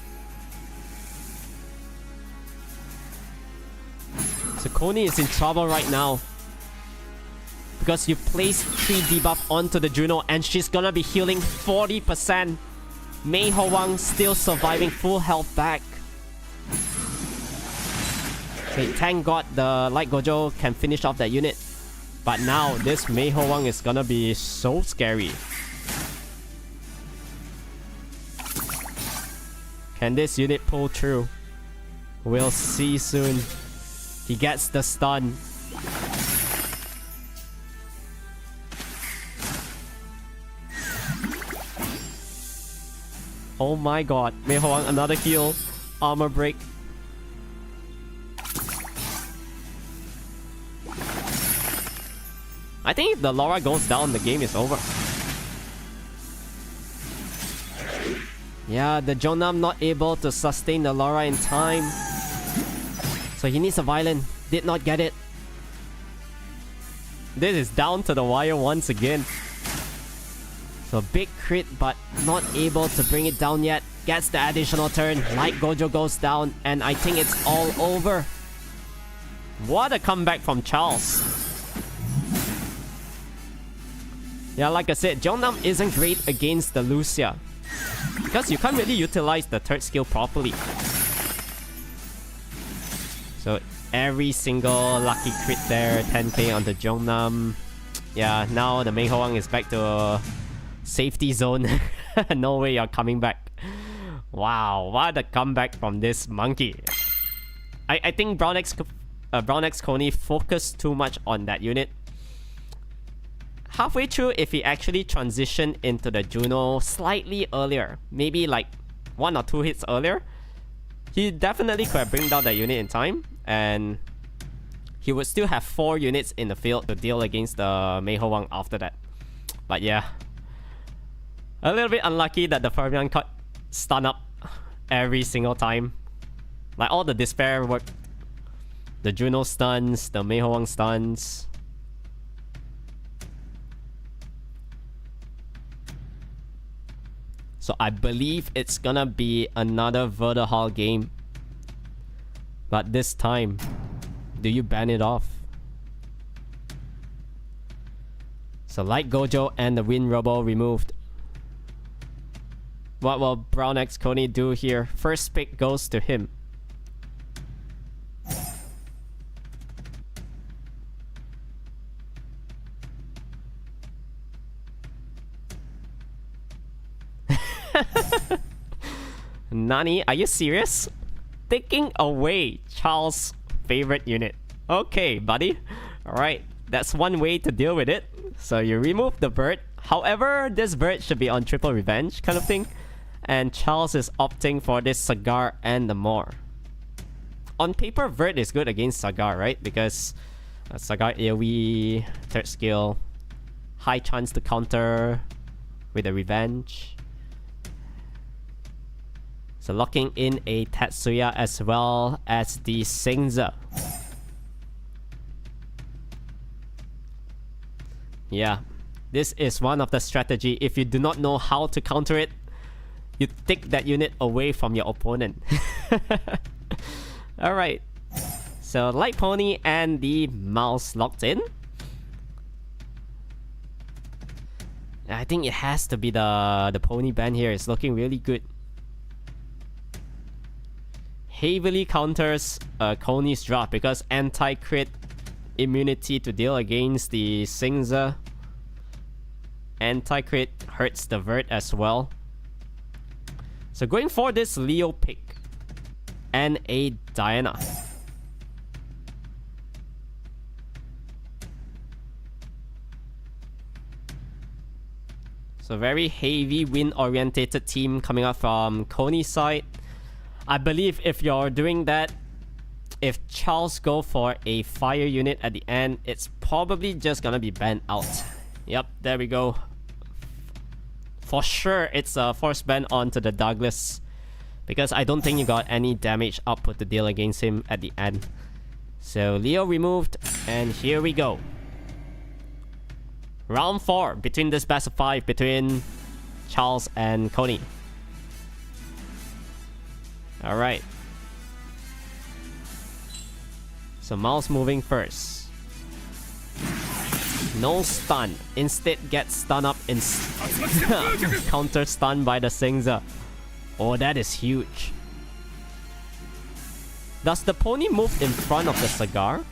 So Coney is in trouble right now. Because you place 3 debuff onto the Juno and she's gonna be healing 40%. Mei Ho Wang still surviving full health back. Okay, thank God the Light Gojo can finish off that unit. But now this Mei Ho Wang is gonna be so scary. Can this unit pull through? We'll see soon. He gets the stun. Oh my god. Mei Ho Wang, another heal. Armor break. I think if the Laura goes down, the game is over. Yeah, the Jonam not able to sustain the Laura in time. So he needs a Violent. Did not get it. This is down to the wire once again. So big crit, but not able to bring it down yet. Gets the additional turn. Light Gojo goes down, and I think it's all over. What a comeback from Charles. Yeah, like I said, Jongnam isn't great against the Lucia. Because you can't really utilize the third skill properly. So every single lucky crit there, 10k on the Jongnam. Yeah, now the Mei Ho Wang is back to a safety zone. No way you're coming back. Wow, what a comeback from this monkey. I think BrownXCony focused too much on that unit. Halfway through, if he actually transitioned into the Juno slightly earlier, maybe like 1 or 2 hits earlier, he definitely could have bring down that unit in time, and he would still have 4 units in the field to deal against the Mei Ho Wang after that. But yeah, a little bit unlucky that the Fermion got stun up every single time. Like all the Despair worked. The Juno stuns, the Mei Ho Wang stuns. So I believe it's gonna be another Verderhall game. But this time, do you ban it off? So Light Gojo and the Wind Robo removed. What will BrownXCony do here? First pick goes to him. Nani, are you serious? Taking away Charles' favorite unit. Okay, buddy. Alright, that's one way to deal with it. So you remove the bird. However, this bird should be on triple revenge kind of thing. And Charles is opting for this Sagar and the Moor. On paper, Vert is good against Sagar, right? Because Sagar AoE, third skill, high chance to counter with a revenge. So locking in a Tetsuya as well as the Singza. Yeah, this is one of the strategy. If you do not know how to counter it, you take that unit away from your opponent. Alright. So Light Pony and the mouse locked in. I think it has to be the pony band here. It's looking really good. Heavily counters Coney's drop because anti-crit immunity to deal against the Singza. Anti-crit hurts the Vert as well. So going for this Leo pick and a Diana. So very heavy wind orientated team coming up from Coney's side. I believe if you're doing that, if Charles go for a fire unit at the end, it's probably just gonna be banned out. Yep, there we go. For sure, it's a force ban onto the Douglas. Because I don't think you got any damage output to deal against him at the end. So Leo removed, and here we go. Round 4 between this best of 5 between Charles and Coney. Alright. So mouse moving first. No stun. Instead gets stun up in counter stun by the Singza. Oh, that is huge. Does the pony move in front of the Sagar?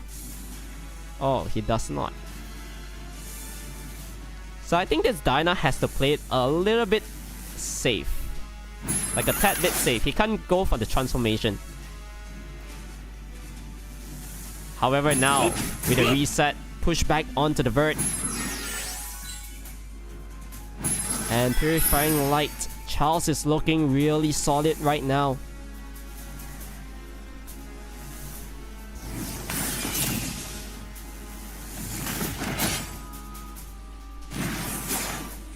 Oh, he does not. So I think this Diana has to play it a little bit safe. Like a tad bit safe. He can't go for the transformation. However, now with a reset, push back onto the Vert. And Purifying Light. Charles is looking really solid right now.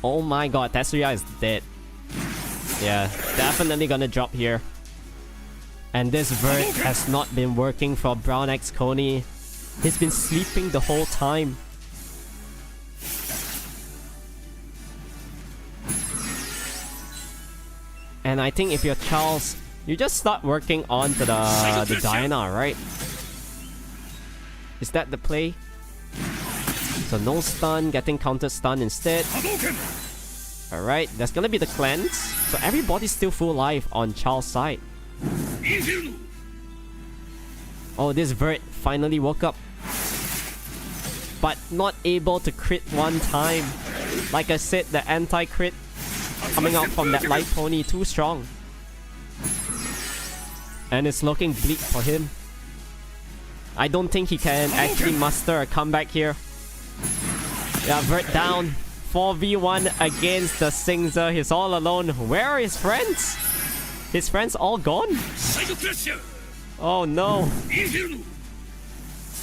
Oh my god, Tetsuya is dead. Yeah, definitely gonna drop here. And this Vert has not been working for BrownXCony. He's been sleeping the whole time. And I think if you're Charles, you just start working on to the Diana, right? Is that the play? So no stun, getting counter stun instead. Alright, that's gonna be the cleanse. So everybody's still full life on Charles' side. Oh, this Vert finally woke up. But not able to crit one time. Like I said, the anti-crit coming out from that Light Pony too strong. And it's looking bleak for him. I don't think he can actually muster a comeback here. Yeah, Vert down. 4v1 against the Singza. He's all alone. Where are his friends? His friends all gone? Oh no.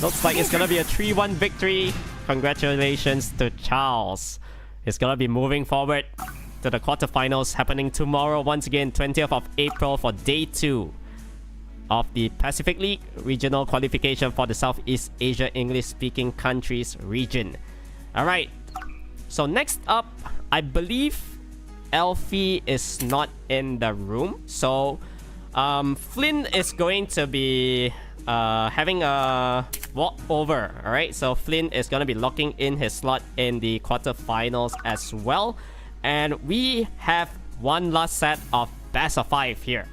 Looks like it's gonna be a 3-1 victory. Congratulations to Charles. He's gonna be moving forward to the quarterfinals happening tomorrow. Once again, 20th of April for day 2 of the Pacific League regional qualification for the Southeast Asia English-speaking countries region. Alright. So next up, I believe Elfie is not in the room. So Flynn is going to be having a walkover. Alright, so Flynn is going to be locking in his slot in the quarterfinals as well. And we have one last set of best of 5 here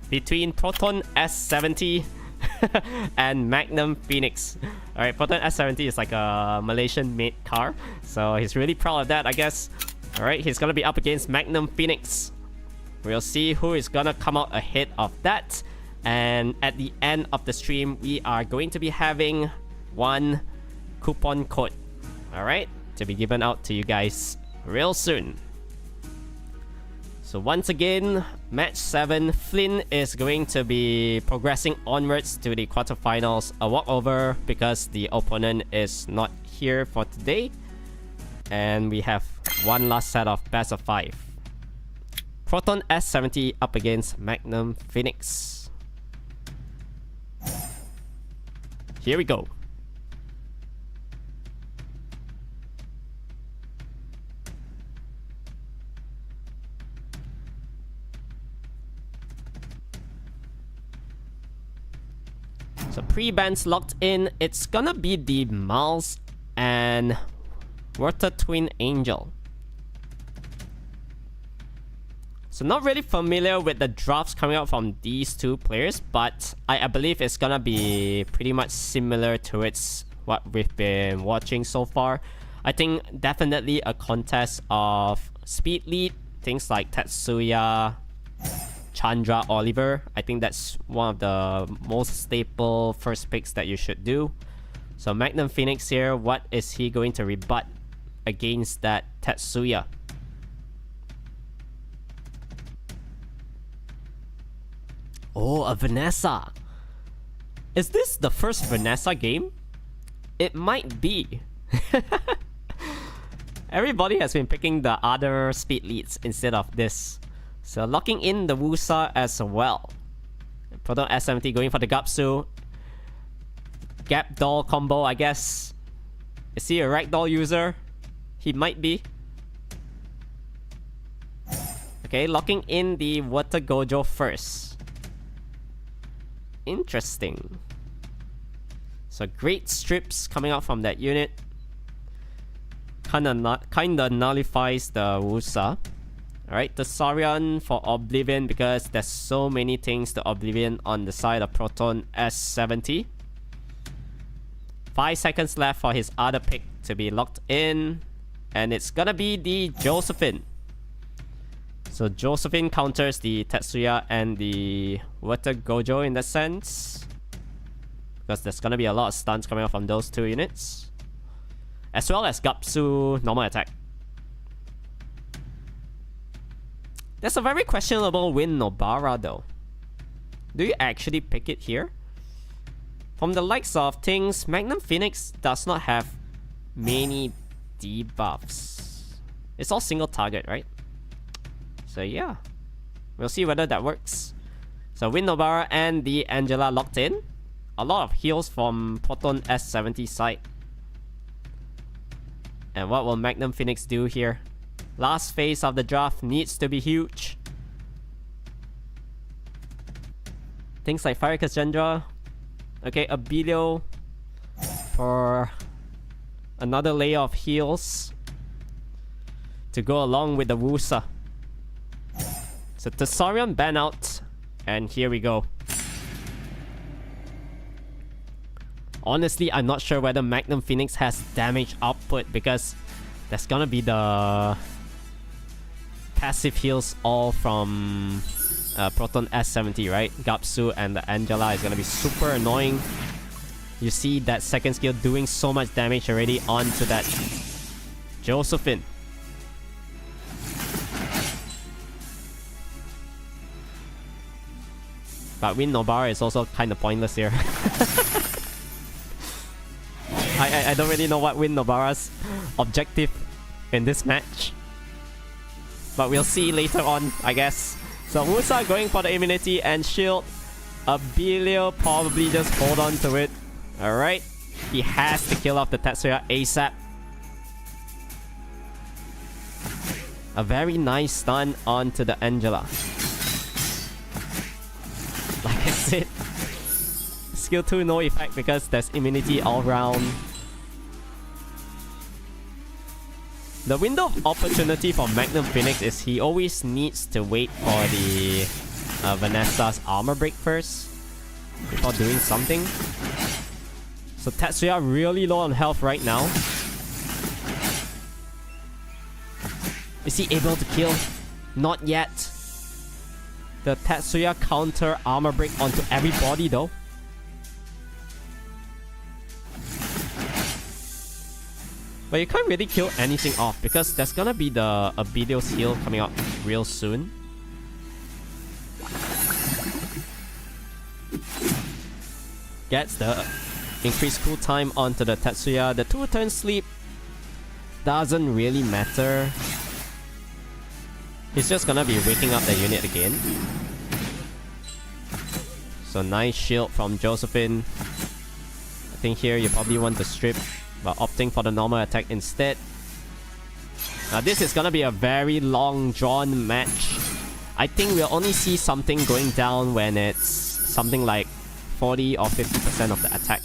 between Proton S70 and Magnum Phoenix. Alright, Proton S70 is like a Malaysian made car, so he's really proud of that, I guess. Alright, he's gonna be up against Magnum Phoenix. We'll see who is gonna come out ahead of that. And at the end of the stream, we are going to be having one coupon code, alright, to be given out to you guys real soon. So once again, match 7, Flynn is going to be progressing onwards to the quarterfinals. A walkover because the opponent is not here for today. And we have one last set of best of 5. Proton S70 up against Magnum Phoenix. Here we go. So pre-bands locked in. It's gonna be the Miles and Water Twin Angel. So not really familiar with the drafts coming out from these two players, but I believe it's gonna be pretty much similar to what we've been watching so far. I think definitely a contest of speed lead, things like Tetsuya, Chandra, Oliver. I think that's one of the most staple first picks that you should do. So Magnum Phoenix here, what is he going to rebut against that Tetsuya? Oh, a Vanessa. Is this the first Vanessa game? It might be. Everybody has been picking the other speed leads instead of this. So locking in the Wusa as well. Proton S70 going for the Gapsu. Gap doll combo, I guess. Is he a ragdoll user? He might be. Okay, locking in the Water Gojo first. Interesting. So great strips coming out from that unit. Kinda nullifies the Wusa. Alright, the Saurian for Oblivion because there's so many things to Oblivion on the side of Proton S70. 5 seconds left for his other pick to be locked in. And it's gonna be the Josephine. So Josephine counters the Tetsuya and the Water Gojo in that sense. Because there's gonna be a lot of stuns coming out from those two units. As well as Gapsu normal attack. That's a very questionable win Nobara though. Do you actually pick it here? From the likes of things, Magnum Phoenix does not have many debuffs. It's all single target, right? So yeah, we'll see whether that works. So Win Nobara and the Angela locked in. A lot of heals from Proton S70 side. And what will Magnum Phoenix do here? Last phase of the draft needs to be huge. Things like Fire Cassandra. Okay, Abilio for another layer of heals to go along with the Wusa. So Thesaurian ban out, and here we go. Honestly, I'm not sure whether Magnum Phoenix has damage output because that's gonna be the passive heals all from Proton S70, right? Gapsu and the Angela is gonna be super annoying. You see that second skill doing so much damage already onto that Josephine. But Win Nobara is also kind of pointless here. I don't really know what Win Nobara's objective in this match. But we'll see later on, I guess. So Wusa going for the immunity and shield. Abilio probably just hold on to it. Alright. He has to kill off the Tetsuya ASAP. A very nice stun onto the Angela. that's it. Skill 2 no effect because there's immunity all round. The window of opportunity for Magnum Phoenix is he always needs to wait for the Vanessa's armor break first before doing something. So Tetsuya really low on health right now. Is he able to kill? Not yet. The Tetsuya counter armor break onto everybody though. But you can't really kill anything off because there's gonna be the Abidio's heal coming out real soon. Gets the increased cool time onto the Tetsuya. The 2-turn sleep doesn't really matter. He's just gonna be waking up the unit again. So nice shield from Josephine. I think here you probably want to strip, but opting for the normal attack instead. Now this is gonna be a very long drawn match. I think we'll only see something going down when it's something like 40 or 50% of the attack.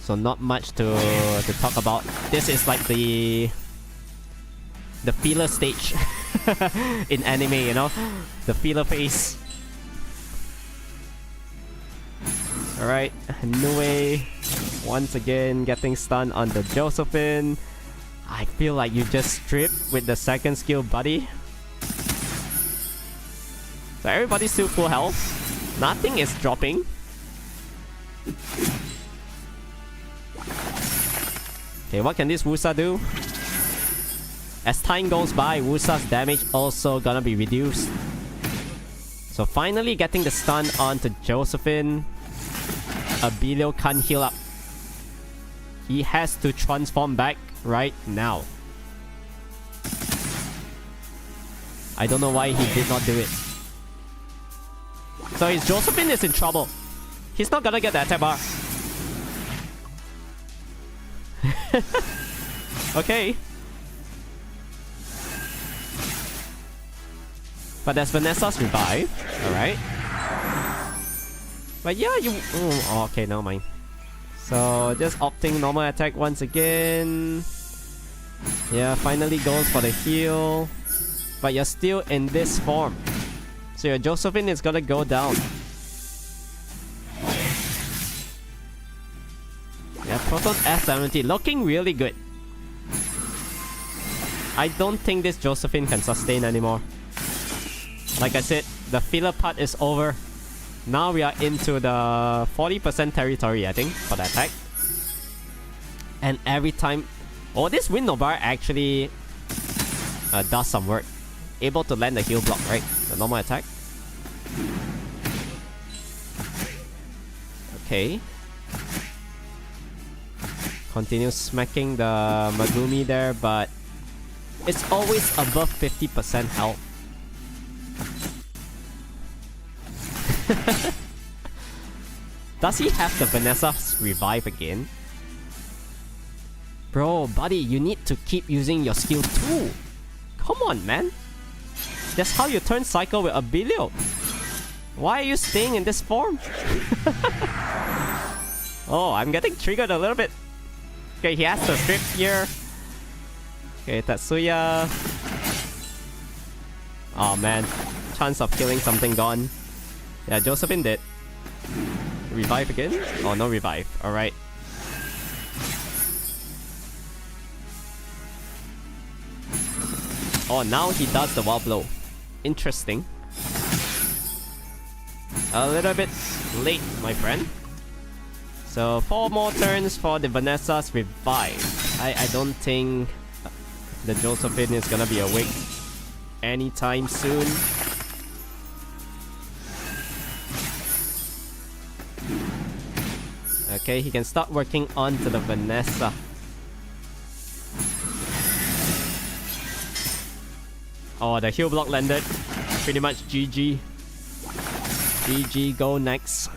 So not much to talk about. This is like the filler stage in anime, you know? The filler phase. Alright, Nue once again getting stunned on the Josephine. I feel like you just strip with the second skill, buddy. So everybody's still full health. Nothing is dropping. Okay, what can this Wusa do? As time goes by, Wusa's damage also gonna be reduced. So finally getting the stun onto Josephine. Abilio can't heal up. He has to transform back right now. I don't know why he did not do it. So his Josephine is in trouble. He's not gonna get the attack bar. Okay. But there's Vanessa's revive. Alright. But yeah, you... Oh, okay, never mind. So, just opting normal attack once again. Yeah, finally goes for the heal. But you're still in this form. So your Josephine is gonna go down. Yeah, Proton F70 looking really good. I don't think this Josephine can sustain anymore. Like I said, the filler part is over. Now we are into the 40% territory, I think, for the attack. And every time... Oh, this window bar actually does some work. Able to land the heal block, right? The normal attack. Okay. Continue smacking the Megumi there, but it's always above 50% health. Does he have the Vanessa's revive again? Bro, buddy, you need to keep using your skill 2. Come on, man. That's how you turn cycle with Abilio. Why are you staying in this form? Oh, I'm getting triggered a little bit. Okay, he has to strip here. Okay, Tetsuya. Oh man, chance of killing something gone. Yeah, Josephine did. Revive again? Oh, no revive. Alright. Oh, now he does the wild blow. Interesting. A little bit late, my friend. So 4 more turns for the Vanessa's revive. I don't think the Josephine is gonna be awake anytime soon. Okay, he can start working on to the Vanessa. Oh, the heal block landed. Pretty much GG. GG, go next.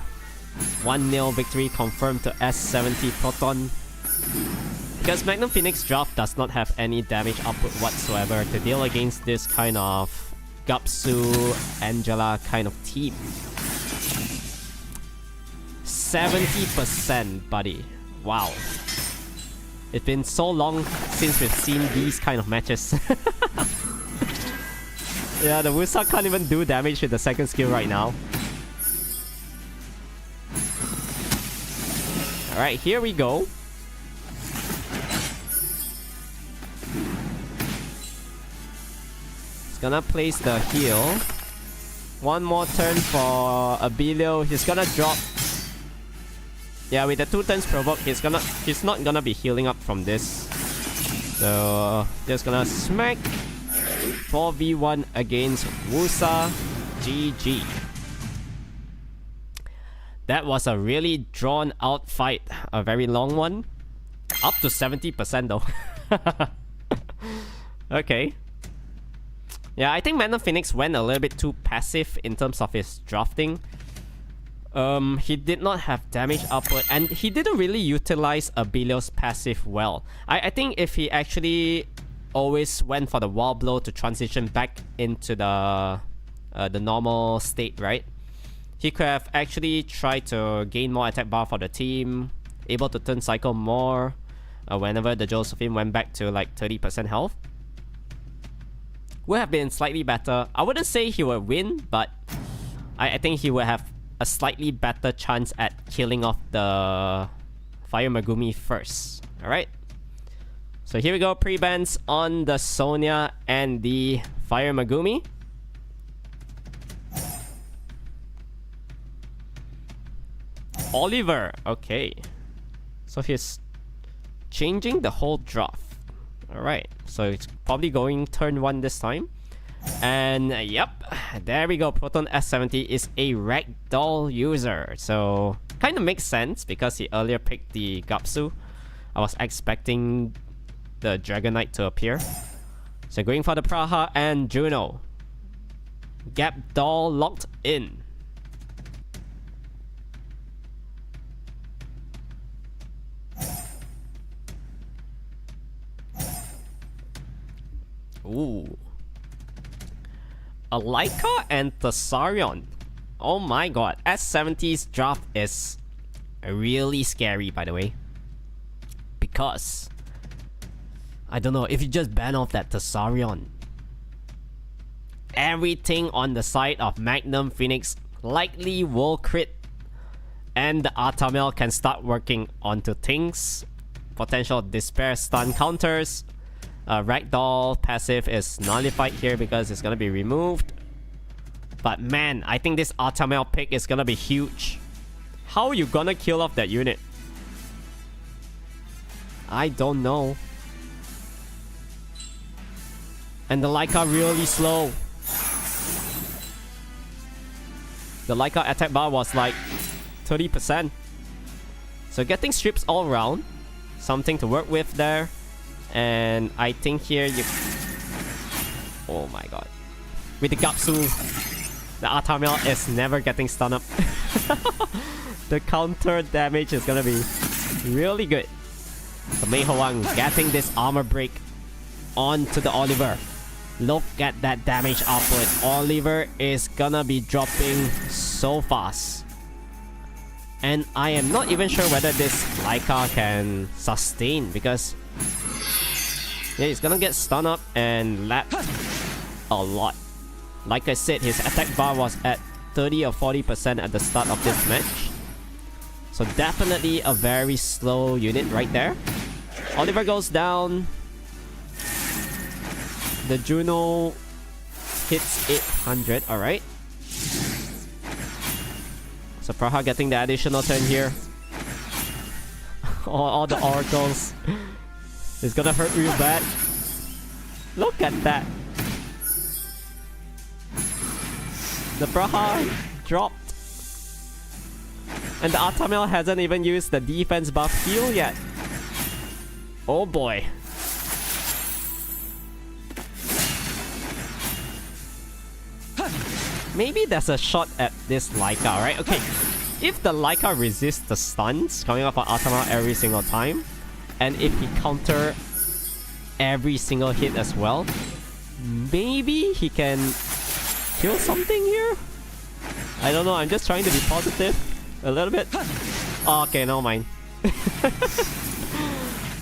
1-0 victory confirmed to S70 Proton. Because Magnum Phoenix draft does not have any damage output whatsoever to deal against this kind of Gapsu, Angela kind of team. 70%, buddy. Wow. It's been so long since we've seen these kind of matches. Yeah, the Wusa can't even do damage with the second skill right now. Alright, here we go. He's gonna place the heal. One more turn for Abilio. He's gonna drop. Yeah, with the 2 turns provoke, he's not gonna be healing up from this. So just gonna smack 4v1 against Wusa. GG. That was a really drawn out fight. A very long one. Up to 70% though. Okay. Yeah, I think Magnum Phoenix went a little bit too passive in terms of his drafting. He did not have damage output, and he didn't really utilize Abilio's passive well. I think if he actually always went for the wall blow to transition back into the normal state, right? He could have actually tried to gain more attack bar for the team, able to turn cycle more whenever the Josephine went back to like 30% health. Would have been slightly better. I wouldn't say he would win, but I think he would have a slightly better chance at killing off the Fire Megumi first. Alright. So here we go, pre-bans on the Sonya and the Fire Megumi. Oliver, okay. So he's changing the whole draft. Alright, so it's probably going turn 1 this time. And yep, there we go. Proton S70 is a ragdoll user. So kind of makes sense because he earlier picked the Gapsu. I was expecting the Dragonite to appear. So going for the Praha and Juno. Gap doll locked in. Ooh. A Laika and Thessarion. Oh my god. S70's draft is really scary, by the way. Because I don't know, if you just ban off that Thessarion, everything on the side of Magnum Phoenix likely will crit. And the Artamel can start working onto things. Potential Despair stun counters. Ragdoll passive is nullified here because it's gonna be removed. But man, I think this Artamel pick is gonna be huge. How are you gonna kill off that unit? I don't know. And the Laika really slow. The Laika attack bar was like 30%. So getting strips all around. Something to work with there. And I think here you... Oh my god. With the Gapsu, the Artamel is never getting stunned up. The counter damage is gonna be really good. So Mei Hoang getting this armor break onto the Oliver. Look at that damage output. Oliver is gonna be dropping so fast. And I am not even sure whether this Laika can sustain because... yeah, he's gonna get stunned up and lapped a lot. Like I said, his attack bar was at 30 or 40% at the start of this match. So definitely a very slow unit right there. Oliver goes down. The Juno hits 800, alright. So Praha getting the additional turn here. all the oracles. It's gonna hurt real bad. Look at that. The Praha dropped. And the Artamel hasn't even used the defense buff heal yet. Oh boy. Maybe there's a shot at this Laika, right? Okay. If the Laika resists the stuns coming off of Artamel every single time, and if he counter every single hit as well, maybe he can kill something here? I don't know, I'm just trying to be positive a little bit. Oh, okay, never mind.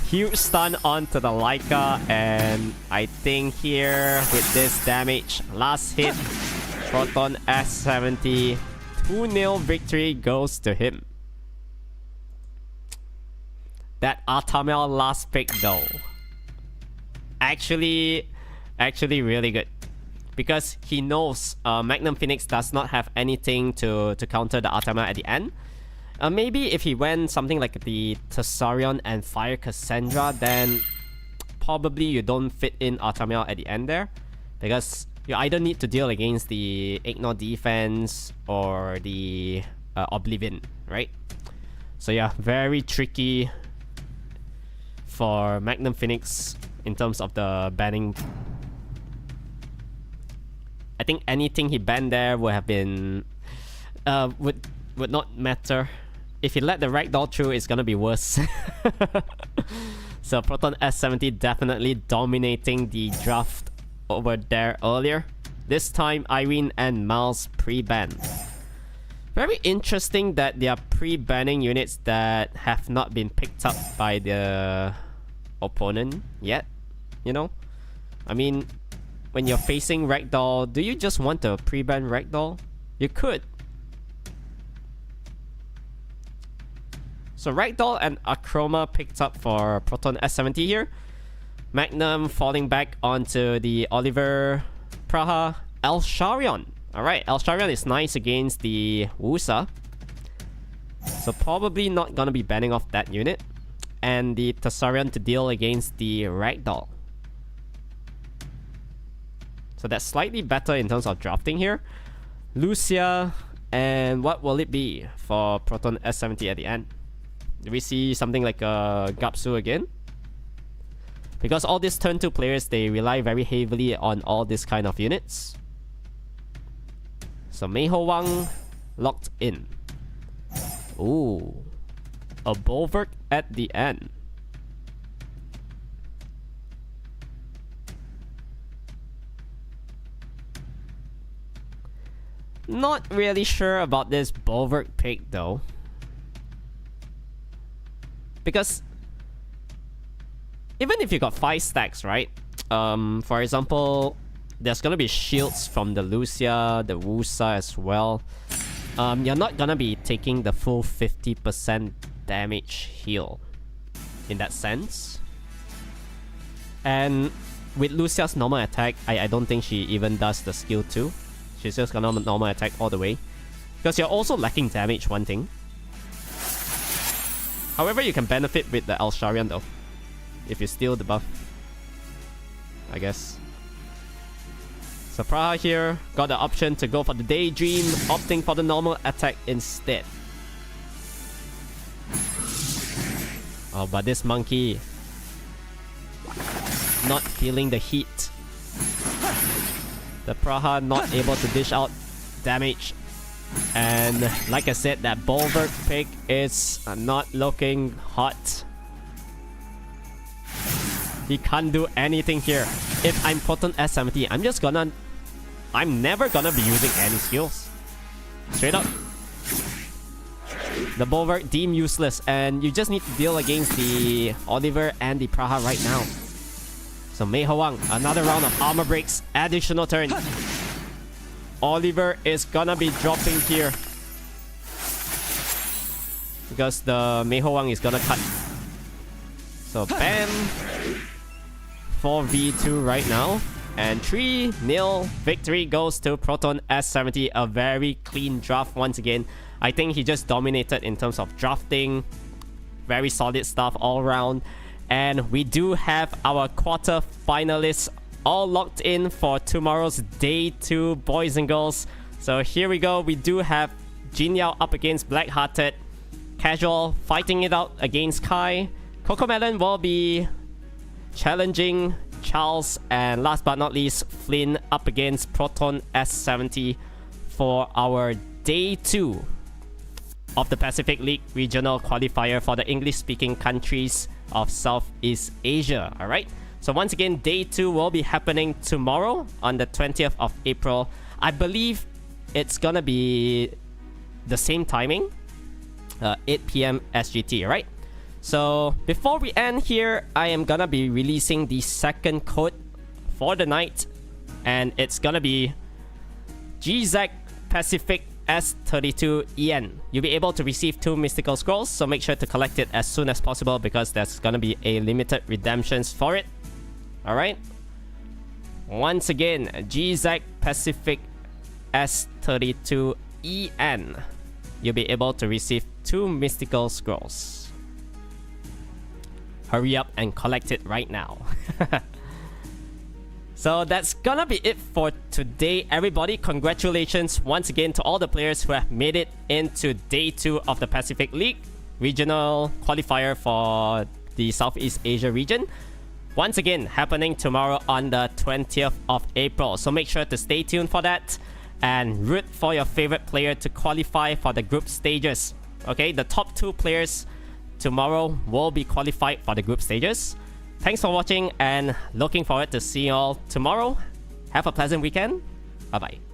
Huge stun onto the Laika, and I think here with this damage, last hit, Proton S70, 2-0 victory goes to him. That Artamel last pick though, actually really good. Because he knows Magnum Phoenix does not have anything to counter the Artamel at the end. Maybe if he went something like the Tessarion and Fire Cassandra, then probably you don't fit in Artamel at the end there. Because you either need to deal against the Ignore defense or the Oblivion, right? So yeah, very tricky for Magnum Phoenix in terms of the banning. I think anything he banned there would have been would not matter. If he let the Ragdoll through, it's gonna be worse. So Proton S70 definitely dominating the draft over there earlier. This time Irene and Miles pre-ban. Very interesting that they are pre-banning units that have not been picked up by the opponent yet. You know? I mean, when you're facing Ragdoll, do you just want to pre-ban Ragdoll? You could. So Ragdoll and Akroma picked up for Proton S70 here. Magnum falling back onto the Oliver Praha Elsharion. Alright, Elsharion is nice against the Wusa. So probably not gonna be banning off that unit. And the Tessarion to deal against the Ragdoll. So that's slightly better in terms of drafting here. Lucia, and what will it be for Proton S70 at the end? Do we see something like a Gapsu again? Because all these turn 2 players, they rely very heavily on all these kind of units. So Meiho Wang locked in. Ooh. A Bulwark at the end. Not really sure about this Bulwark pick though. Because even if you got 5 stacks, right? For example, there's gonna be shields from the Lucia, the Wusa as well. You're not gonna be taking the full 50% damage heal in that sense. And with Lucia's normal attack, I don't think she even does the skill 2. She's just gonna normal attack all the way. Because you're also lacking damage, one thing. However, you can benefit with the Elsharion though, if you steal the buff, I guess. So Praha here got the option to go for the Daydream, opting for the normal attack instead. Oh, but this monkey not feeling the heat. The Praha not able to dish out damage. And like I said, that Bulwark pick is not looking hot. He can't do anything here. If I'm Proton S70, I'm never gonna be using any skills. Straight up. The Bulwark deemed useless, and you just need to deal against the Oliver and the Praha right now. So Meiho Wang, another round of armor breaks, additional turn. Oliver is gonna be dropping here. Because the Meiho Wang is gonna cut. So bam. 4v2 right now. And 3-0 victory goes to Proton S70. A very clean draft once again. I think he just dominated in terms of drafting. Very solid stuff all around. And we do have our quarter finalists all locked in for tomorrow's day 2, boys and girls. So here we go. We do have Ginya up against Blackhearted. Casual fighting it out against Kai. Coco Melon will be challenging Charles. And last but not least, Flynn up against Proton S70 for our day 2 of the Pacific League regional qualifier for the English-speaking countries of Southeast Asia. Alright? So once again, day 2 will be happening tomorrow on the 20th of April. I believe it's gonna be the same timing, 8 p.m. SGT, right? So before we end here, I am gonna be releasing the second code for the night, and it's gonna be GZ Pacific S32EN. You'll be able to receive 2 mystical scrolls, so make sure to collect it as soon as possible because there's gonna be a limited redemptions for it. Alright? Once again, GZ Pacific S32EN. You'll be able to receive 2 mystical scrolls. Hurry up and collect it right now. So that's gonna be it for today, everybody. Congratulations once again to all the players who have made it into Day 2 of the Pacific League Regional Qualifier for the Southeast Asia region. Once again, happening tomorrow on the 20th of April. So make sure to stay tuned for that and root for your favorite player to qualify for the group stages. Okay, the top 2 players tomorrow will be qualified for the group stages. Thanks for watching and looking forward to seeing you all tomorrow. Have a pleasant weekend. Bye-bye.